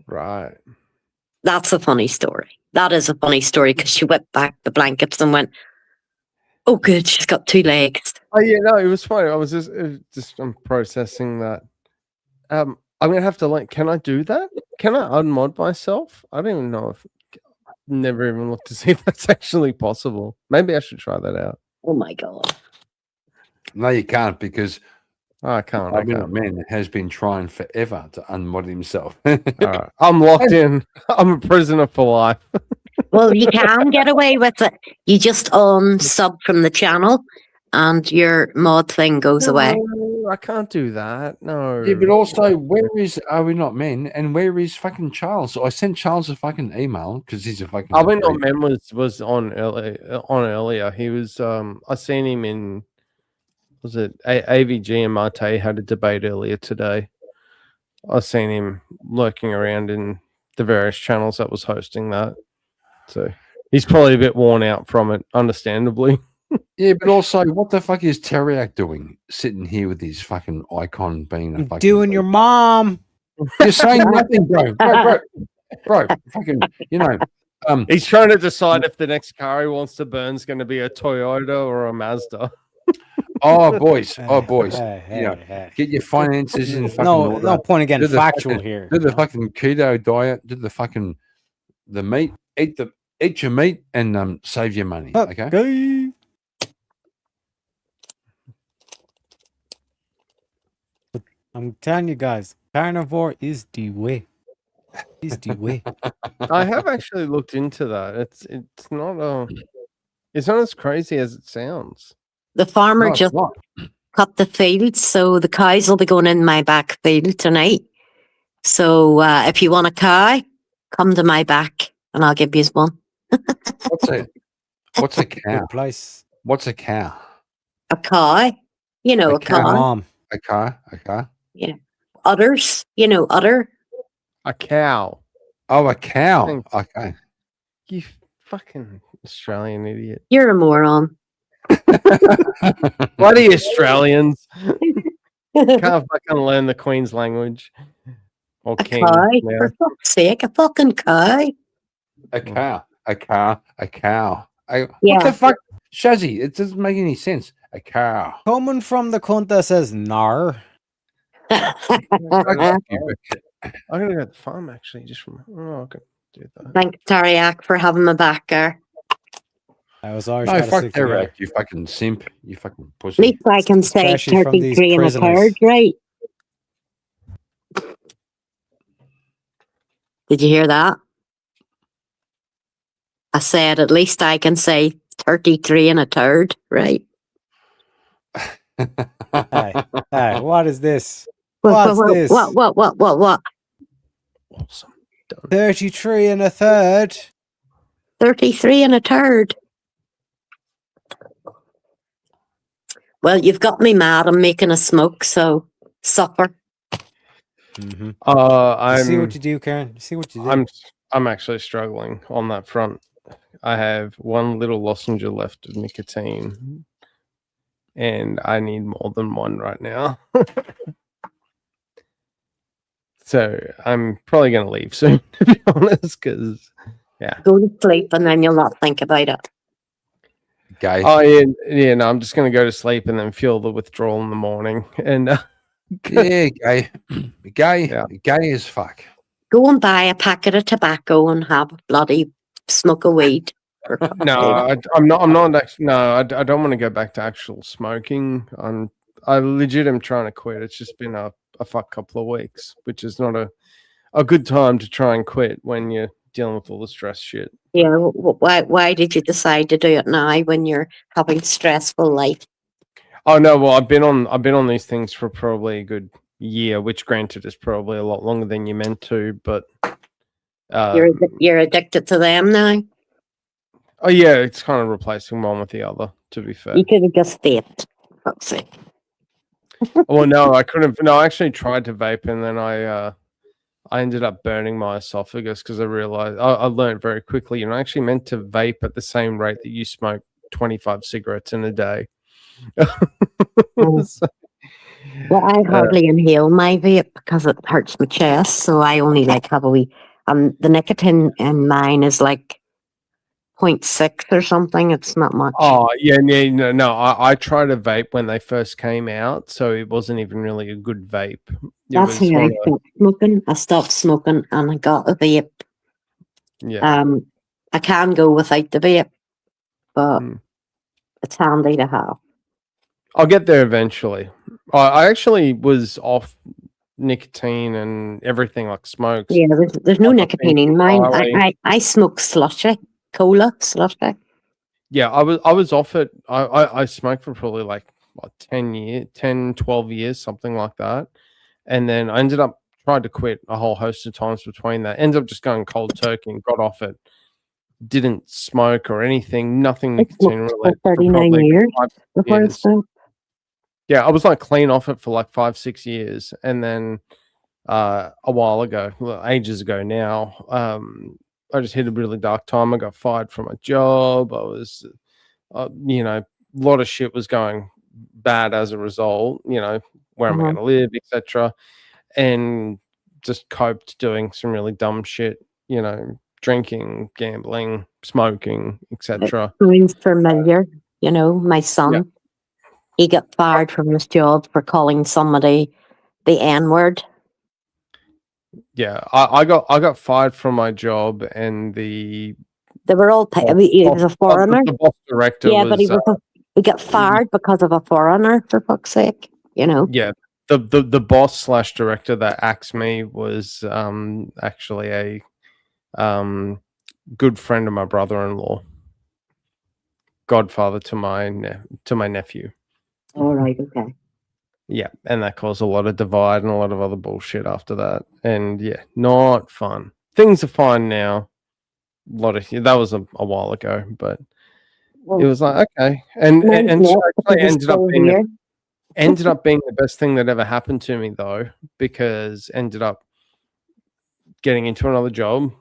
Right. That's a funny story. That is a funny story because she whipped back the blankets and went, "Oh, good, she's got 2 legs." Oh yeah, no, it was funny. I was just I'm processing that. I'm gonna have to can I do that? Can I unmod myself? I don't even know if never even looked to see if that's actually possible. Maybe I should try that out. Oh my God. No, you can't because I can't. I Bobby can't. Man has been trying forever to unmod himself. All right. I'm locked in. I'm a prisoner for life. Well, you can get away with it. You just sub from the channel and your mod thing goes away. No, I can't do that. No. Yeah, but also, where is Are We Not Men? And where is fucking Charles? I sent Charles a fucking email because he's a fucking. Are We Not Men was on earlier. He was. I seen him in. Was it AVG and Mate had a debate earlier today? I seen him lurking around in the various channels that was hosting that. So he's probably a bit worn out from it, understandably. Yeah, but also, what the fuck is Teriak doing sitting here with his fucking icon being a fucking. Doing your mom. You're saying nothing, bro. Bro, fucking, you know. He's trying to decide if the next car he wants to burn is going to be a Toyota or a Mazda. Oh, boys. Hey. Get your finances in fucking No, order. no point in Do getting the factual fucking- here. Do the fucking keto diet. Do the fucking the meat. Eat your meat and save your money. Okay. Okay. I'm telling you guys, carnivore is the way. Is the way. I have actually looked into that. It's not as crazy as it sounds. The farmer No, it's just not. cut the field, so the cows will be going in my back field tonight. So if you want a cow, come to my back and I'll give you one. What's a cow? Good place. What's a cow? A cow, you know, A a cow. cow. Mom. A car? Udders, you know, udder. A cow. Oh, a cow. Thanks. Okay. You fucking Australian idiot. You're a moron. Bloody Australians. Can't fucking learn the Queen's language. Or A King. cow, Yeah. for fuck's sake, a fucking cow. A cow. A cow. What Yeah. the fuck? Shazzy, it doesn't make any sense. A cow. Coming from the cunt that says nar. I'm gonna go to the farm actually. Just from I can do that. Thank Tariak for having my back there. I was always No, gotta fuck stick together. Derek, you fucking simp. You fucking At pussy. least I can say Especially from these 33 and a prisoners. third, right? Did you hear that? I said at least I can say 33 and a third, right? Hey, what is this? What? What's this? What? Awesome. Done. 33 and a third. 33 and a third. Well, you've got me mad. I'm making a smoke, so suffer. Mm-hmm. I'm See what you do, Karen. See what you do. I'm actually struggling on that front. I have one little lozenge left of nicotine, and I need more than one right now. So I'm probably going to leave soon, to be honest, because Go to sleep and then you'll not think about it. Gay. oh yeah, no, I'm just going to go to sleep and then feel the withdrawal in the morning. And Yeah, gay. Gay. Yeah. Gay as fuck. Go and buy a packet of tobacco and have a bloody smoke of weed. for fuck's no, sake. I'm not actually. No, I don't want to go back to actual smoking. I legit am trying to quit. It's just been a fuck couple of weeks, which is not a good time to try and quit when you're dealing with all the stress shit. Yeah, why did you decide to do it now when you're having a stressful life? Oh no, well I've been on these things for probably a good year, which granted is probably a lot longer than you meant to, but You're addicted to them now. oh yeah, it's kind of replacing one with the other, to be fair. You could have just vaped. Fuck's sake. Well, no, I couldn't. No, I actually tried to vape, and then I ended up burning my esophagus because I realized I learned very quickly. You're not actually meant to vape at the same rate that you smoke 25 cigarettes in a day. Mm. So- Well, I hardly inhale my vape because it hurts my chest, so I only like have a wee. The nicotine in mine is like 0.6 or something. It's not much. Oh yeah, no. I tried a vape when they first came out, so it wasn't even really a good vape. It That's was how I one of- stopped smoking. I stopped smoking and I got a vape. yeah. I can go without the vape, but Mm. it's handy to have. I'll get there eventually. I actually was off nicotine and everything like smokes. Yeah, there's no I've got nicotine in mine. Barley. I smoke slushy, cola slushy. Yeah, I was off it. I smoked for probably like what, 12 years, something like that. And then I ended up tried to quit a whole host of times between that. Ended up just going cold turkey and got off it. Didn't smoke or anything, nothing I nicotine smoked for related. for 39 probably years 5 before I years. smoked. Yeah, I was like clean off it for like 5-6 years, and then a while ago, well, ages ago now, I just hit a really dark time. I got fired from a job. I was, a lot of shit was going bad as a result. Where am I going to live, etc. And just coped doing some really dumb shit. Drinking, gambling, smoking, etc. Sounds familiar. My son, he got fired from his job for calling somebody the N-word. Yeah, I got fired from my job, and They were all. He was a foreigner. The boss director Yeah, was, but he got fired because of a foreigner. For fuck's sake, yeah. The boss / director that axed me was actually a good friend of my brother-in-law, godfather to my nephew. All right, okay. Yeah, and that caused a lot of divide and a lot of other bullshit after that. And yeah, not fun. Things are fine now. That was a while ago, but it was like okay, and so actually ended up being the best thing that ever happened to me though, because ended up getting into another job.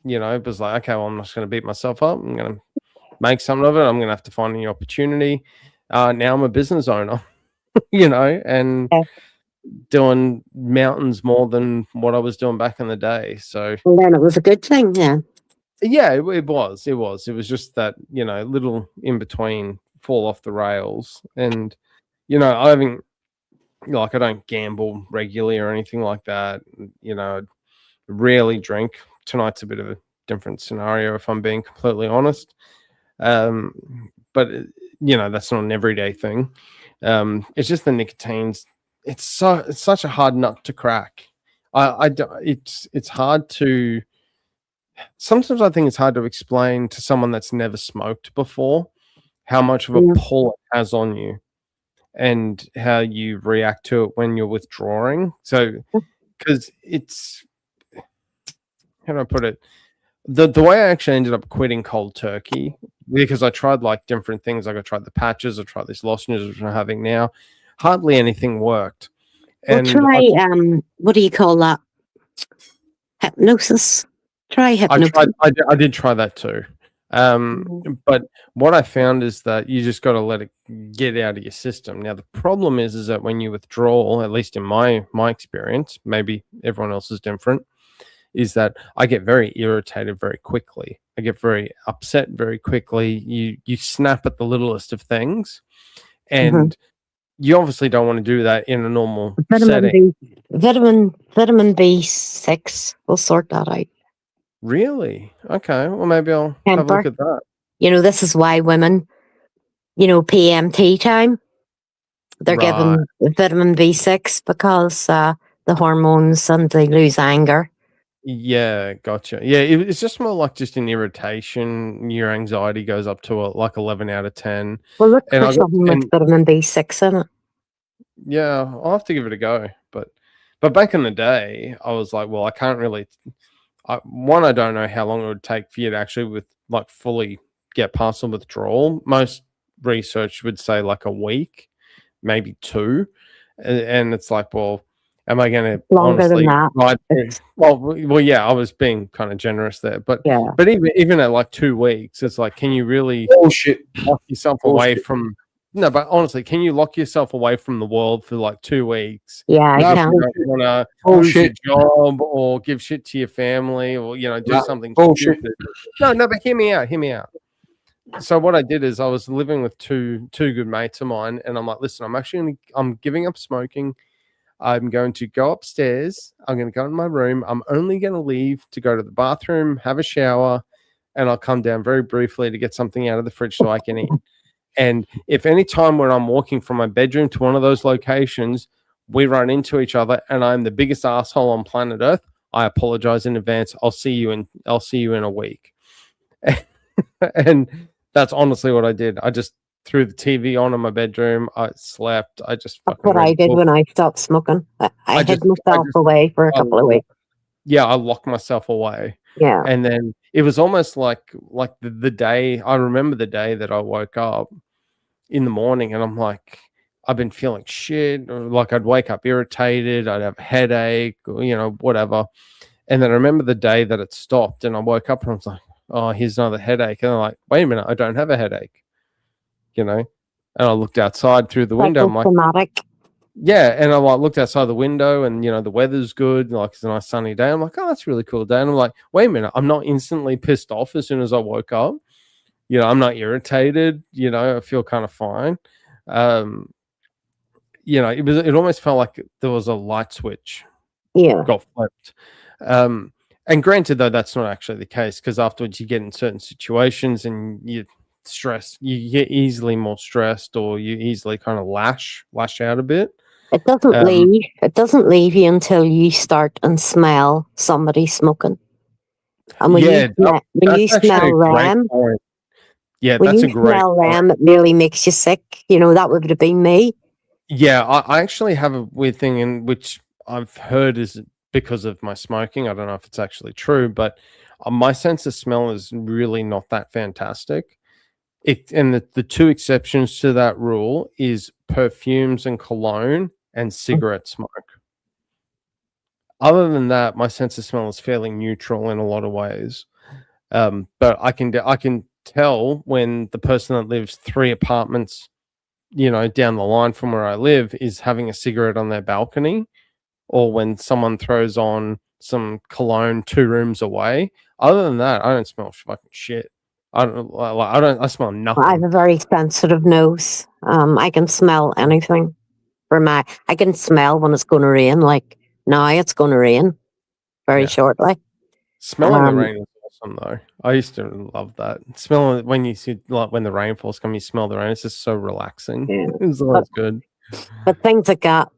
It was like okay, well, I'm not going to beat myself up. I'm going to make something of it. I'm going to have to find a new opportunity. Now I'm a business owner. And doing mountains more than what I was doing back in the day. So well, then it was a good thing, yeah. Yeah, it was. It was just that, little in between fall off the rails. And, I haven't, I don't gamble regularly or anything like that. I rarely drink. Tonight's a bit of a different scenario, if I'm being completely honest. But, that's not an everyday thing. It's just the nicotine's. It's such a hard nut to crack. It's hard to. Sometimes I think it's hard to explain to someone that's never smoked before how much of a pull it has on you, and how you react to it when you're withdrawing. So, because it's how do I put it? The way I actually ended up quitting cold turkey, because I tried like different things. Like I tried the patches, I tried these lozenges which I'm having now. Hardly anything worked. And try what do you call that? Hypnosis. Try hypnosis. I did try that too. But what I found is that you just got to let it get out of your system. Now the problem is that when you withdraw, at least in my experience, maybe everyone else is different, is that I get very irritated very quickly. I get very upset very quickly. You snap at the littlest of things, and you obviously don't want to do that in a normal setting. Vitamin B6 will sort that out. Really? Okay. Well, maybe I'll have a look at that. This is why women, PMT time, they're given vitamin B6 because the hormones and they lose anger. Yeah, gotcha. Yeah, it's just more like just an irritation. Your anxiety goes up to like 11 out of 10. Well, look for something with vitamin B6 in it. Yeah, I'll have to give it a go. But back in the day, I was like, well, I can't really. I don't know how long it would take for you to actually fully get past the withdrawal. Most research would say like a week, maybe 2, and it's like, well. Am I going to honestly ride through? Well, yeah, I was being kind of generous there, but even at like 2 weeks, it's like, can you really lock yourself away from? No, but honestly, can you lock yourself away from the world for like 2 weeks? Yeah, I can. You don't want to lose your job or give shit to your family or do something stupid. No, but hear me out. So what I did is I was living with two good mates of mine, and I'm like, listen, I'm giving up smoking. I'm going to go upstairs. I'm going to go in my room. I'm only going to leave to go to the bathroom, have a shower, and I'll come down very briefly to get something out of the fridge so I can eat. And if any time when I'm walking from my bedroom to one of those locations, we run into each other and I'm the biggest asshole on planet Earth, I apologize in advance. I'll see you in a week. And that's honestly what I did. I just threw the TV on in my bedroom. I slept. I just That's fucking what I read did books. when I stopped smoking. I hid just- myself away for a couple of weeks. Yeah, I locked myself away. Yeah. And then it was almost like the day, I remember the day that I woke up in the morning and I'm like, I've been feeling shit, or like I'd wake up irritated, I'd have a headache, or, whatever. And then I remember the day that it stopped and I woke up and I was like, oh, here's another headache. And I'm like, wait a minute, I don't have a headache, And I looked outside through the window. I'm like, Psychosomatic. yeah, and I looked outside the window, and the weather's good, like it's a nice sunny day. I'm like, oh, that's a really cool day. And I'm like, wait a minute, I'm not instantly pissed off as soon as I woke up. I'm not irritated. I feel kind of fine. It almost felt like there was a light switch Yeah. got flipped. And granted, though, that's not actually the case, because afterwards you get in certain situations and you get easily more stressed, or you easily kind of lash out a bit. It doesn't leave. It doesn't leave you until you start and smell somebody smoking. And when Yeah, you That's actually a smell great them, point. Yeah, when that's a you great smell point. them, it really makes you sick. That would have been me. Yeah, I actually have a weird thing, in which I've heard is because of my smoking. I don't know if it's actually true, but my sense of smell is really not that fantastic. And the two exceptions to that rule is perfumes and cologne and cigarette smoke. Other than that, my sense of smell is fairly neutral in a lot of ways. But I can tell when the person that lives 3 apartments, down the line from where I live is having a cigarette on their balcony, or when someone throws on some cologne 2 rooms away. Other than that, I don't smell fucking shit. I smell nothing. I have a very sensitive nose. I can smell anything. I can smell when it's going to rain. Like now, it's going to rain very shortly. Smelling the rain is awesome, though. I used to love that. Smelling when you see, like, when the rainfall's coming, you smell the rain. It's just so relaxing. Yeah. It's always good. But things like that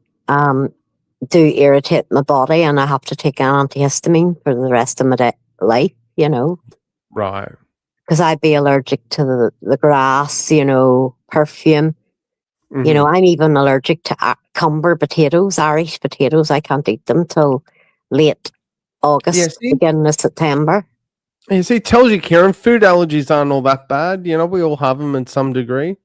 do irritate my body, and I have to take an antihistamine for the rest of my life. Right. Because I'd be allergic to the grass, perfume. Mhm. I'm even allergic to cumber potatoes, Irish potatoes. I can't eat them till late August, see? beginning of September. Yeah, see, tells you, Kieran, food allergies aren't all that bad. We all have them in some degree.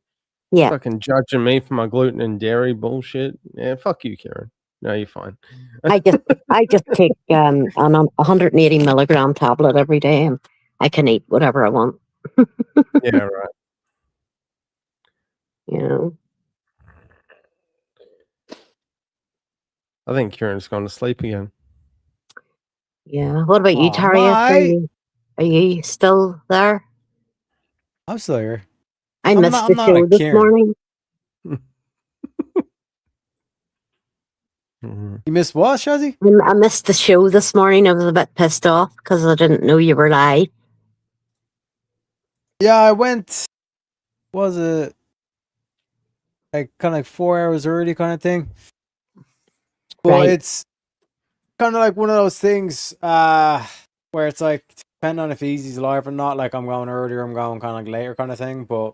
Yeah. Fucking judging me for my gluten and dairy bullshit. Yeah, fuck you, Kieran. No, you're fine. I just take an 180 milligram tablet every day, and I can eat whatever I want. Yeah, right. I think Kieran's gone to sleep again. Yeah. What about you, Aw, Taria? Are you still there? I'm still here. I I'm missed not- the I'm not show a this Kieran. morning. Mhm. You missed what, Shazzy? I missed the show this morning. I was a bit pissed off because I didn't know you were live. Yeah, I went. Was it like kind of like 4 hours early, kind of thing? But Right. it's kind of like one of those things where it's like, depending on if Easy's live or not, like I'm going earlier, I'm going kind of like later, kind of thing. But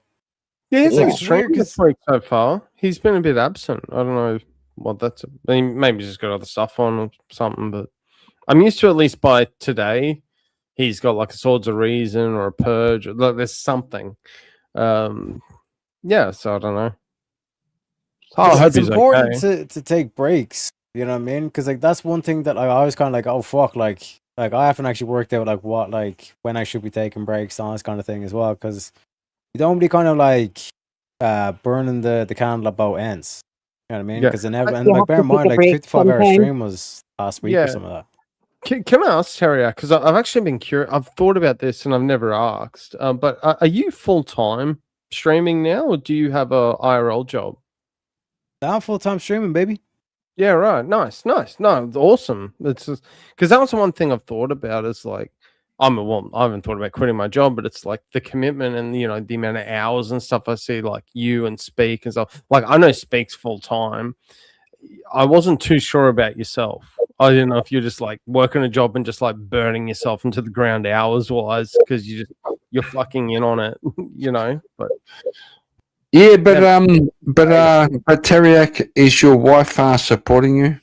Yeah, he's Yeah. been It's weird streaming 'cause- this week so far. He's been a bit absent. I don't know what that's. Maybe he's just got other stuff on or something. But I'm used to, at least by today, he's got like a Swords of Reason or a Purge. Or, like, there's something. Yeah, so I don't know. Oh, I hope it's he's important okay. to take breaks. You know what I mean? Because like that's one thing that I was kind of like, oh fuck, like I haven't actually worked out like what, like when I should be taking breaks on this kind of thing as well. Because you don't be kind of like burning the candle at both ends. You know what I mean? Yeah. Because and you like have bear to in mind, take a like break 55-hour sometime. stream was last week Yeah. or something like that. Can I ask Terry? Because I've actually been curious. I've thought about this and I've never asked. But are you full time streaming now, or do you have a IRL job? Now full time streaming, baby. Yeah, right. Nice. No, it's awesome. It's because that was the one thing I've thought about is like, I haven't thought about quitting my job, but it's like the commitment and the amount of hours and stuff I see, like you and Speak and stuff. Like I know Speak's full time. I wasn't too sure about yourself. I didn't know if you're just like working a job and just like burning yourself into the ground hours wise because you're fucking in on it, But Yeah, but Teriak, is your wife supporting you?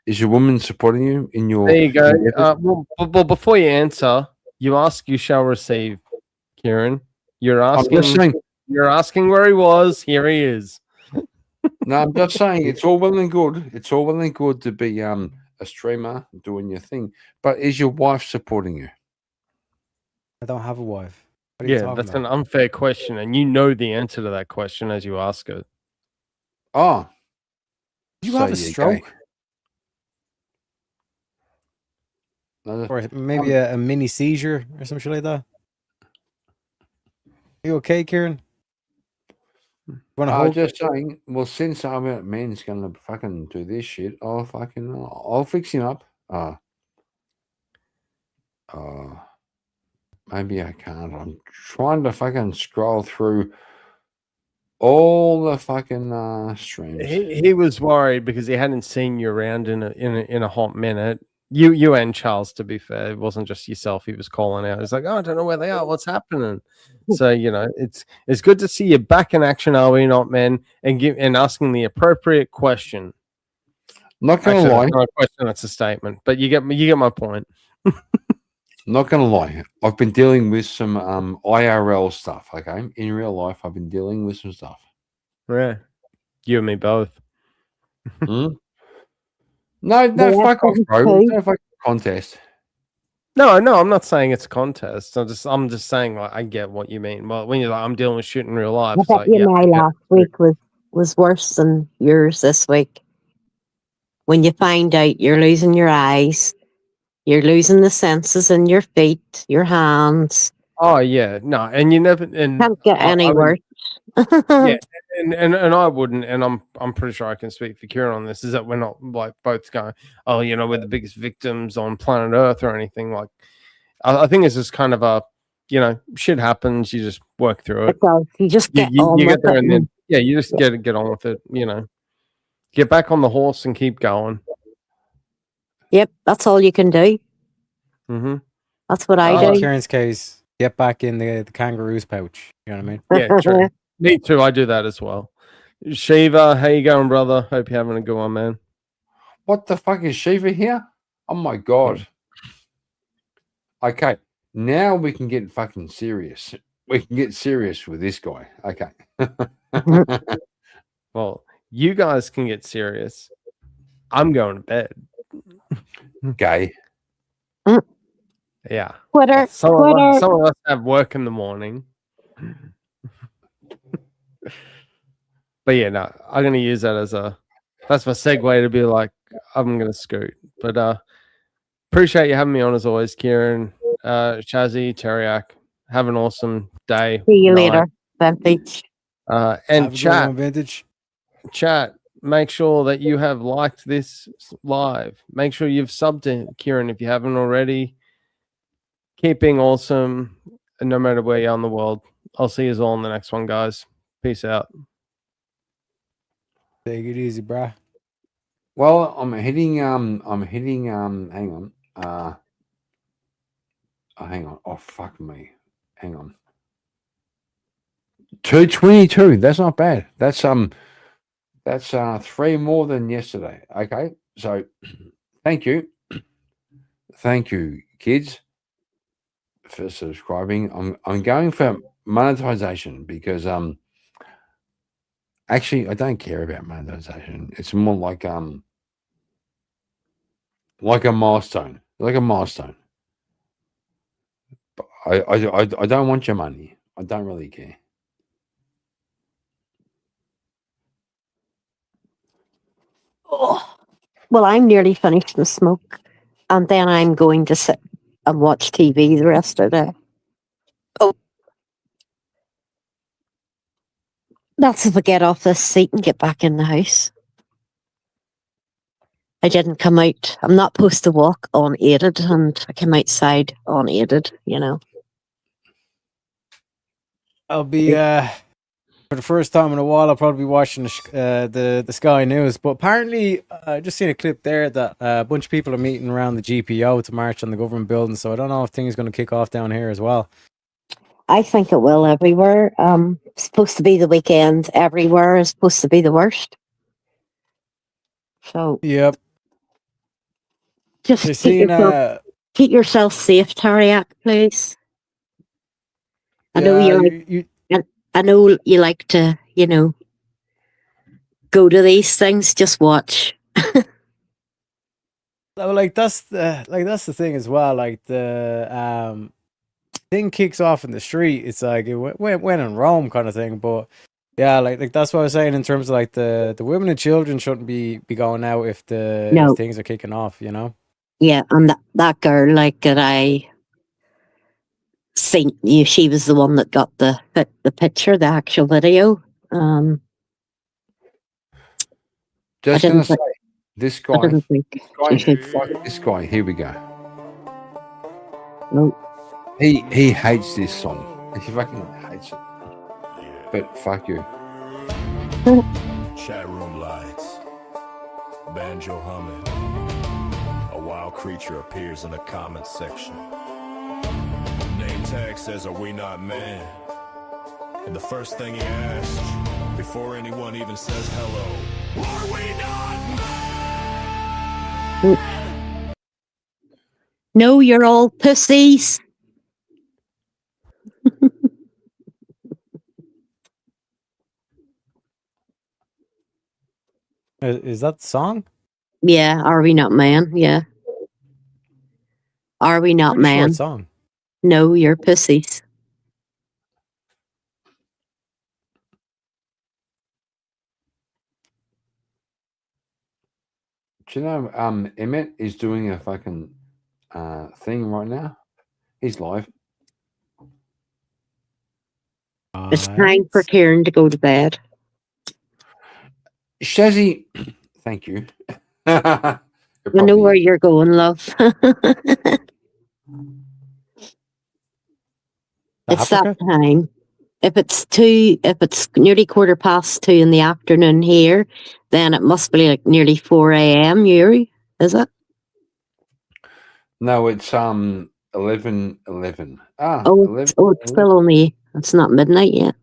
Is your woman supporting you in your? there you go. endeavors? Well, before you answer, you ask, you shall receive, Kieran. You're I'm asking. just saying. You're asking where he was. Here he is. No, I'm just saying it's all well and good. It's all well and good to be a streamer doing your thing, but is your wife supporting you? I don't have a wife. What are you Yeah, talking that's about? an unfair question, and you know the answer to that question as you ask it. Oh, Did you so have a you're gay. stroke? No, Or maybe a mini seizure or some shit like that? You okay, Kieran? Want to I was hold? just saying. Well, since I'm a man's gonna fucking do this shit, I'll fix him up. Maybe I can't. I'm trying to fucking scroll through all the fucking streams. He was worried because he hadn't seen you around in a hot minute. You and Charles, to be fair, it wasn't just yourself. He was calling out. He's like, "Oh, I don't know where they are. What's happening?" So it's good to see you back in action, are we not, man? And asking the appropriate question. Not gonna Actually, lie. that's not a question, that's a statement. But you get my point. Not gonna lie. I've been dealing with some IRL stuff. Okay, in real life, I've been dealing with some stuff. Yeah, you and me both. Hmm? No, Yeah, fuck off, bro. okay. No fucking contest. No, I'm not saying it's a contest. I'm just saying, like, I get what you mean. Well, when you're like, I'm dealing with shit in real life, I it's bet like, you yeah, my I get last it. week was worse than yours this week. When you find out you're losing your eyes, you're losing the senses in your feet, your hands. Oh yeah, no, and you never and Can't get I any mean, worse. yeah, and I wouldn't, and I'm pretty sure I can speak for Kieran on this. Is that we're not like both going, oh, we're the biggest victims on planet Earth or anything. Like, I think it's just kind of a, shit happens. You just work through it. It does. You just get on You with get there, it. and then you just get on with it. Get back on the horse and keep going. Yep, that's all you can do. Mm-hmm. That's what I In do. Kieran's case, get back in the kangaroo's pouch. You know what I mean? Yeah, true. Me too. I do that as well. Shiva, how you going, brother? Hope you're having a good one, man. What the fuck is Shiva here? Oh my god. Okay, now we can get fucking serious. We can get serious with this guy. Okay. Well, you guys can get serious. I'm going to bed. Gay. Yeah. Twitter. Some of us have work in the morning. But yeah, no, I'm going to use that that's my segue to be like, I'm going to scoot. But appreciate you having me on as always, Kieran, Shazzy, Teriak. Have an awesome day. See you night. later, Vintage. Have And a good chat, one, Vintage. make sure that you have liked this live. Make sure you've subbed to Kieran if you haven't already. Keep being awesome, no matter where you are in the world. I'll see you all in the next one, guys. Peace out. Take it easy, bruh. Well, I'm hitting hang on. Hang on. Oh fuck me. Hang on. 222. That's not bad. That's 3 more than yesterday. Okay. So thank you. Thank you, kids, for subscribing. I'm going for monetization because actually I don't care about monetization. It's more like a milestone. Like a milestone. But I don't want your money. I don't really care. Oh. Well, I'm nearly finished the smoke, and then I'm going to sit and watch TV the rest of the day. Oh, that's if I get off this seat and get back in the house. I didn't come out. I'm not supposed to walk unaided, and I came outside unaided. You know. I'll be for the first time in a while. I'll probably be watching the Sky News. But apparently, I just seen a clip there that a bunch of people are meeting around the GPO to march on the government building. So I don't know if things are going to kick off down here as well. I think it will everywhere. It's supposed to be the weekend everywhere. Is supposed to be the worst. So Yep. just They're seeing keep yourself safe, Tariak, please. I know I know you like to, go to these things. Just watch. like that's the thing as well. Like the thing kicks off in the street. It's like it went in Rome kind of thing. But yeah, like that's what I was saying in terms of like the women and children shouldn't be going out if if things are kicking off. You know. Yeah, and that girl, like that I seen you, she was the one that got the picture, the actual video. Just I gonna didn't say, think- this I guy, didn't think she should. fuck this guy. Here we go. No, He hates this song. He fucking hates it. But fuck you. Chat room lights. Banjo humming. A wild creature appears in the comments section. Name tag says, "Are we not man?" And the first thing he asks, before anyone even says hello, "Are we not man?" no, you're all pussies. Is that the song? Yeah, are we not man? Yeah. Are we not Pretty man? short song. No, you're pussies. Do you know Emmett is doing a fucking thing right now? He's live. It's time for Kieran to go to bed. Shazzy, thank you. I know where you're going, love. It's that time. If it's nearly 2:15 in the afternoon here, then it must be like nearly 4 a.m. Yuri, is it? No, it's 11:11. Oh, it's still only. It's not midnight yet.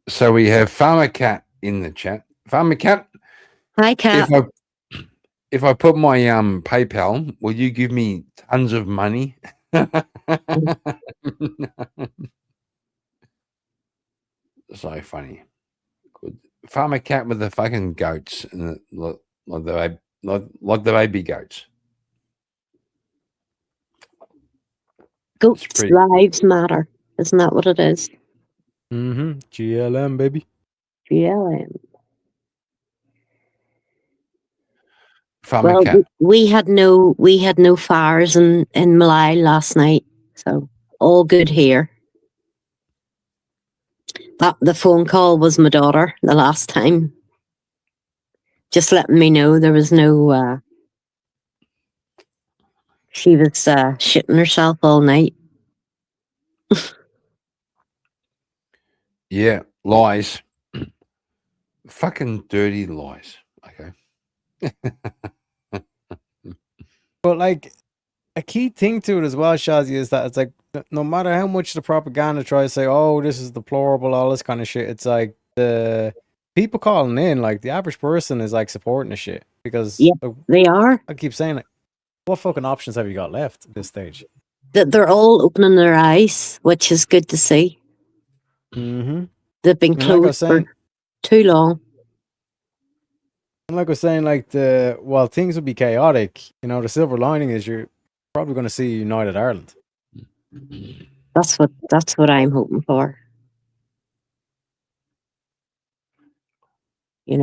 So we have Farmer Cat in the chat. Farmer Cat, Hi, Cat. if I put my PayPal, will you give me tons of money? So funny. Good. Farmer Cat with the fucking goats and like the baby goats. Goats pretty- lives matter. Isn't that what it is? Mm-hmm. GLM, baby. GLM. Farmer Well, Cat. we had no fires in Malay last night, so all good here. The phone call was my daughter the last time, just letting me know there was no. She was shitting herself all night. Yeah, lies. Fucking dirty lies. Okay. But like a key thing to it as well, Shazzy, is that it's like no matter how much the propaganda tries to say, "Oh, this is deplorable," all this kind of shit, it's like the people calling in, like the average person, is like supporting the shit because Yeah, they are. I keep saying, like, what fucking options have you got left at this stage? They're all opening their eyes, which is good to see. Mm-hmm. They've been And like I was closed saying, for too long. and like I was saying, like while things will be chaotic, the silver lining is you're probably going to see United Ireland. That's what I'm hoping for. It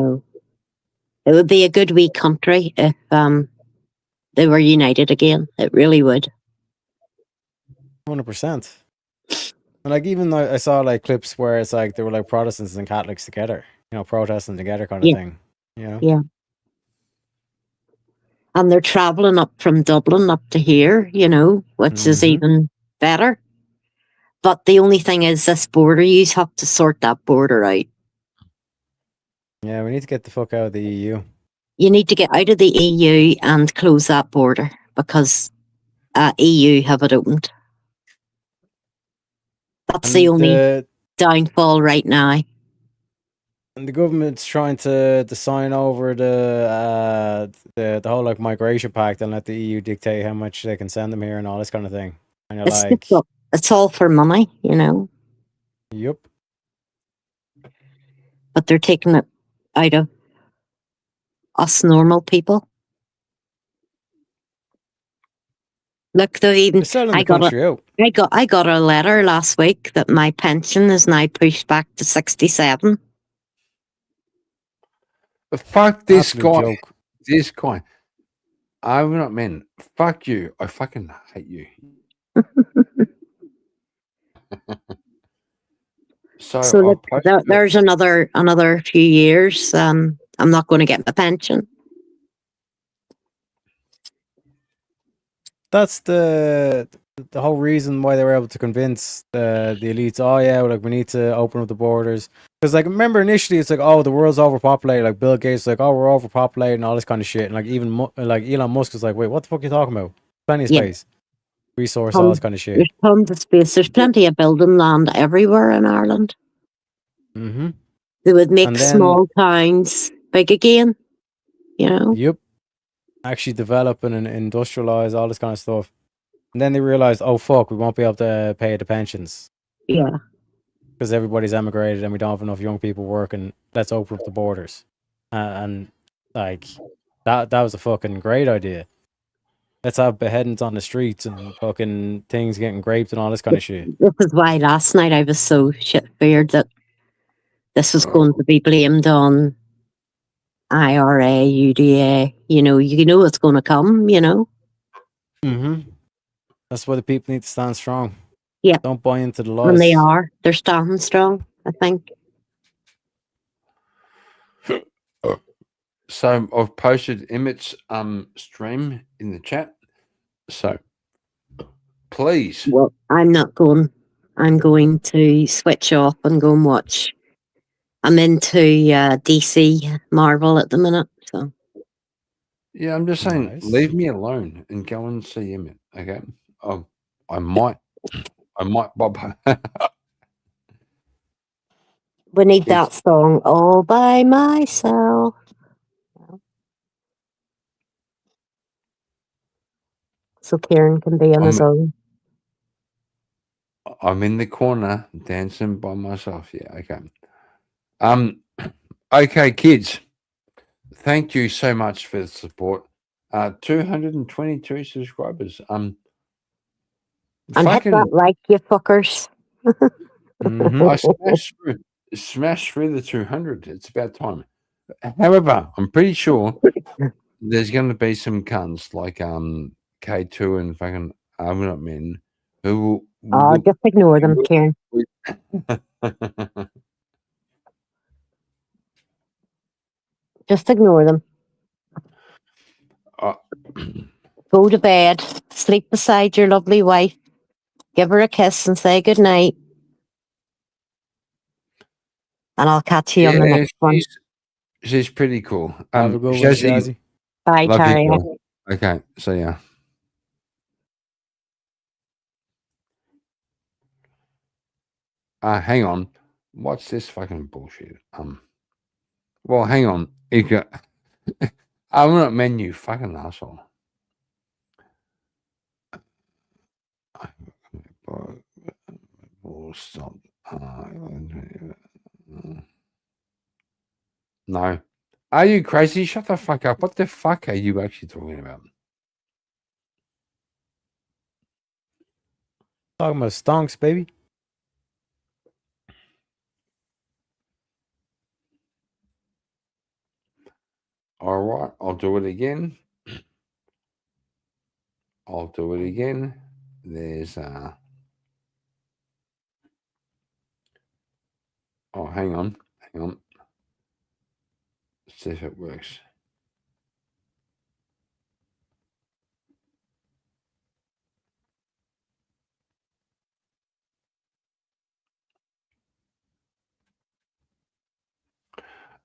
would be a good wee country if they were united again. It really would. 100%. And like even though I saw like clips where it's like they were like Protestants and Catholics together, protesting together kind of Yeah. thing. Yeah. And they're traveling up from Dublin up to here, you know, which is Mhm. even better. But the only thing is this border, you have to sort that border out. Yeah, we need to get the fuck out of the E EU. You need to get out of the EU and close that border because EU have it opened. That's the And only downfall right now. the government's trying to sign over the whole like migration pact and let the EU dictate how much they can send them here and all this kind of thing. And you're It's like, just it's all for money, you know. yup. But they're taking it out of us normal people. Look, they've even They're selling I the got a country out. I got a letter last week that my pension is now pushed back to 67. But fuck this Absolute guy. joke. This guy. I'm not men. Fuck you. I fucking hate you. So So I've posted there's another few years. I'm not going to get my pension. That's the whole reason why they were able to convince the elites. Oh yeah, like we need to open up the borders because like remember initially it's like oh the world's overpopulated. Like Bill Gates like oh we're overpopulated and all this kind of shit. And like even like Elon Musk is like wait what the fuck are you talking about? Plenty of Yeah. space, resource, all this kind of shit. There's tons of space. There's plenty of building land everywhere in Ireland. Mm-hmm. They would make And then- small towns big again. You know. Yep. Actually develop and industrialize all this kind of stuff. And then they realized, oh fuck, we won't be able to pay the pensions Yeah. because everybody's emigrated and we don't have enough young people working. Let's open up the borders. And like that was a fucking great idea. Let's have beheadings on the streets and fucking things getting raped and all this kind of shit. This is why last night I was so shit feared that this was going to be blamed on IRA, UDA. You know it's going to come. You know. Mm-hmm. That's why the people need to stand strong. Yeah. Don't buy into the lies. And they are. They're standing strong, I think. So I've posted Emmett's stream in the chat. So please. Well, I'm not going. I'm going to switch off and go and watch. I'm into DC Marvel at the minute, so Yeah, I'm just saying, Nice. leave me alone and go and see Emmett. Okay. I might Bob. we need that song all by myself. So Kieran can be on his own. I'm in the corner dancing by myself. Yeah, okay. Okay, kids. Thank you so much for the support. 222 subscribers. And hit that like, you fuckers. Mhm. I smashed through the 200. It's about time. However, I'm pretty sure there's going to be some cunts like K2 and fucking I'm not men who will Just ignore them, Kieran. Just ignore them. Go to bed. Sleep beside your lovely wife. Give her a kiss and say good night. And I'll catch you on the next one. She's pretty cool. Have a good one, Shazzy, Shazzy. Bye, love you, Terry. girl. Okay, so yeah. Hang on. What's this fucking bullshit? Well, hang on. I'm not menu, fucking asshole. Stop. No. Are you crazy? Shut the fuck up. What the fuck are you actually talking about? Talking about stonks, baby. All right, I'll do it again. I'll do it again. There's oh, hang on. Let's see if it works.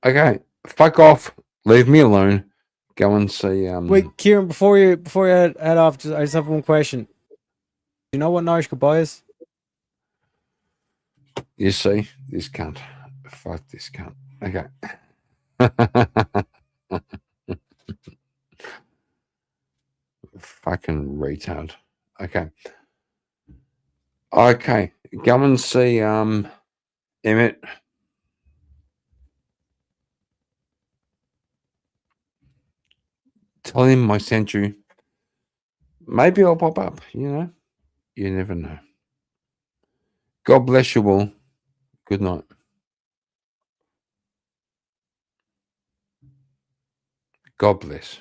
Okay, fuck off. Leave me alone. Go and see. Wait, Kieran, before you head off, I just have one question. Do you know what Nourish Goodbye is? You see this cunt. Fuck this cunt. Okay. Fucking retard. Okay. Okay. Go and see Emmett. Tell him I sent you. Maybe I'll pop up, you know. You never know. God bless you all. Good night. God bless.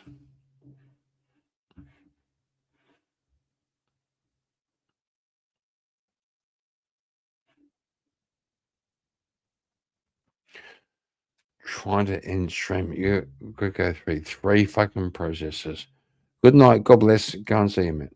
Trying to end stream. You could go through 3 fucking processes. Good night. God bless. Go and see him.